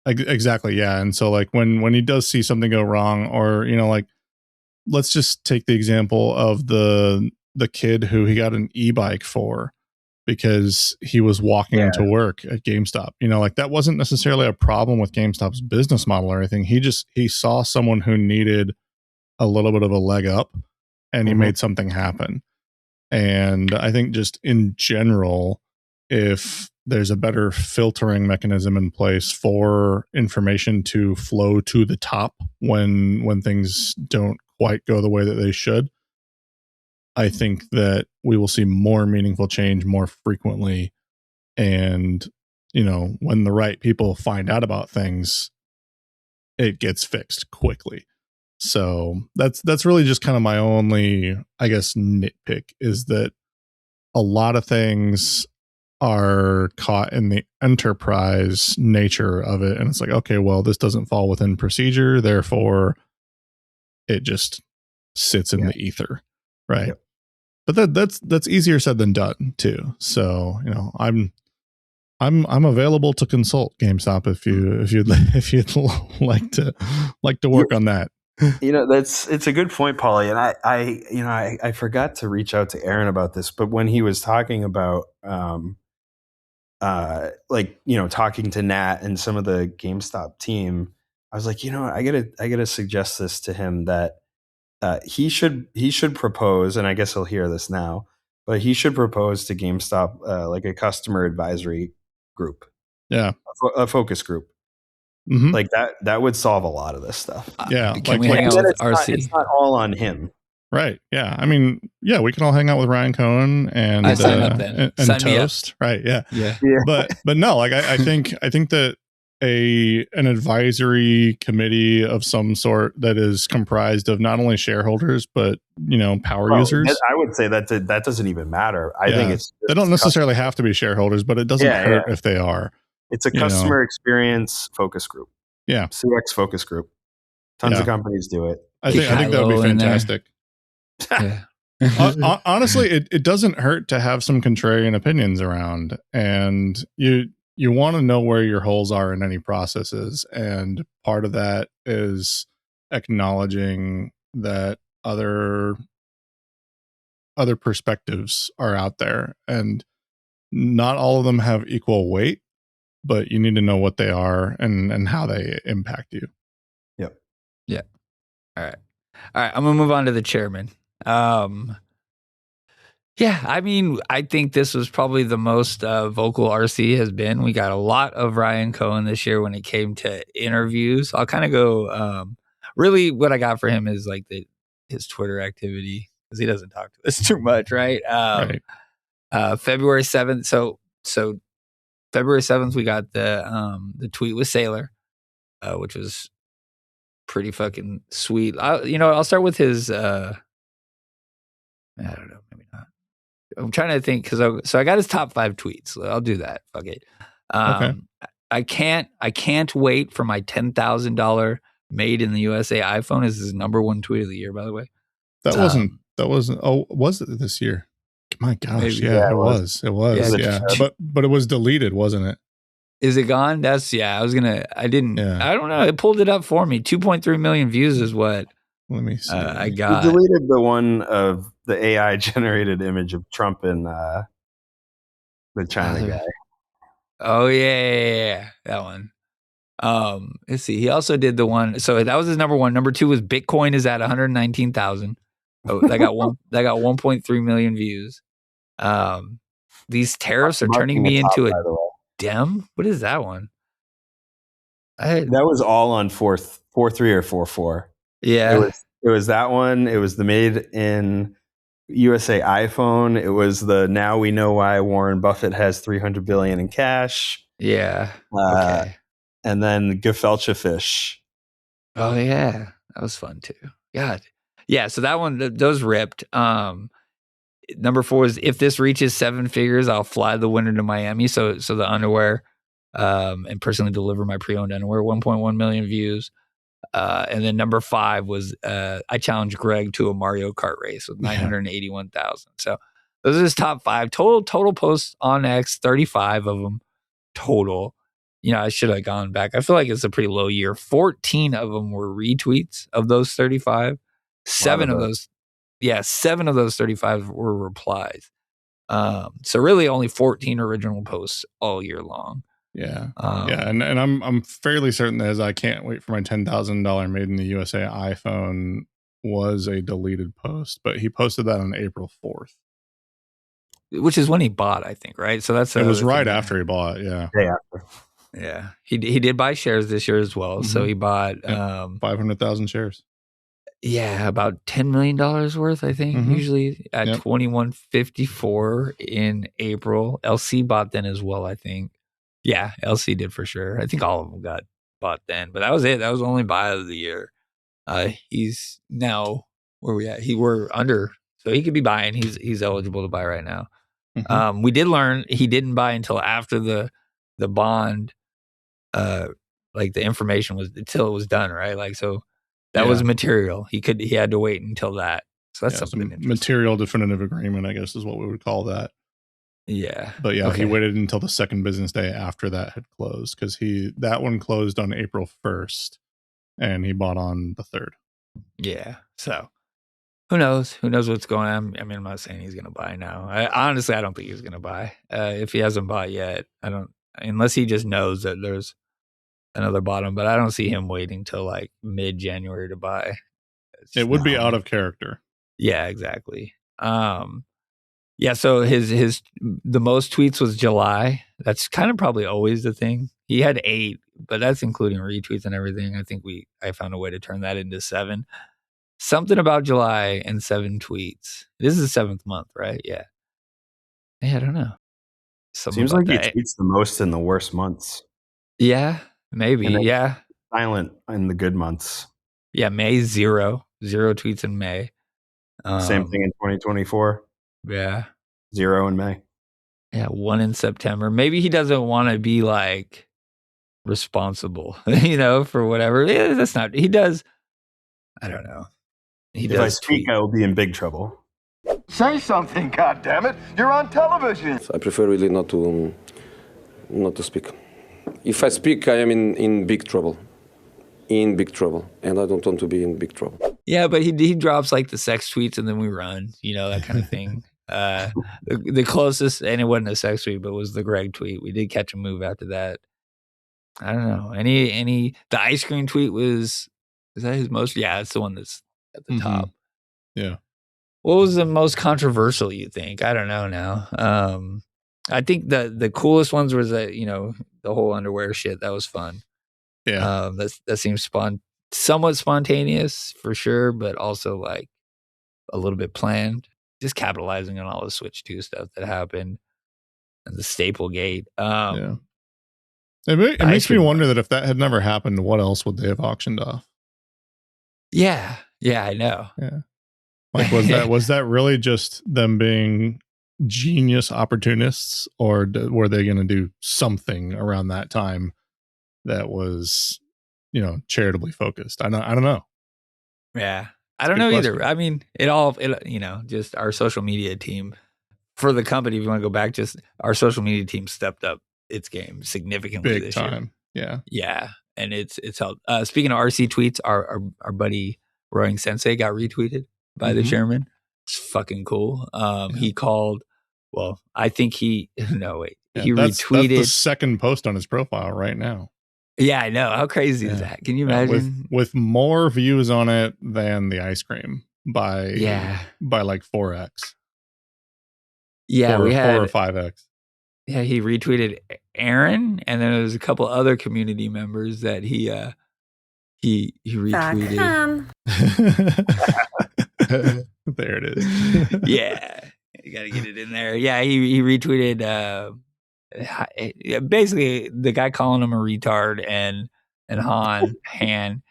Exactly. Yeah. And so like when he does see something go wrong, or, you know, like, let's just take the example of the kid who he got an e-bike for because he was walking into work at GameStop. You know, like that wasn't necessarily a problem with GameStop's business model or anything. He saw someone who needed a little bit of a leg up, and he made something happen. And I think just in general, if there's a better filtering mechanism in place for information to flow to the top when things don't quite go the way that they should, I think that we will see more meaningful change more frequently. And, you know, when the right people find out about things, it gets fixed quickly. So that's really just kind of my only, I guess, nitpick, is that a lot of things are caught in the enterprise nature of it. And it's like, okay, well, this doesn't fall within procedure, therefore it just sits in the ether. Right. But that's easier said than done too. So, you know, I'm available to consult GameStop if you'd like to work on that. You know, it's a good point, Paulie. And I forgot to reach out to Aaron about this, but when he was talking about like, you know, talking to Nat and some of the GameStop team, I was like, you know, I gotta suggest this to him, that he should propose, and I guess he'll hear this now, but he should propose to GameStop like a customer advisory group, a focus group. Like that would solve a lot of this stuff. Can we hang out with RC? It's not all on him. Right. Yeah. I mean, yeah, we can all hang out with Ryan Cohen and I sign up then. and Sign me up. Toast. Right. Yeah. But no, like I think that an advisory committee of some sort that is comprised of not only shareholders but, you know, power users. I would say that doesn't even matter. I think they don't necessarily have to be shareholders, but it doesn't hurt if they are. It's a customer experience focus group. Yeah. CX focus group. Tons of companies do it. I think that would be fantastic. Honestly, it doesn't hurt to have some contrarian opinions around, and you want to know where your holes are in any processes, and part of that is acknowledging that other perspectives are out there, and not all of them have equal weight, but you need to know what they are and how they impact you. Yep. Yeah. All right. I'm gonna move on to the chairman. Yeah, I mean, I think this was probably the most vocal RC has been. We got a lot of Ryan Cohen this year when it came to interviews. I'll kind of go, really what I got for him is like his Twitter activity, because he doesn't talk to us too much, right? February 7th. So February 7th, we got the tweet with Sailor, which was pretty fucking sweet. I'll start with his. I don't know, maybe not. I'm trying to think because I got his top 5 tweets. I'll do that. Fuck it. Okay. I can't wait for my $10,000 made in the USA iPhone is his number 1 tweet of the year, by the way. That wasn't. Oh, was it this year? My gosh, Maybe. yeah, it was. It was. Yeah, but it was deleted, wasn't it? Is it gone? I don't know. It pulled it up for me. 2.3 million views is what. Let me see. I got. You deleted the one of the AI generated image of Trump and the China guy. Oh yeah, that one. Let's see. He also did the one. So that was his number 1. Number 2 was Bitcoin is at 119,000. Oh, that got 1.3 million views. These tariffs are turning me into a Dem. What is that one? That was all on 4.3 or 4.4. Yeah, it was that one. It was the made in USA iPhone. It was the now we know why Warren Buffett has $300 billion in cash. Yeah. Okay. And then Gefelche fish. Oh yeah, that was fun too. God. Yeah. So that one, those ripped. Number 4 is if this reaches 7 figures, I'll fly the winner to Miami. So the underwear, and personally deliver my pre-owned underwear. 1.1 million views. And then number 5 was I challenged Greg to a Mario Kart race with 981,000. So those are his top 5 total posts on X. 35 of them total. I should have gone back. I feel like it's a pretty low year. 14 of them were retweets of those 35. 7 of those 35 were replies. So really only 14 original posts all year long. Yeah. And I'm fairly certain that I can't wait for my $10,000 made in the USA iPhone was a deleted post, but he posted that on April 4th. Which is when he bought, I think, right? So it was right after he bought, yeah. Day after. Yeah. He did buy shares this year as well. Mm-hmm. So he bought 500,000 shares. Yeah, about $10 million worth, I think, usually at 21.54 in April. LC bought then as well, I think. Yeah, LC did for sure. I think all of them got bought then, but that was it. That was the only buy of the year. He's now, where we at? We're under, so he could be buying. He's eligible to buy right now. Mm-hmm. We did learn he didn't buy until after the bond, like the information was, until it was done, right? Like, so that was material. He had to wait until that. So that's something interesting. Material definitive agreement, I guess, is what we would call that. Yeah. But yeah, he waited until the second business day after that had closed, because that one closed on April 1st and he bought on the 3rd. Yeah. So who knows? Who knows what's going on? I mean, I'm not saying he's going to buy now. Honestly, I don't think he's going to buy. If he hasn't bought yet, unless he just knows that there's another bottom, but I don't see him waiting till like mid-January to buy. It would be out of character. Yeah, exactly. Yeah, so the most tweets was July. That's kind of probably always the thing. He had 8, but that's including retweets and everything. I think I found a way to turn that into 7. Something about July and 7 tweets. This is the 7th month, right? Yeah. I don't know. Seems like he tweets the most in the worst months. Yeah, maybe. Yeah. Silent in the good months. Yeah, May 0 tweets in May. Same thing in 2024. Yeah. 0 in May. Yeah, 1 in September. Maybe he doesn't want to be like responsible, for whatever. Yeah, that's not. He does. I don't know. If I speak, I will be in big trouble. Say something, goddammit! You're on television. I prefer really not to speak. If I speak, I am in big trouble. In big trouble, and I don't want to be in big trouble. Yeah, but he drops like the sex tweets and then we run, that kind of thing. The closest, and it wasn't a sex tweet, but was the Greg tweet. We did catch a move after that. I don't know. The ice cream tweet is that his most? Yeah, it's the one that's at the top. Yeah. What was the most controversial, you think? I don't know now. I think the coolest ones was that, the whole underwear shit. That was fun. Yeah. That seems somewhat spontaneous for sure, but also like a little bit planned. Just capitalizing on all the Switch 2 stuff that happened. the Staple Gate. Yeah. It makes me wonder that if that had never happened, what else would they have auctioned off? Yeah. Yeah, I know. Yeah. Like, was that really just them being genius opportunists, or were they going to do something around that time that was, charitably focused? I don't know. Yeah. I don't know either. I mean, just our social media team for the company, if you want to go back, just our social media team stepped up its game significantly this time. Year. Yeah. And it's helped. Speaking of RC tweets, our buddy Roaring Sensei got retweeted by the chairman. It's fucking cool. He called, I think he retweeted. That's the second post on his profile right now. Yeah, I know. How crazy is that? Can you imagine? With more views on it than the ice cream by like 4x. Yeah, we had 4 or 5x. Yeah, he retweeted Aaron, and then there was a couple other community members that he retweeted. There it is. Yeah, you got to get it in there. Yeah, he retweeted. Basically, the guy calling him a retard and Han,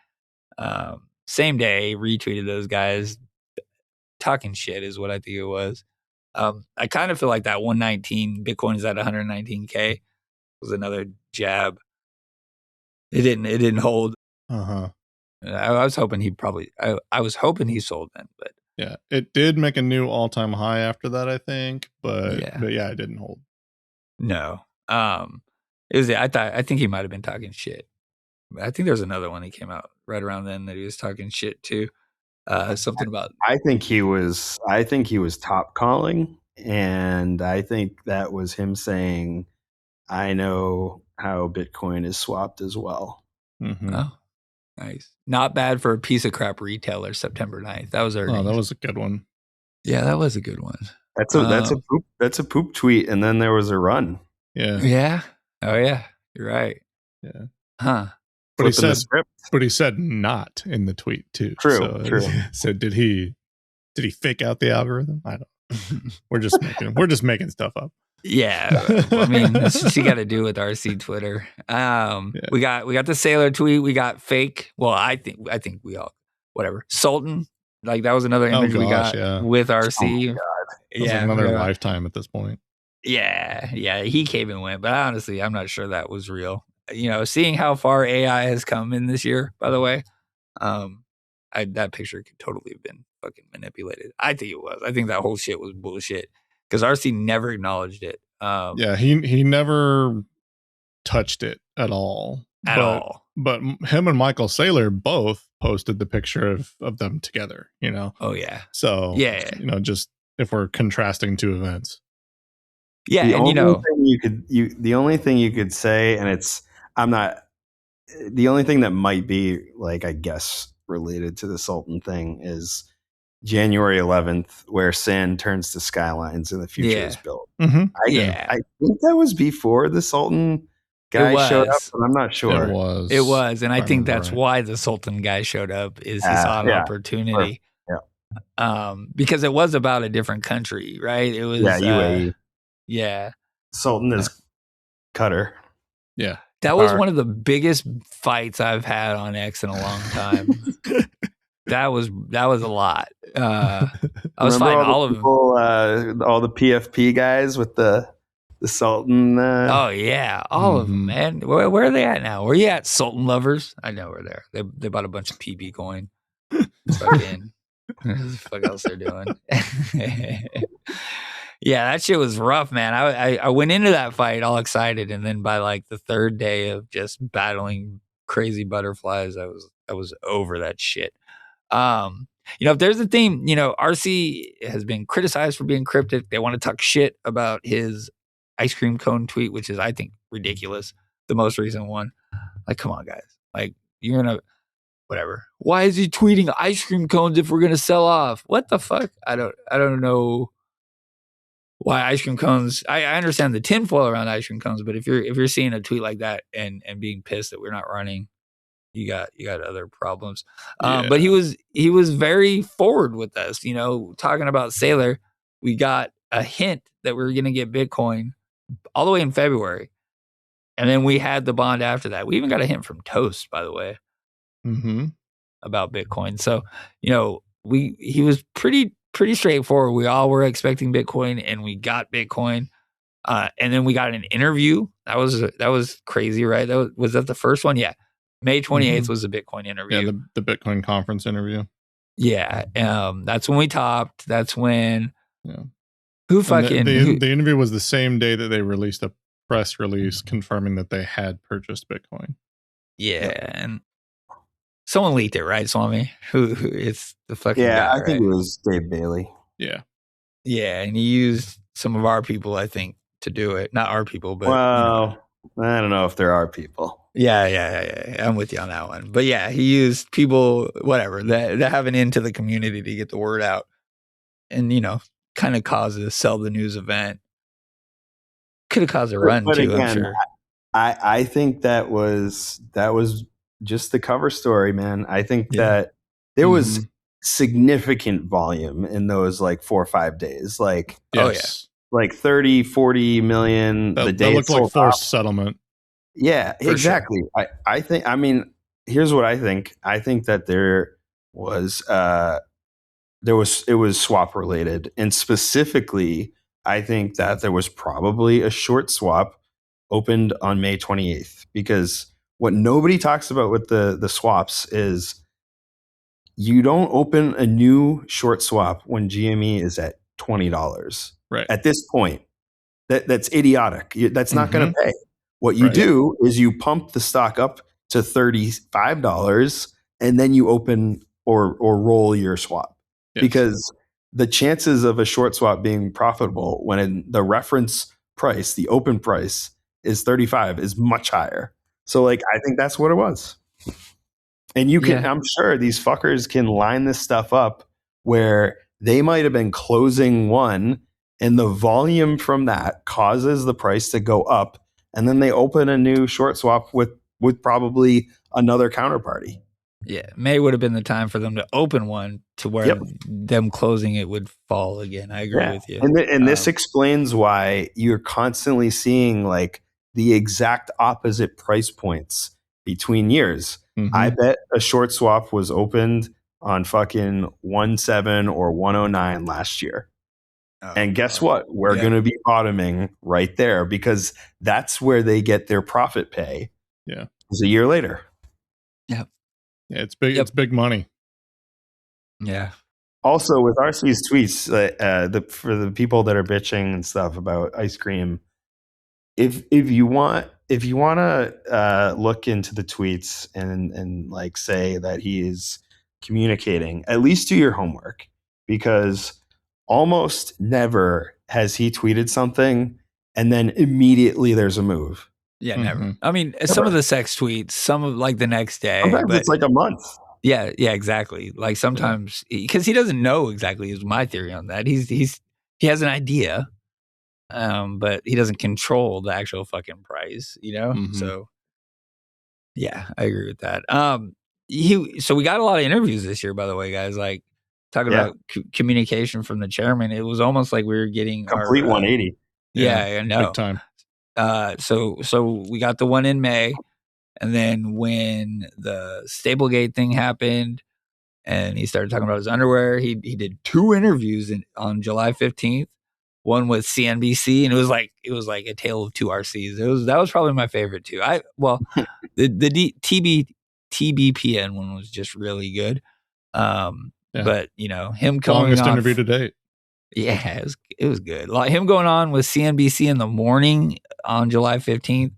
same day retweeted those guys talking shit is what I think it was. I kind of feel like that 119 Bitcoin is at 119K was another jab. It didn't hold. I was hoping I was hoping he sold then, but yeah, it did make a new all-time high after that, I think, but yeah, it didn't hold. No. It was I think he might have been talking shit. I think there's another one that came out right around then that he was talking shit too. Something about I think he was top calling, and I think that was him saying, I know how Bitcoin is swapped as well. Oh, nice. Not bad for a piece of crap retailer. September 9th. That was earnings. Oh, that was a good one. Yeah, that was a good one. That's a poop tweet, and then there was a run. Yeah. Yeah. Oh yeah. You're right. Yeah. Huh. But he said not in the tweet too. True. So did he fake out the algorithm? I don't. We're just making stuff up. Yeah. I mean, that's what you got to do with RC Twitter. We got the Sailor tweet. We got fake. Well, I think we all whatever. Sultan. Like that was another image we got with RC. Oh, God. Yeah, like another lifetime at this point. Yeah, he came and went, but honestly, I'm not sure that was real. Seeing how far AI has come in this year, by the way, that picture could totally have been fucking manipulated. I think it was. I think that whole shit was bullshit because RC never acknowledged it. Yeah, he never touched it at all. But him and Michael Saylor both posted the picture of them together. Oh yeah. So just if we're contrasting two events. Yeah, the only thing you could say, and the only thing that might be like, I guess, related to the Sultan thing is January 11th, where sand turns to skylines and the future is built. Mm-hmm. I think that was before the Sultan guy showed up, but I'm not sure. It was, and I think that's why the Sultan guy showed up is his opportunity. Yeah. Because it was about a different country, right? It was UAE. Yeah. Sultan is Qatar. Yeah. That was one of the biggest fights I've had on X in a long time. That was a lot. I was fighting all of them. All the PFP guys with the Sultan. Oh yeah, all of them, man. Where are they at now? Where are you at, Sultan lovers? I know we're there. They bought a bunch of PB coin. Fucking, what the fuck else they're doing? Yeah, that shit was rough, man. I went into that fight all excited, and then by like the third day of just battling crazy butterflies, I was over that shit. If there's a theme, RC has been criticized for being cryptic. They want to talk shit about his ice cream cone tweet, which is, I think, ridiculous. The most recent one. Like, come on, guys. Like, you're gonna whatever. Why is he tweeting ice cream cones if we're gonna sell off? What the fuck? I don't know. Why ice cream cones? I understand the tinfoil around ice cream cones, but if you're seeing a tweet like that and being pissed that we're not running, you got other problems. But he was very forward with us, talking about Sailor. We got a hint that we were gonna get Bitcoin all the way in February. And then we had the bond after that. We even got a hint from Toast, by the way, about Bitcoin. So, he was pretty straightforward. We all were expecting Bitcoin, and we got Bitcoin. And then we got an interview. That was crazy, right? Was that the first one? Yeah. May 28th was the Bitcoin interview. Yeah, the Bitcoin conference interview. Yeah. That's when we topped. That's when the interview was the same day that they released a press release confirming that they had purchased Bitcoin. Yeah, and someone leaked it, right, Swami? Who it's the fucking guy, I think it was Dave Bailey. Yeah, and he used some of our people, I think, to do it. Not our people, but I don't know if there are people. Yeah. I'm with you on that one. But yeah, he used people, whatever, that have an into the community to get the word out, and kind of cause a sell the news event. Could have caused a run too, again, I'm sure. I think that was just the cover story, man. I think that there was significant volume in those like 4 or 5 days. Like, like 30, 40 million. That looked like forced settlement. Yeah, exactly. Sure. I think, here's what I think. I think that it was swap related, and specifically, I think that there was probably a short swap opened on May 28th, because what nobody talks about with the swaps is you don't open a new short swap when GME is at $20. Right. At this point, that's idiotic. That's not going to pay. What you do is you pump the stock up to $35, and then you open or roll your swap. Yes. Because the chances of a short swap being profitable when the reference price, the open price, is 35 is much higher. So I think that's what it was. And you can, I'm sure these fuckers can line this stuff up where they might have been closing one, and the volume from that causes the price to go up, and then they open a new short swap with probably another counterparty. Yeah, May would have been the time for them to open one to where them closing it would fall again. I agree with you. And this explains why you're constantly seeing like the exact opposite price points between years. I bet a short swap was opened on fucking 1.7 or 109 last year. And guess what? We're going to be bottoming right there, because that's where they get their profit pay. Yeah. It's a year later. Yeah. Yeah, it's big. It's big money. Yeah. Also, with RC's tweets, for the people that are bitching and stuff about ice cream, if you want to look into the tweets and like say that he is communicating, at least do your homework, because almost never has he tweeted something and then immediately there's a move. Yeah, never. I mean, some of the sex tweets, some of like the next day. Sometimes it's like a month. Yeah, exactly. Like sometimes, because he doesn't know exactly, is my theory on that. He has an idea, but he doesn't control the actual fucking price, So yeah, I agree with that. So we got a lot of interviews this year, by the way, guys. Like talking about communication from the chairman. It was almost like we were getting complete 180. Yeah, I know. Big time. So we got the one in May, and then when the Staplegate thing happened and he started talking about his underwear, he did 2 interviews on July 15th, one with CNBC, and it was like a tale of 2 RCs. That was probably my favorite too. The TBPN one was just really good. But him coming longest interview to date. Yeah, it was good. Like him going on with CNBC in the morning on July 15th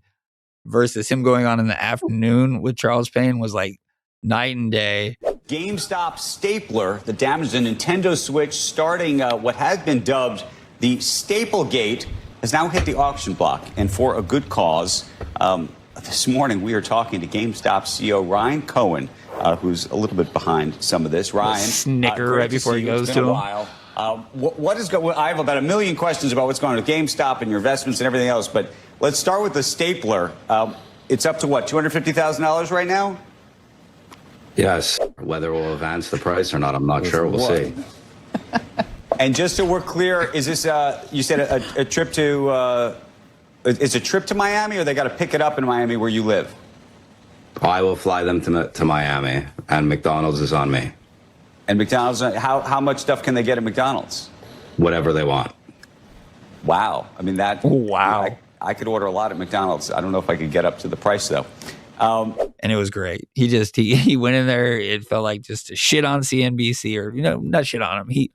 versus him going on in the afternoon with Charles Payne was like night and day. GameStop stapler that damaged a Nintendo Switch, starting what has been dubbed the Staplegate, has now hit the auction block, and for a good cause. This morning we are talking to GameStop CEO Ryan Cohen, who's a little bit behind some of this. Ryan, snicker right before he goes to him. What is going? I have about 1 million questions about what's going on with GameStop and your investments and everything else. But let's start with the stapler. It's up to what, $250,000 right now? Yes. Whether it will advance the price or not, I'm not sure. We'll see. And just so we're clear, is this you said a trip to Is a trip to Miami, or they got to pick it up in Miami where you live? I will fly them to Miami, and McDonald's is on me. And McDonald's, how much stuff can they get at McDonald's? Whatever they want. Wow. I mean, that. Wow. I could order a lot at McDonald's. I don't know if I could get up to the price, though. And it was great. He went in there. It felt like just to shit on CNBC, or, not shit on him.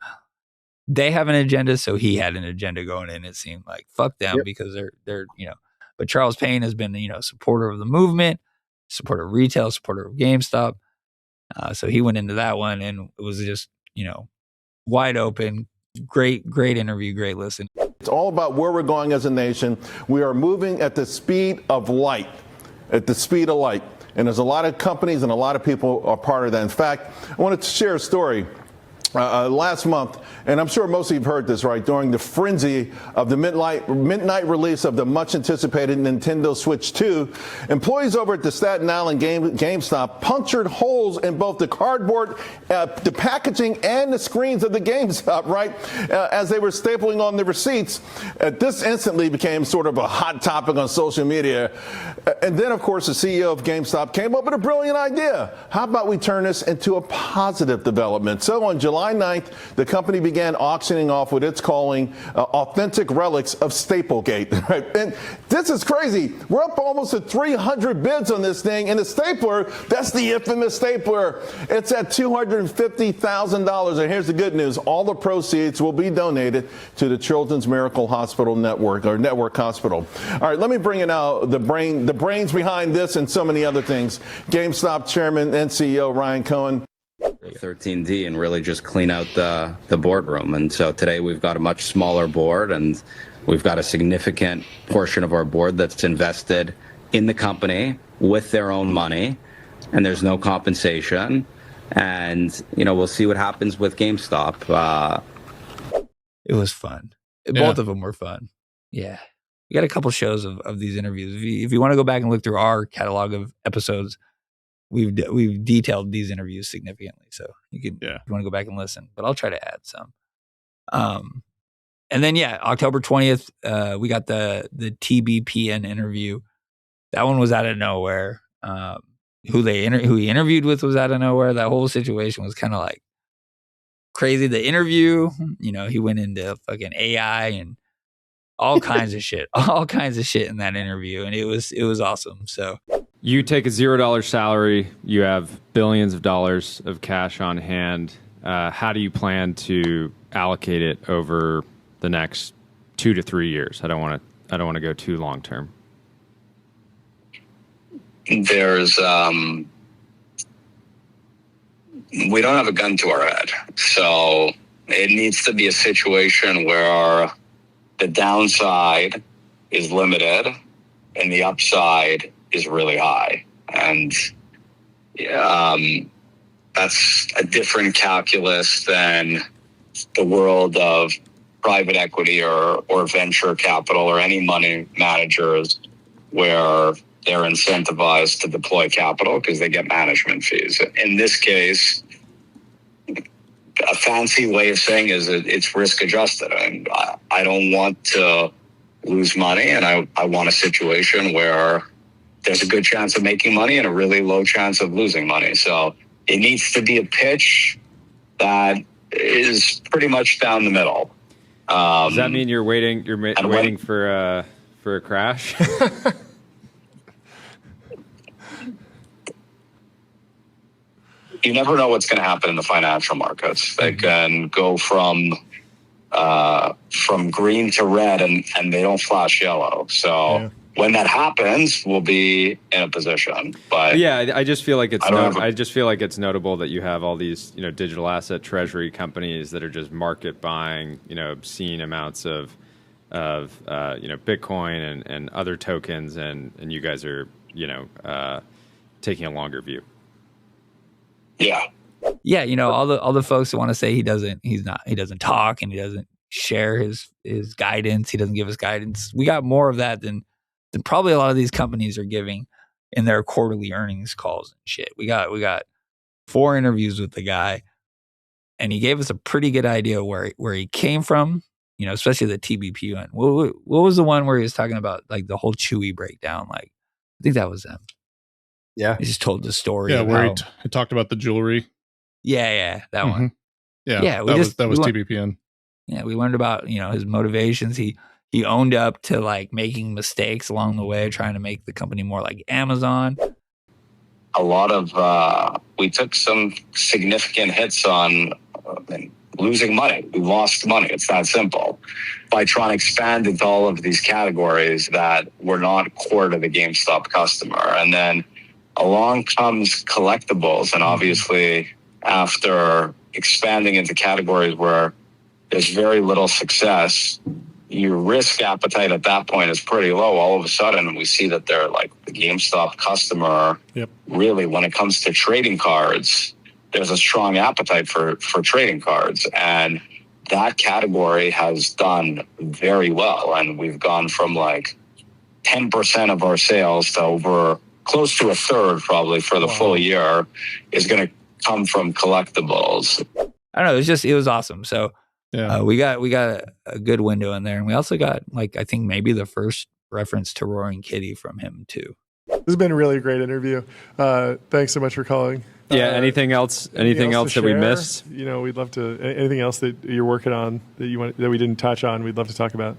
They have an agenda, so he had an agenda going in. It seemed like fuck them because they're But Charles Payne has been supporter of the movement, supporter of retail, supporter of GameStop. So he went into that one, and it was just wide open. Great interview, great listen. It's all about where we're going as a nation. We are moving at the speed of light, And there's a lot of companies and a lot of people are part of that. In fact, I wanted to share a story. Last month, and I'm sure most of you have heard this, right? During the frenzy of the midnight release of the much anticipated Nintendo Switch 2, employees over at the Staten Island GameStop punctured holes in both the cardboard, the packaging, and the screens of the GameStop, right? As they were stapling on the receipts. This instantly became sort of a hot topic on social media. And then, of course, the CEO of GameStop came up with a brilliant idea. How about we turn this into a positive development? So on July 9th, the company began auctioning off what it's calling authentic relics of Staplegate. Right? And this is crazy. We're up almost to 300 bids on this thing. And the stapler, that's the infamous stapler. It's at $250,000. And here's the good news. All the proceeds will be donated to the Children's Miracle Hospital Network, or Network Hospital. All right, let me bring in now the brains behind this and so many other things. GameStop Chairman and CEO Ryan Cohen. 13D and really just clean out the boardroom. And so today we've got a much smaller board, and we've got a significant portion of our board that's invested in the company with their own money, and there's no compensation. And, we'll see what happens with GameStop. It was fun. Both of them were fun. Yeah. We got a couple shows of these interviews. If you want to go back and look through our catalog of episodes, we've detailed these interviews significantly, so you can if you want to go back and listen. But I'll try to add some. And then October 20th, we got the TBPN interview. That one was out of nowhere. Who he interviewed with was out of nowhere. That whole situation was kind of like crazy. The interview, he went into fucking AI and all kinds of shit, in that interview, and it was awesome. So. You take a $0 salary, you have billions of dollars of cash on hand. How do you plan to allocate it over the next 2 to 3 years? I don't want to go too long term. There's we don't have a gun to our head, so it needs to be a situation where the downside is limited and the upside is really high. And that's a different calculus than the world of private equity or venture capital or any money managers where they're incentivized to deploy capital because they get management fees. In this case, a fancy way of saying is it's risk adjusted. And I don't want to lose money, and I want a situation where there's a good chance of making money and a really low chance of losing money. So it needs to be a pitch that is pretty much down the middle. Does that mean you're waiting? You're waiting for a crash? You never know what's going to happen in the financial markets. They can go from green to red, and they don't flash yellow. So when that happens, we'll be in a position. But I just feel like it's notable that you have all these digital asset treasury companies that are just market buying obscene amounts of Bitcoin and other tokens, and you guys are taking a longer view. Yeah, all the folks that want to say he doesn't talk and he doesn't share his guidance, he doesn't give us guidance. We got more of that than probably a lot of these companies are giving in their quarterly earnings calls and shit. We got 4 interviews with the guy, and he gave us a pretty good idea where he came from, especially the TBP one. What was the one where he was talking about like the whole Chewy breakdown? Like, I think that was them. Yeah. He just told the story. Yeah, of where how, he talked about the jewelry. Yeah, that one. Yeah, that was TBPN. Yeah, we learned about, his motivations. He owned up to like making mistakes along the way, trying to make the company more like Amazon. A lot of, we took some significant hits on losing money. We lost money. It's that simple. By trying to expand into all of these categories that were not core to the GameStop customer. And then along comes collectibles. And obviously, after expanding into categories where there's very little success, your risk appetite at that point is pretty low. All of a sudden, we see that they're like the GameStop customer. Yep. Really, when it comes to trading cards, there's a strong appetite for trading cards. And that category has done very well. And we've gone from like 10% of our sales to over close to a third probably for the full year is going to come from collectibles. I don't know. It was awesome. So yeah, we got a good window in there. And we also got like, I think maybe the first reference to Roaring Kitty from him too. This has been a really great interview. Thanks so much for calling. Yeah. Anything else that we missed? We'd love to. Anything else that you're working on that we didn't touch on? We'd love to talk about.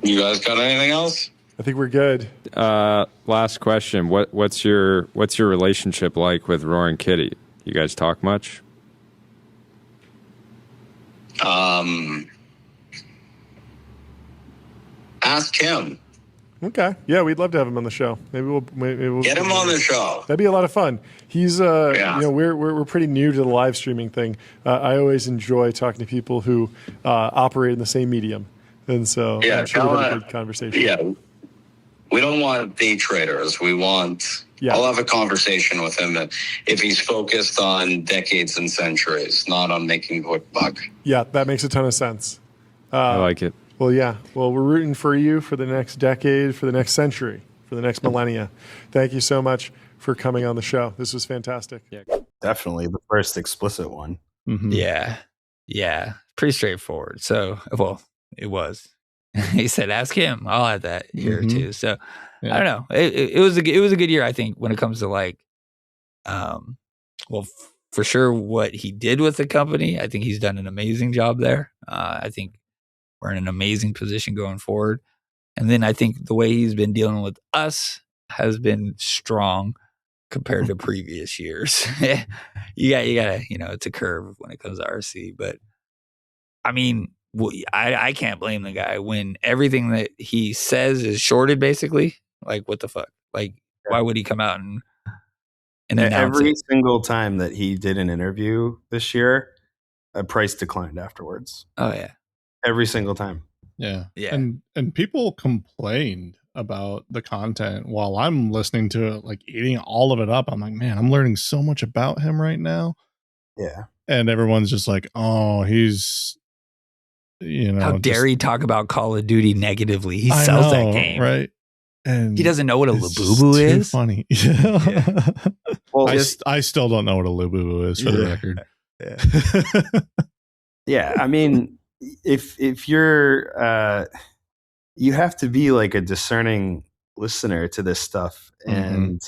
You guys got anything else? I think we're good. Last question. What's your relationship like with Roaring Kitty? You guys talk much? Ask him. Okay. Yeah, we'd love to have him on the show. Maybe we'll get him on the show. That'd be a lot of fun. He's we're pretty new to the live streaming thing. I always enjoy talking to people who operate in the same medium, and so I'm sure we'll have a good conversation. Yeah, we don't want day traders. We want. Yeah. I'll have a conversation with him if he's focused on decades and centuries, not on making a quick buck. Yeah, that makes a ton of sense. I like it. Well, yeah. Well, we're rooting for you for the next decade, for the next century, for the next millennia. Thank you so much for coming on the show. This was fantastic. Yeah, definitely the first explicit one. Mm-hmm. Yeah. Pretty straightforward. So, well, it was. He said, "Ask him." I'll add that here too. So, I don't know. It was a good year, I think, when it comes to like, for sure what he did with the company. I think he's done an amazing job there. I think we're in an amazing position going forward. And then I think the way he's been dealing with us has been strong compared to previous years. you gotta, it's a curve when it comes to RC. But I mean, I can't blame the guy when everything that he says is shorted, basically. Like, what the fuck? Like, why would he come out and announce every single time that he did an interview this year, a price declined afterwards. Oh, yeah. Every single time. Yeah. And people complained about the content while I'm listening to it, like eating all of it up. I'm like, man, I'm learning so much about him right now. Yeah. And everyone's just like, oh, he's, how dare he talk about Call of Duty negatively? He sells that game. Right. And he doesn't know what a Labubu is. Funny. Well, I still don't know what a Labubu is, for the record. Yeah. I mean, if you're you have to be like a discerning listener to this stuff. And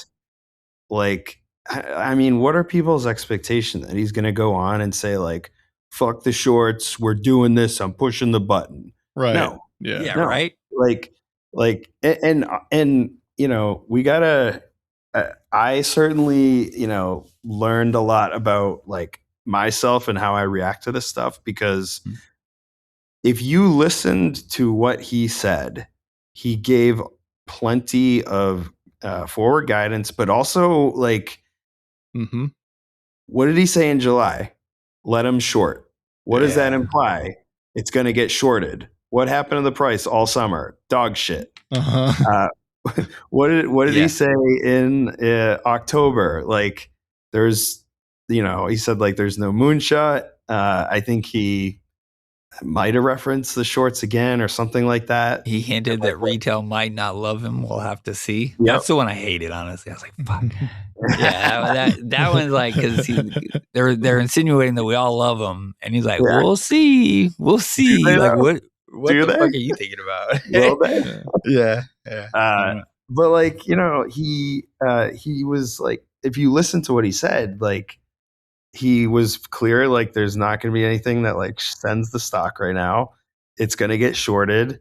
like, I mean, what are people's expectations that he's going to go on and say like, fuck the shorts, we're doing this, I'm pushing the button. Right. No. Yeah. No. Right. Like, and we gotta, I certainly, learned a lot about like myself and how I react to this stuff, because if you listened to what he said, he gave plenty of forward guidance, but also like, what did he say in July? Let him short. What does that imply? It's going to get shorted. What happened to the price all summer? Dog shit. What did he say in October? Like, there's, he said like there's no moonshot. I think he might have referenced the shorts again or something like that. He hinted that retail might not love him. We'll have to see. Yep. That's the one I hated, honestly. I was like, fuck. Yeah, that one's like, because they're insinuating that we all love him, and he's like, we'll see. Like, what the fuck are you thinking about? Will they? Yeah. But like, you know, he was like, if you listen to what he said, like, he was clear, like, there's not going to be anything that like sends the stock right now. It's going to get shorted.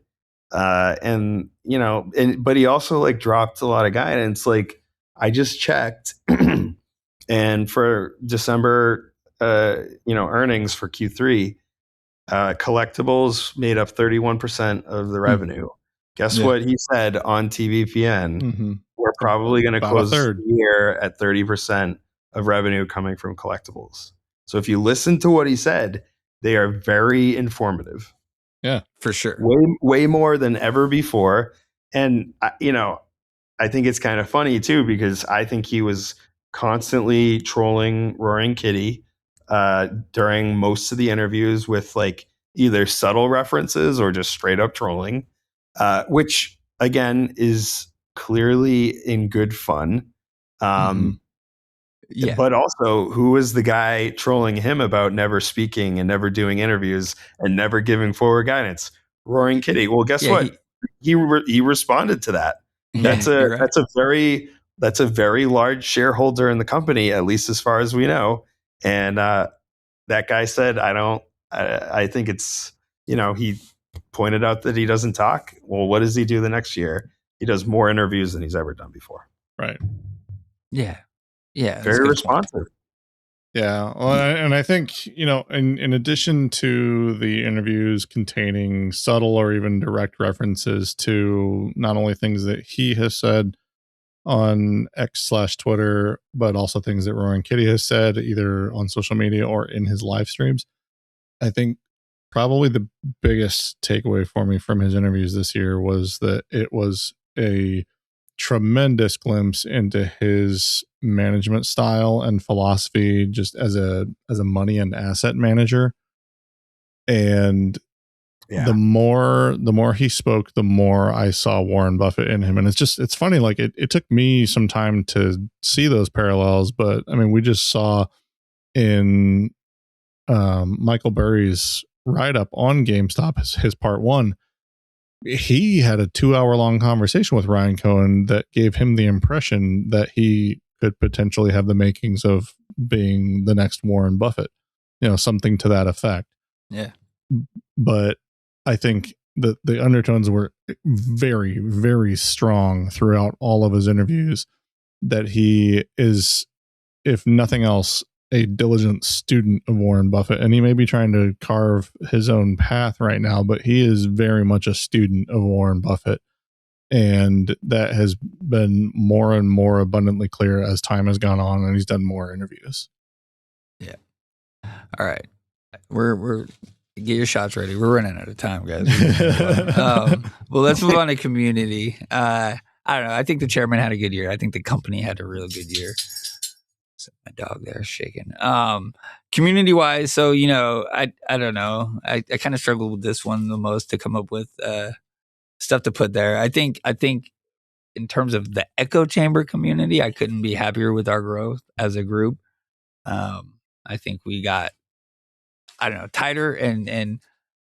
And, you know, but he also like dropped a lot of guidance. Like, I just checked and for December, you know, earnings for Q3, collectibles made up 31% of the revenue. Guess what he said on TVPN? We're probably going to close the year at 30% of revenue coming from collectibles. So if you listen to what he said, they are very informative. Yeah, for sure. Way more than ever before. And, you know, I think it's kind of funny too, because I think he was constantly trolling Roaring Kitty during most of the interviews with like either subtle references or just straight up trolling, which again is clearly in good fun. Yeah. But also, who was the guy trolling him about never speaking and never doing interviews and never giving forward guidance? Roaring Kitty. Well, guess what? He responded to that. That's a very large shareholder in the company, at least as far as we know. And that guy said, I think it's, you know, he pointed out that he doesn't talk. Well, what does he do the next year? He does more interviews than he's ever done before. Right. Yeah. Yeah. Very responsive. Yeah. Well, and I think, you know, in addition to the interviews containing subtle or even direct references to not only things that he has said on X/Twitter, but also things that Roaring Kitty has said either on social media or in his live streams, I think probably the biggest takeaway for me from his interviews this year was that it was a tremendous glimpse into his management style and philosophy just as a money and asset manager. And the more he spoke, the more I saw Warren Buffett in him. And it's funny, like it took me some time to see those parallels, but I mean, we just saw in Michael Burry's write-up on GameStop, his part one, he had a 2-hour-long conversation with Ryan Cohen that gave him the impression that he could potentially have the makings of being the next Warren Buffett, you know, something to that effect. Yeah. But I think that the undertones were very, very strong throughout all of his interviews, that he is, if nothing else, a diligent student of Warren Buffett, and he may be trying to carve his own path right now, but he is very much a student of Warren Buffett. And that has been more and more abundantly clear as time has gone on and he's done more interviews. Yeah. All right. We're get your shots ready. We're running out of time, guys. Well, let's move on to community. I don't know. I think the chairman had a good year. I think the company had a real good year. My dog there is shaking. Community wise, so you know, I don't know. I kind of struggled with this one the most to come up with stuff to put there. I think in terms of the echo chamber community, I couldn't be happier with our growth as a group. I think we got, I don't know, tighter and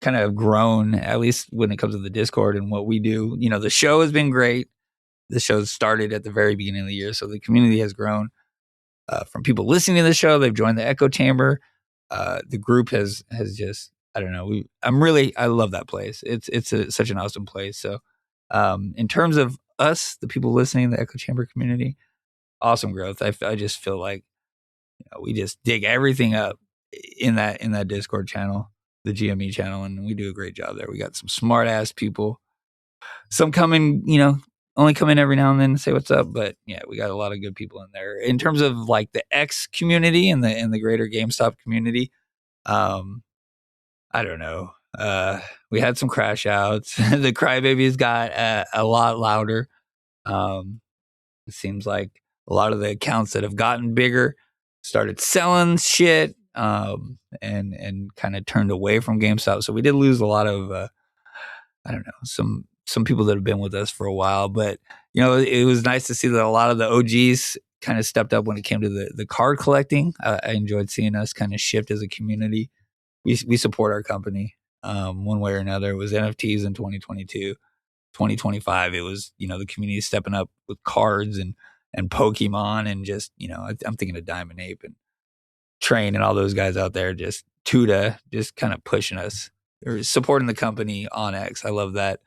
kind of grown, at least when it comes to the Discord and what we do. You know, the show has been great. The show started at the very beginning of the year, so the community has grown. From people listening to the show, they've joined the echo chamber. The group has just, I don't know. I love that place. It's such an awesome place. So, in terms of us, the people listening, the echo chamber community, awesome growth. I just feel like, you know, we just dig everything up in that Discord channel, the GME channel, and we do a great job there. We got some smart ass people. Some only come in every now and then to say what's up, but yeah, we got a lot of good people in there. In terms of like the X community and the greater GameStop community, I don't know. We had some crash outs. The crybabies got a lot louder. It seems like a lot of the accounts that have gotten bigger started selling shit. and kind of turned away from GameStop. So we did lose a lot of, I don't know, some people that have been with us for a while. But, you know, it was nice to see that a lot of the OGs kind of stepped up when it came to the card collecting. I enjoyed seeing us kind of shift as a community. We support our company one way or another. It was NFTs in 2022. 2025, it was, you know, the community stepping up with cards and Pokemon, and just, you know, I'm thinking of Diamond Ape and Train and all those guys out there, just Tuda, just kind of pushing us or supporting the company on X. I love that.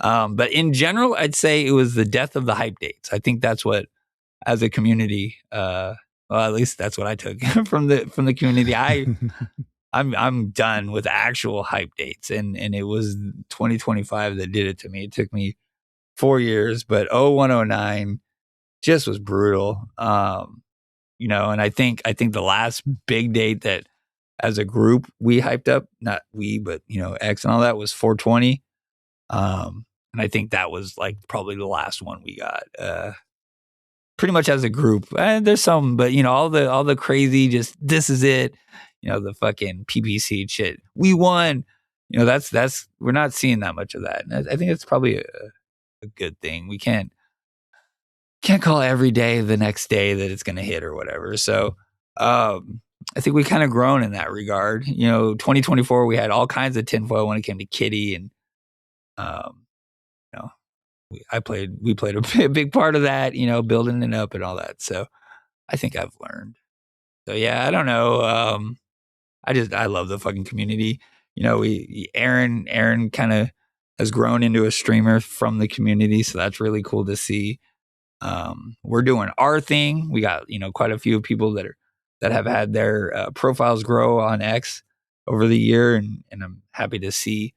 But in general, I'd say it was the death of the hype dates. I think that's what, as a community, well, at least that's what I took from the community. I'm done with actual hype dates, and it was 2025 that did it to me. It took me 4 years, but 0109 just was brutal. You know, and I think the last big date that as a group we hyped up, not we, but, you know, X and all that, was 420. And I think that was like probably the last one we got. Pretty much as a group. There's some, but, you know, all the crazy, just this is it. You know, the fucking PPC shit. We won. You know, that's we're not seeing that much of that. And I think it's probably a good thing. We can't call every day the next day that it's going to hit or whatever. So I think we kind of grown in that regard. You know, 2024, we had all kinds of tinfoil when it came to Kitty, and you know, we played a big part of that. You know, building it up and all that. So I think I've learned. So yeah, I don't know. I love the fucking community. You know, Aaron kind of has grown into a streamer from the community, so that's really cool to see. We're doing our thing. We got, you know, quite a few people that have had their profiles grow on X over the year, and I'm happy to see.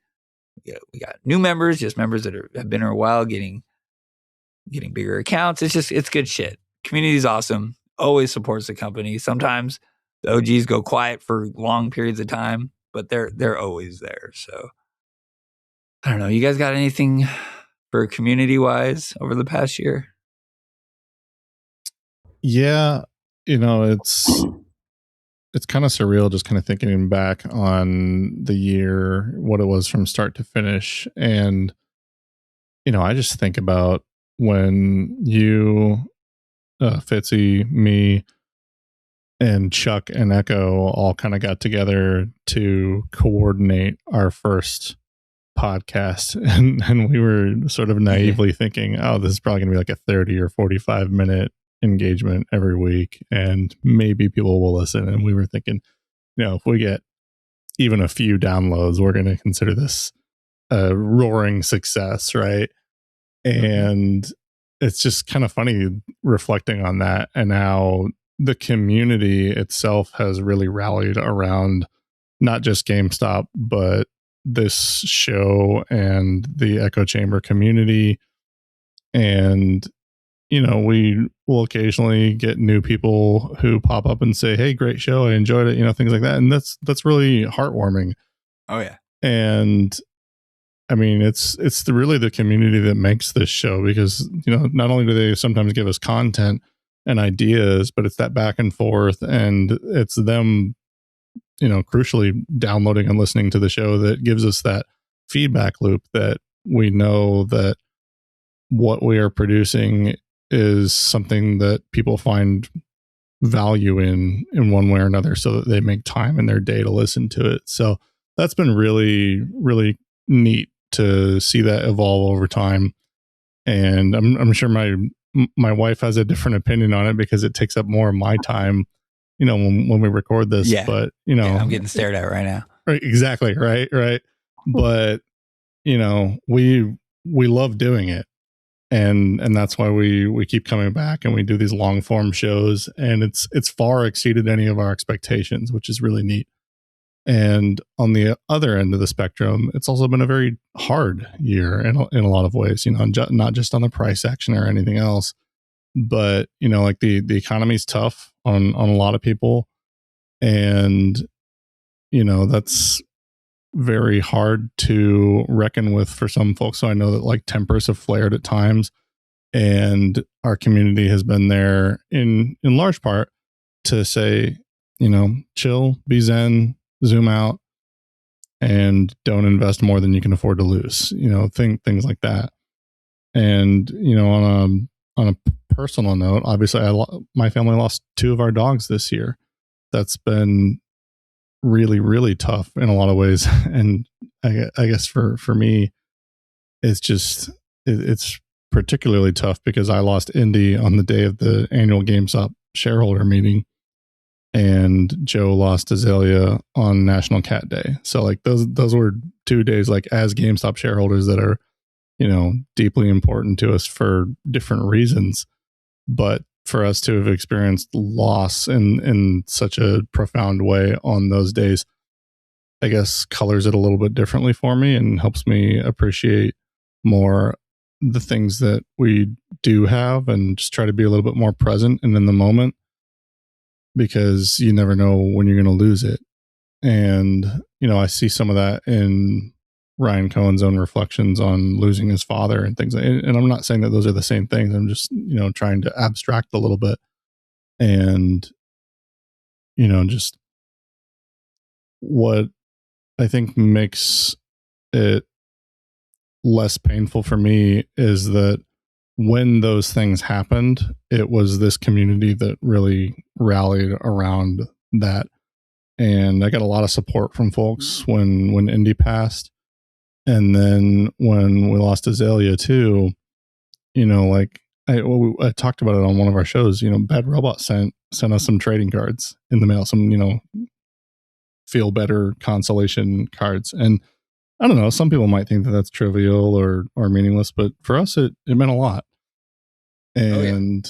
We got new members, just members that have been here a while, getting bigger accounts. It's good shit. Community's awesome. Always supports the company. Sometimes the OGs go quiet for long periods of time, but they're always there. So I don't know. You guys got anything for community wise over the past year? Yeah, you know, it's kind of surreal just kind of thinking back on the year, what it was from start to finish. And, you know, I just think about when you, Fitzy, me, and Chuck and Echo all kind of got together to coordinate our first podcast. And we were sort of naively thinking, oh, this is probably going to be like a 30 or 45 minute engagement every week, and maybe people will listen. And we were thinking, you know, if we get even a few downloads, we're going to consider this a roaring success, right? And it's just kind of funny reflecting on that, and how the community itself has really rallied around not just GameStop, but this show and the Echo Chamber community. And, you know, we will occasionally get new people who pop up and say, hey, great show, I enjoyed it, you know, things like that. And that's really heartwarming. Oh yeah. And I mean, it's really the community that makes this show, because, you know, not only do they sometimes give us content and ideas, but it's that back and forth, and it's them, you know, crucially downloading and listening to the show that gives us that feedback loop that we know that what we are producing is something that people find value in one way or another, so that they make time in their day to listen to it. So that's been really, really neat to see that evolve over time. And I'm sure my wife has a different opinion on it, because it takes up more of my time, you know, when we record this. Yeah. But, you know, I'm getting stared at right now. Right. Exactly. Right. But, you know, we love doing it. And that's why we keep coming back, and we do these long form shows, and it's far exceeded any of our expectations, which is really neat. And on the other end of the spectrum, it's also been a very hard year in a lot of ways, you know, not just on the price action or anything else, but, you know, like the economy's tough on a lot of people. And, you know, that's very hard to reckon with for some folks. So I know that like tempers have flared at times, and our community has been there in large part to say, chill, be zen, zoom out, and don't invest more than you can afford to lose. Things like that. And on a personal note, obviously, my family lost 2 of our dogs this year. That's been really, really tough in a lot of ways. And I guess for me, it's particularly tough because I lost Indy on the day of the annual GameStop shareholder meeting, and Joe lost Azalea on National Cat Day. So like those were 2 days, like, as GameStop shareholders, that are deeply important to us for different reasons. But for us to have experienced loss in such a profound way on those days, I guess colors it a little bit differently for me and helps me appreciate more the things that we do have, and just try to be a little bit more present and in the moment, because you never know when you're going to lose it. And, I see some of that in Ryan Cohen's own reflections on losing his father and things. And I'm not saying that those are the same things. I'm just, trying to abstract a little bit, and, just what I think makes it less painful for me is that when those things happened, it was this community that really rallied around that. And I got a lot of support from folks when Indy passed. And then when we lost Azalea too, I talked about it on one of our shows. Bad Robot sent us some trading cards in the mail, some feel better consolation cards. And I don't know, some people might think that that's trivial or meaningless, but for us it meant a lot. And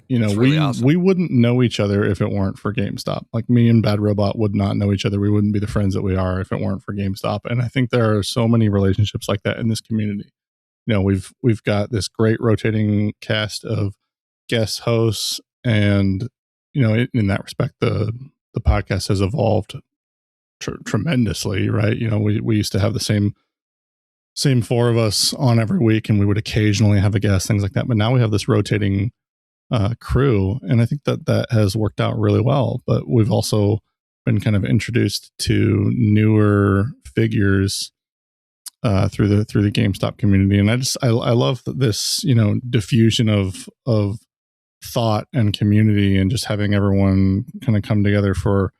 really awesome. We wouldn't know each other if it weren't for GameStop. Like, me and Bad Robot would not know each other. We wouldn't be the friends that we are if it weren't for GameStop. And I think there are so many relationships like that in this community. We've got this great rotating cast of guest hosts, and in that respect, the podcast has evolved tremendously, right? We used to have the same 4 of us on every week, and we would occasionally have a guest, things like that. But now we have this rotating crew, and I think that has worked out really well. But we've also been kind of introduced to newer figures through the GameStop community, and I love this diffusion of thought and community, and just having everyone kind of come together for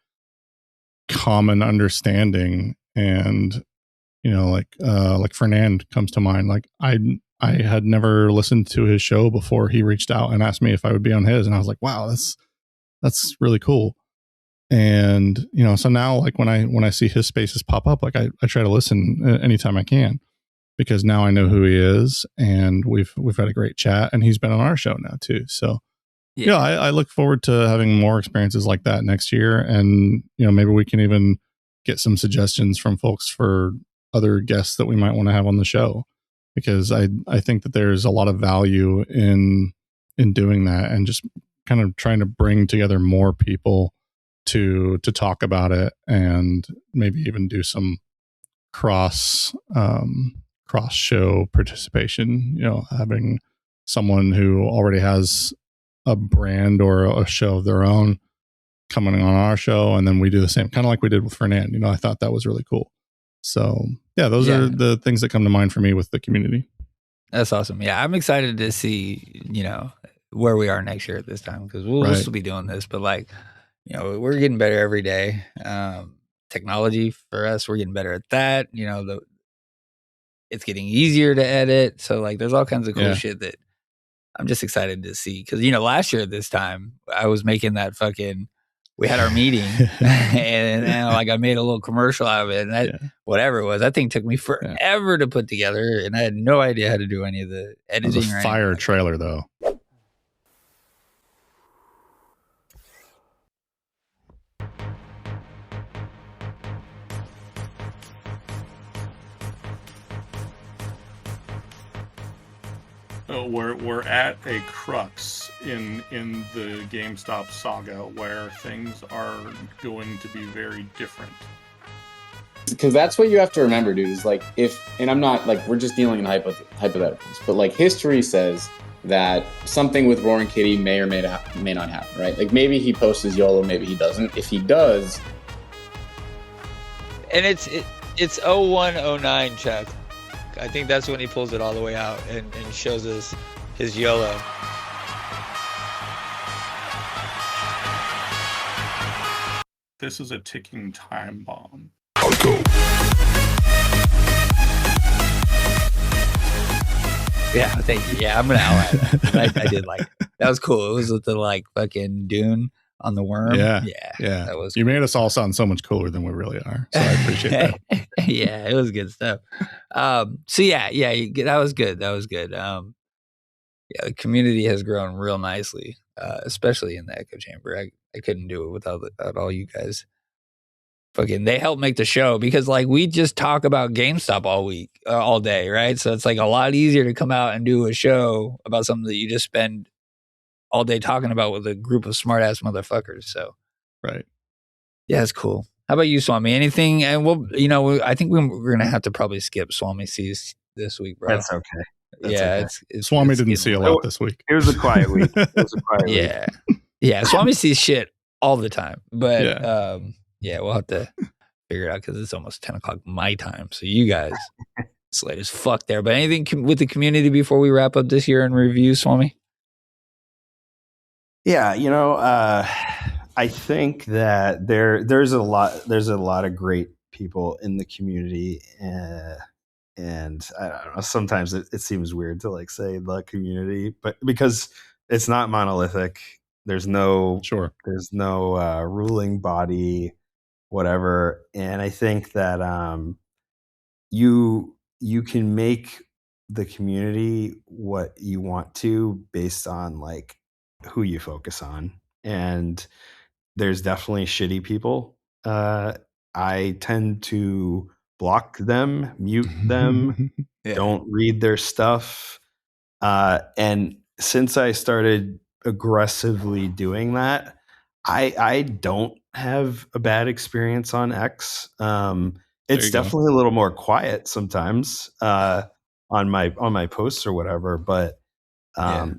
common understanding. And like Fernand comes to mind. Like, I had never listened to his show before he reached out and asked me if I would be on his, and I was like, wow, that's really cool. And so now, like, when I see his spaces pop up, like, I try to listen anytime I can, because now I know who he is, and we've had a great chat, and he's been on our show now too. So I look forward to having more experiences like that next year, and maybe we can even get some suggestions from folks for other guests that we might want to have on the show, because I think that there's a lot of value in doing that, and just kind of trying to bring together more people to talk about it, and maybe even do some cross show participation, having someone who already has a brand or a show of their own coming on our show, and then we do the same, kind of like we did with Fernand. I thought that was really cool. So those are the things that come to mind for me with the community. That's awesome. Yeah, I'm excited to see, where we are next year at this time, because we'll still be doing this, but like, we're getting better every day. Technology for us, we're getting better at that. It's getting easier to edit. So like, there's all kinds of cool shit that I'm just excited to see. Because, last year at this time, I was making that we had our meeting and like, I made a little commercial out of it, and whatever it was, that thing took me forever to put together, and I had no idea how to do any of the editing. It was a fire trailer though. We're at a crux in the GameStop saga where things are going to be very different. Because that's what you have to remember, dude, is like, and I'm not like, we're just dealing in hypotheticals, but like, history says that something with Roaring Kitty may or may not happen, right? Like maybe he posts his YOLO, maybe he doesn't. If he does, and it's 0109, Chuck. I think that's when he pulls it all the way out and shows us his YOLO. This is a ticking time bomb. Yeah, thank you. Yeah, I'm gonna outline. I did like that was cool. It was with the like fucking dune on the worm. Yeah. That was. You made us all sound so much cooler than we really are. So I appreciate that. Yeah, it was good stuff. So yeah, that was good. That was good. Yeah, the community has grown real nicely, especially in the echo chamber. I couldn't do it without all you guys. Fucking, they help make the show because like we just talk about GameStop all day, right? So it's like a lot easier to come out and do a show about something that you just spend all day talking about with a group of smart ass motherfuckers. So, right. Yeah, it's cool. How about you, Swami? Anything? And we'll, I think we're gonna have to probably skip Swami sees this week, bro. That's okay. Okay. It's Swami didn't see a lot this week. It was a quiet week. Yeah. Swami sees shit all the time, but yeah, we'll have to figure it out because it's almost 10 o'clock my time. So you guys, it's late as fuck there. But anything with the community before we wrap up this year in review, Swami? Yeah, I think that there's a lot of great people in the community, and I don't know. Sometimes it seems weird to like say the community, but because it's not monolithic, there's no ruling body. Whatever. And I think that you can make the community what you want to based on like who you focus on. And there's definitely shitty people. I tend to block them, mute them, don't read their stuff. And since I started aggressively doing that, I don't have a bad experience on X. It's definitely a little more quiet sometimes on my posts or whatever. But I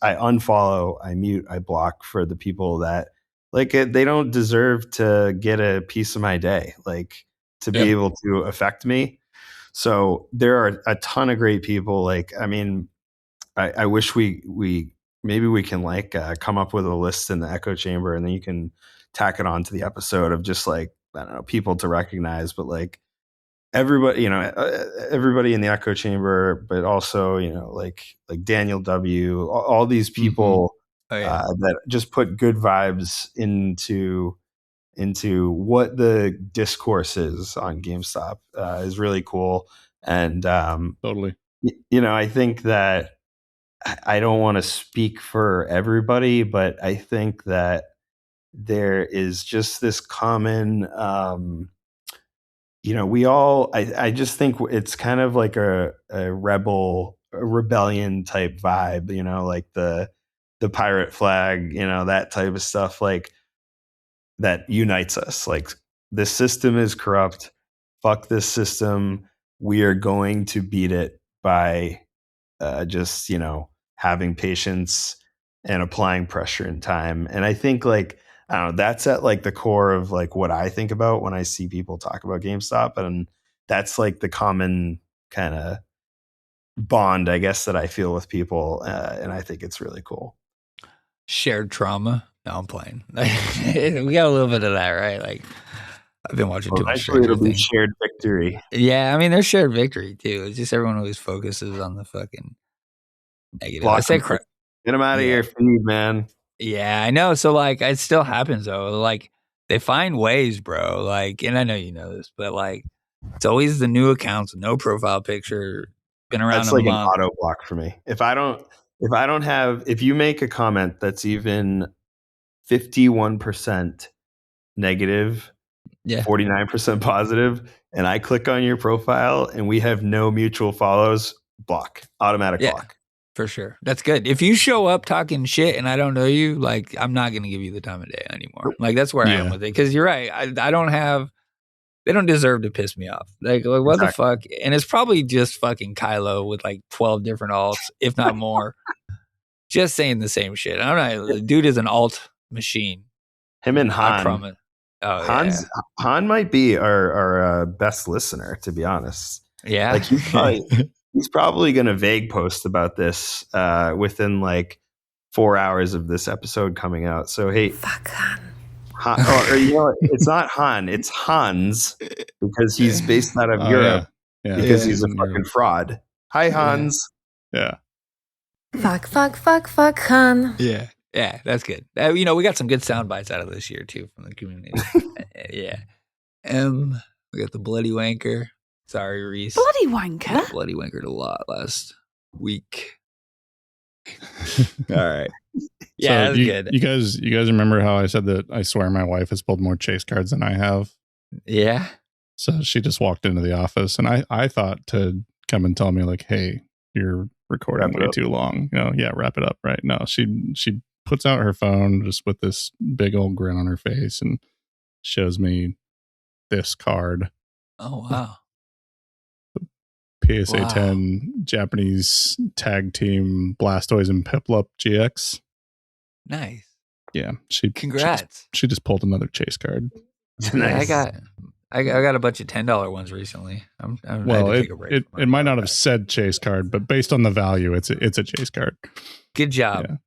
unfollow, I mute, I block for the people that like they don't deserve to get a piece of my day, like to be able to affect me. So there are a ton of great people. Like, I mean, I wish we maybe we can like come up with a list in the echo chamber and then you can tack it on to the episode of just like, I don't know, people to recognize, but like everybody, everybody in the echo chamber, but also, like Daniel W, all these people that just put good vibes into what the discourse is on GameStop is really cool. And totally, I think that I don't want to speak for everybody, but I think that there is just this common, I just think it's kind of like a rebellion type vibe, like the pirate flag, that type of stuff, like that unites us. Like this system is corrupt. Fuck this system. We are going to beat it by just having patience and applying pressure and time. And I think like I don't know, that's at like the core of like what I think about when I see people talk about GameStop, and that's like the common kind of bond, I guess, that I feel with people, and I think it's really cool. Shared trauma. No, I'm playing. We got a little bit of that, right? Like I've been watching too much. It'll be shared victory. Yeah, I mean, there's shared victory too. It's just everyone always focuses on the fucking negative. I say, get them out of your feed, man. Yeah, I know. So like, it still happens though. Like they find ways, bro. Like, and I know you know this, but like, it's always the new accounts, no profile picture, been around. That's like an auto block for me. If you make a comment that's even 51% negative, 49% positive, and I click on your profile and we have no mutual follows, automatic block. For sure. That's good. If you show up talking shit and I don't know you, like I'm not going to give you the time of day anymore. Like that's where I am with it. Cause you're right. I don't have They don't deserve to piss me off. Like what the fuck? And it's probably just fucking Kylo with like 12 different alts, if not more, just saying the same shit. I'm not. The dude is an alt machine. Him and Han. I promise. Oh, Han might be our best listener, to be honest. Yeah. Like he's probably going to vague post about this within like 4 hours of this episode coming out. So hey, fuck Han. Or you know, it's not Han, it's Hans, because he's based out of Europe. Yeah. Because he's a fucking fraud. Hi, Hans. Yeah. Fuck Han. Yeah, that's good. We got some good sound bites out of this year too from the community. Yeah. We got the bloody wanker. Sorry, Reese. Bloody wanker. Bloody wankered a lot last week. All right. Yeah, so that's good. You guys remember how I said that I swear my wife has pulled more chase cards than I have? Yeah. So she just walked into the office, and I thought to come and tell me like, "Hey, you're recording way too long." Wrap it up, right? No, she puts out her phone just with this big old grin on her face and shows me this card. Oh wow. PSA 10 Japanese tag team Blastoise and Piplup GX. Nice. Yeah, Congrats. She just pulled another chase card. Nice. I got a bunch of $10 ones recently. It might not have said chase card, but based on the value, it's a chase card. Good job.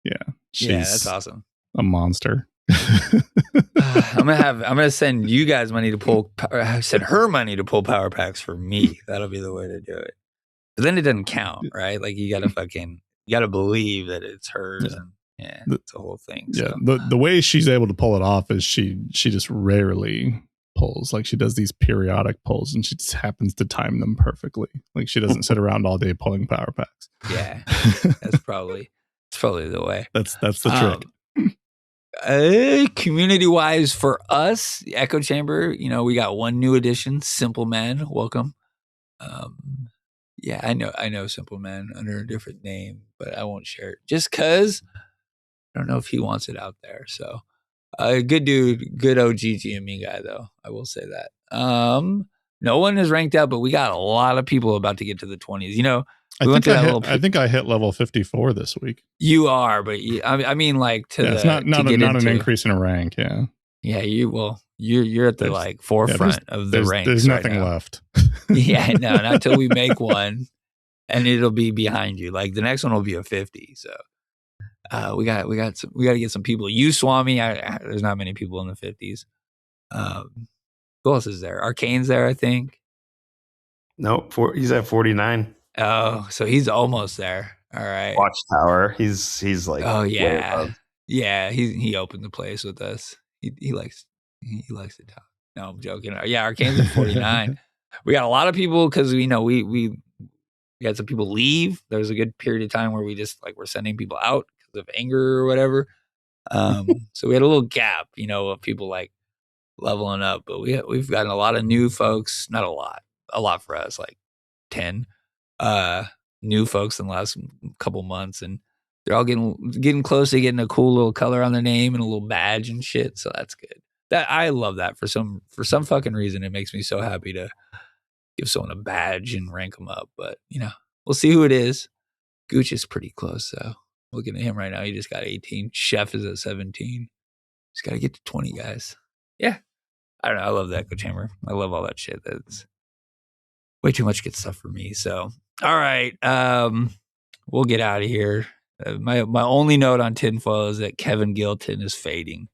Yeah. That's awesome. A monster. I'm gonna send you guys money to pull. Send her money to pull power packs for me. That'll be the way to do it. But then it doesn't count, right? Like you gotta believe that it's hers, and it's a whole thing. So. Yeah, the way she's able to pull it off is she just rarely pulls. Like she does these periodic pulls, and she just happens to time them perfectly. Like she doesn't sit around all day pulling power packs. Yeah, that's probably the way. That's the trick. Community wise for us, the Echo Chamber, we got one new addition, Simple Man. Welcome. I know Simple Man under a different name, but I won't share it just because I don't know if he wants it out there. So, good dude, good OG GME guy though. I will say that. No one is ranked out, but we got a lot of people about to get to the 20s. I think I hit level 54 this week. You are, but I mean, like it's not an increase in a rank. Yeah. Yeah. You're at the forefront of the ranks. There's nothing left. Yeah. No, not till we make one, and it'll be behind you. Like the next one will be a 50. So, we got to get some people. You Swami. There's not many people in the 50s. Who else is there? Arcane's there, I think. Nope. He's at 49. Oh, so he's almost there. All right. Watchtower. He's like. Oh yeah, yeah. He opened the place with us. He likes to talk. No, I'm joking. Yeah, Arcane's at 49. We got a lot of people because we had some people leave. There was a good period of time where we just we're sending people out because of anger or whatever. So we had a little gap, of people leveling up. But we've gotten a lot of new folks. Not a lot for us, like 10. New folks in the last couple months, and they're all getting close to getting a cool little color on their name and a little badge and shit. So that's good. That I love that for some fucking reason. It makes me so happy to give someone a badge and rank them up. But we'll see who it is. Gooch is pretty close, so looking at him right now. He just got 18. Chef is at 17. Just got to get to 20 guys. Yeah, I don't know. I love the Echo Chamber. I love all that shit. That's way too much good stuff for me. So. All right, we'll get out of here. My only note on tinfoil is that Kevin Gilton is fading.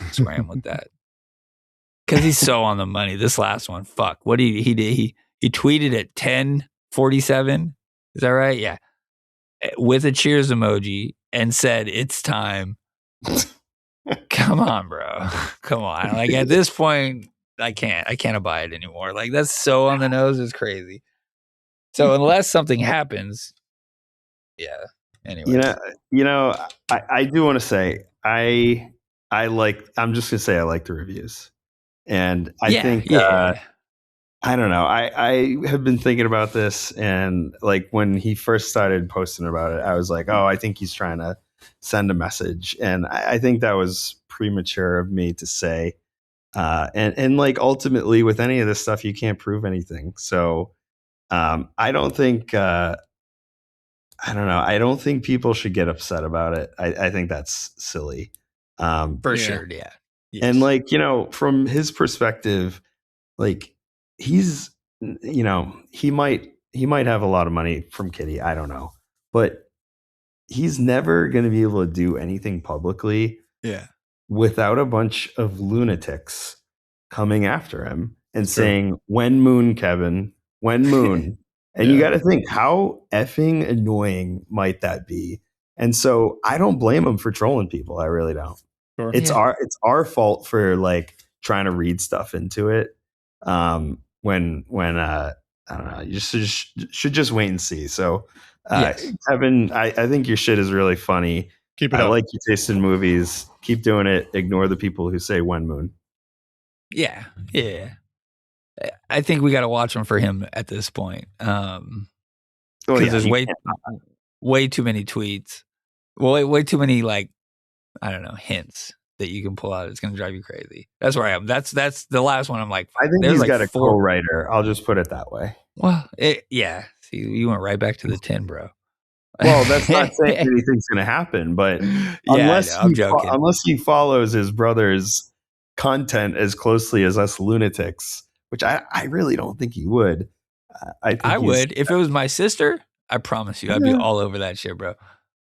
That's where I am with that because he's so on the money. This last one, fuck. What he did? He tweeted at 10:47. Is that right? Yeah, with a cheers emoji and said, "It's time." Come on, bro. Come on. Like at this point, I can't abide it anymore. Like that's so on the nose. It's crazy. So unless something happens, yeah. Anyway, I do want to say I'm just gonna say I like the reviews, and I think I don't know. I have been thinking about this, and when he first started posting about it, I was like, oh, I think he's trying to send a message, and I think that was premature of me to say. And like ultimately with any of this stuff, you can't prove anything. So I don't think I don't know. I don't think people should get upset about it. I think that's silly. For sure, yeah. Yes. And like, from his perspective, like he's, he might have a lot of money from Kitty. I don't know, but he's never going to be able to do anything publicly without a bunch of lunatics coming after him and saying, "When moon, Kevin, when moon." And you got to think, how effing annoying might that be? And so I don't blame him for trolling people. I really don't. Sure. It's our fault for like trying to read stuff into it. When I don't know, you should just wait and see. So Kevin, I think your shit is really funny. Keep it up. I like your taste in movies. Keep doing it. Ignore the people who say when moon. Yeah. I think we got to watch him for him at this point. Because there's way too many tweets. Well, way too many, like, I don't know, hints that you can pull out. It's going to drive you crazy. That's where I am. That's the last one. I'm like, I think he's got a co-writer. I'll just put it that way. Well, See, you went right back to the 10, bro. Well, that's not saying anything's going to happen, but unless he follows his brother's content as closely as us lunatics, which I really don't think he would. I would. If it was my sister, I promise you, I'd be all over that shit, bro.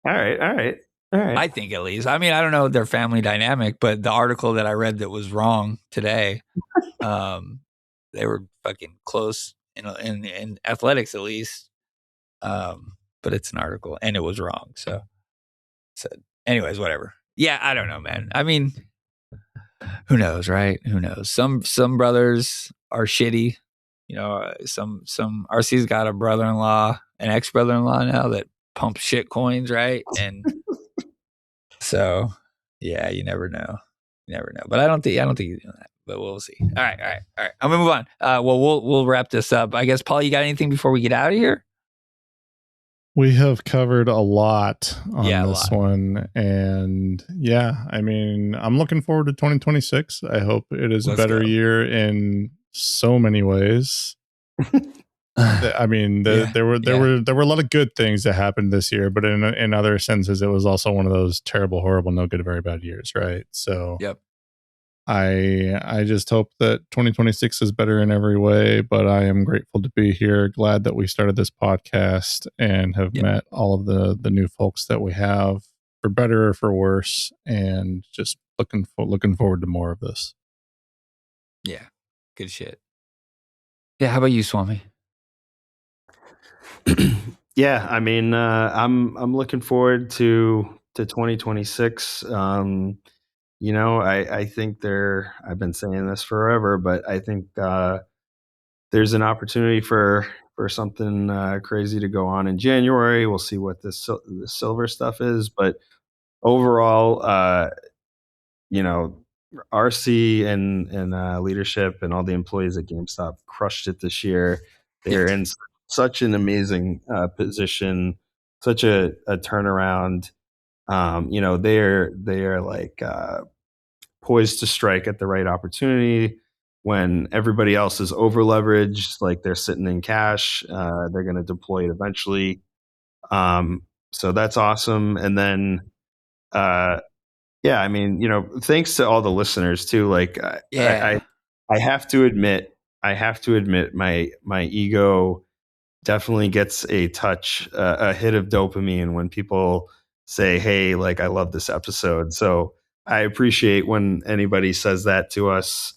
All right. I think at least. I mean, I don't know their family dynamic, but the article that I read that was wrong today, they were fucking close in athletics at least. But it's an article and it was wrong. So anyways, whatever. Yeah, I don't know, man. I mean, who knows, right? Who knows? Some brothers are shitty. Some RC's got a brother-in-law, an ex-brother-in-law now that pumps shit coins, right? And so, yeah, you never know. But I don't think he's doing that. But we'll see. All right. I'm gonna move on. Well, we'll wrap this up. I guess, Paul, you got anything before we get out of here? We have covered a lot on this one. And I mean, I'm looking forward to 2026. I hope it is a better year in so many ways. I mean, there were a lot of good things that happened this year, but in other senses, it was also one of those terrible, horrible, no good, very bad years, right? So I just hope that 2026 is better in every way, but I am grateful to be here. Glad that we started this podcast and have met all of the new folks that we have, for better or for worse, and just looking forward to more of this. Yeah, good shit. Yeah, how about you, Swami? Yeah, I mean, I'm looking forward to 2026. I think I've been saying this forever, but I think there's an opportunity for something crazy to go on in January. We'll see what the silver stuff is, but overall, RC and leadership and all the employees at GameStop crushed it this year. They're in such an amazing position, such a turnaround. They're like poised to strike at the right opportunity when everybody else is over leveraged, like they're sitting in cash. They're going to deploy it eventually. So that's awesome. And then, I mean, thanks to all the listeners too. Like, I have to admit, my ego definitely gets a hit of dopamine when people say, "Hey, like, I love this episode." So I appreciate when anybody says that to us.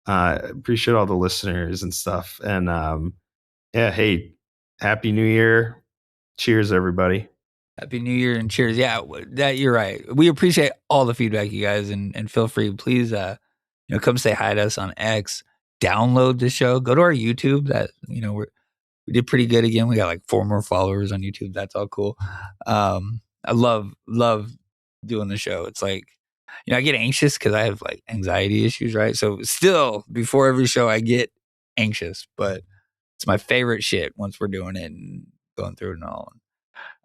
Appreciate all the listeners and stuff. And hey, Happy New Year. Cheers, everybody. Happy New Year and cheers. Yeah, that you're right. We appreciate all the feedback, you guys, and feel free, please, come say hi to us on X. Download the show. Go to our YouTube. That we did pretty good again. We got like 4 more followers on YouTube. That's all cool. I love doing the show. It's like, I get anxious because I have like anxiety issues, right? So still, before every show, I get anxious, but it's my favorite shit once we're doing it and going through it and all.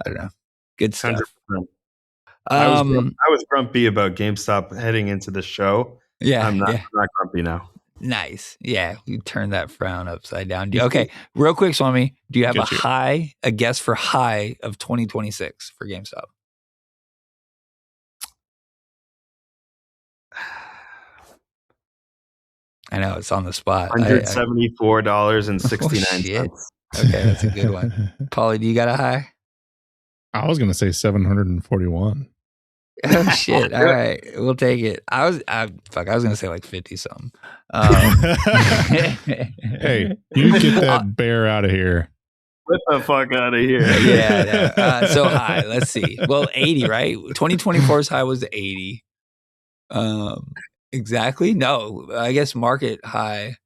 I don't know. Good stuff. 100%. I was grumpy about GameStop heading into the show. Yeah. I'm not grumpy now. Nice. Yeah. You turn that frown upside down. Okay. Real quick, Swami. Do you have a guess for high of 2026 for GameStop? I know it's on the spot. $174.69. Okay, that's a good one. Paulie, do you got a high? I was going to say 741. Oh shit! All right, we'll take it. I was going to say like 50 something. Hey, you get that bear out of here. Get the fuck out of here. Yeah. So high. Let's see. Well, 80, right? 2024's high was 80. Exactly. No, I guess market high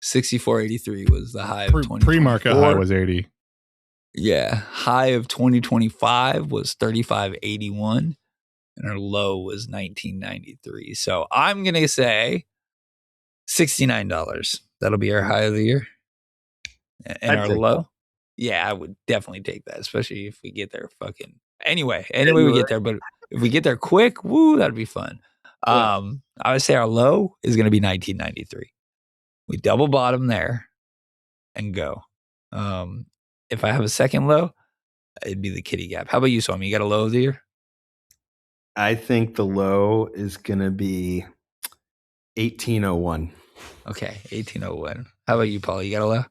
64.83 was the high of 2024. Pre-market high was 80. Yeah, high of 2025 was 35.81, and our low was 19.93. So I'm gonna say $69. That'll be our high of the year, and our low. Yeah, I would definitely take that, especially if we get there. Anyway, we get there, but if we get there quick, woo, that'd be fun. I would say our low is going to be 1993. We double bottom there and go. If I have a second low, it'd be the kitty gap. How about you, Swami? You got a low of the year? I think the low is going to be 1801. Okay, 1801. How about you, Paul? You got a low?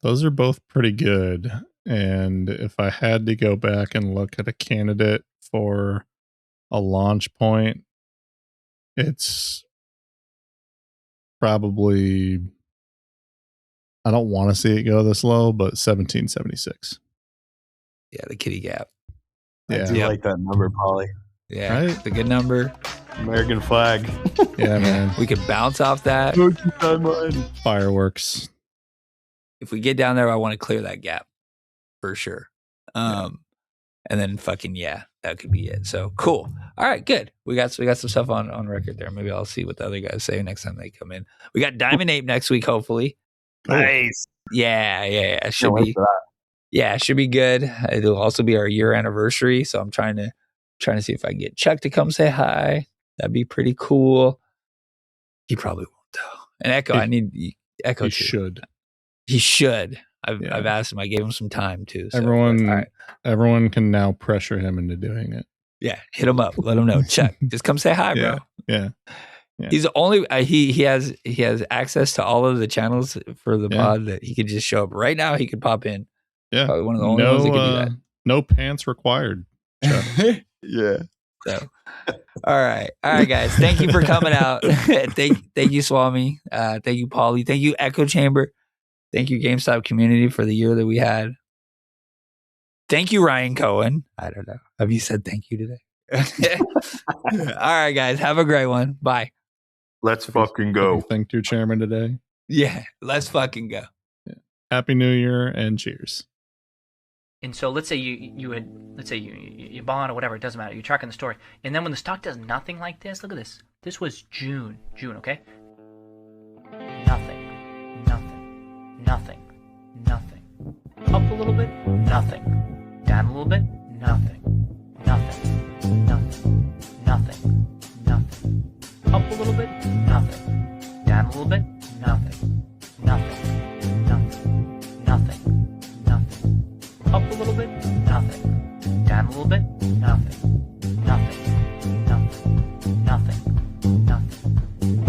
Those are both pretty good. And if I had to go back and look at a candidate for a launch point, it's probably, I don't want to see it go this low, but 1776. Yeah, the kitty gap. I do like that number, Paulie. Yeah, right? It's a good number. American flag. Yeah, man. We could bounce off that. Fireworks. If we get down there, I want to clear that gap for sure. And then that could be it. So cool. All right, good. We got some stuff on record there. Maybe I'll see what the other guys say next time they come in. We got Diamond Ape next week, hopefully. Nice. Yeah. Should be. Yeah, should be good. It'll also be our year anniversary, so I'm trying to see if I can get Chuck to come say hi. That'd be pretty cool. He probably won't though. And Echo, I need Echo. He should. I've asked him. I gave him some time too. So everyone can now pressure him into doing it. Yeah, hit him up. Let him know. Chuck, just come say hi, bro. Yeah. He's the only he has access to all of the channels for the pod that he could just show up right now. He could pop in. Yeah, probably one of the only ones that could do that. No pants required. Yeah. So, all right, guys. Thank you for coming out. thank you, Swami. Thank you, Paulie. Thank you, Echo Chamber. Thank you, GameStop community, for the year that we had. Thank you, Ryan Cohen. I don't know. Have you said thank you today? All right, guys. Have a great one. Bye. Let's fucking go. Thank your chairman today. Yeah, let's fucking go. Yeah. Happy New Year and cheers. And so let's say you bond or whatever, it doesn't matter. You're tracking the story. And then when the stock does nothing like this, look at this. This was June, okay? Nothing. Up a little bit, nothing. Down a little bit, nothing. Up a little bit, nothing. Down a little bit, nothing. Up a little bit, nothing. Down a little bit, nothing.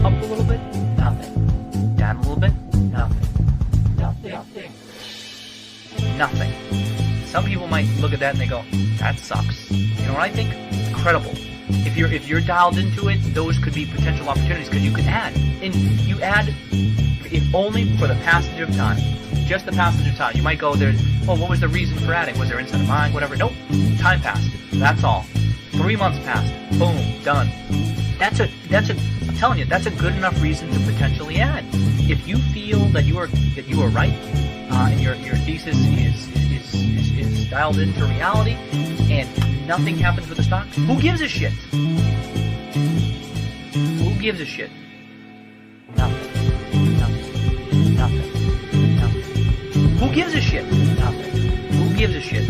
Up a little bit, nothing. Down a little bit, nothing. Some people might look at that and they go, that sucks. You know what I think? Incredible. If you're dialed into it, those could be potential opportunities because you can add. And you add, if only for the passage of time. Just the passage of time. You might go there, what was the reason for adding? Was there inside of mind? Whatever. Nope. Time passed. That's all. 3 months passed. Boom. Done. I'm telling you, that's a good enough reason to potentially add. If you feel that you are right, and your thesis is dialed into reality, and nothing happens with the stock, who gives a shit? Who gives a shit? Nothing. Who gives a shit? Nothing. Who gives a shit?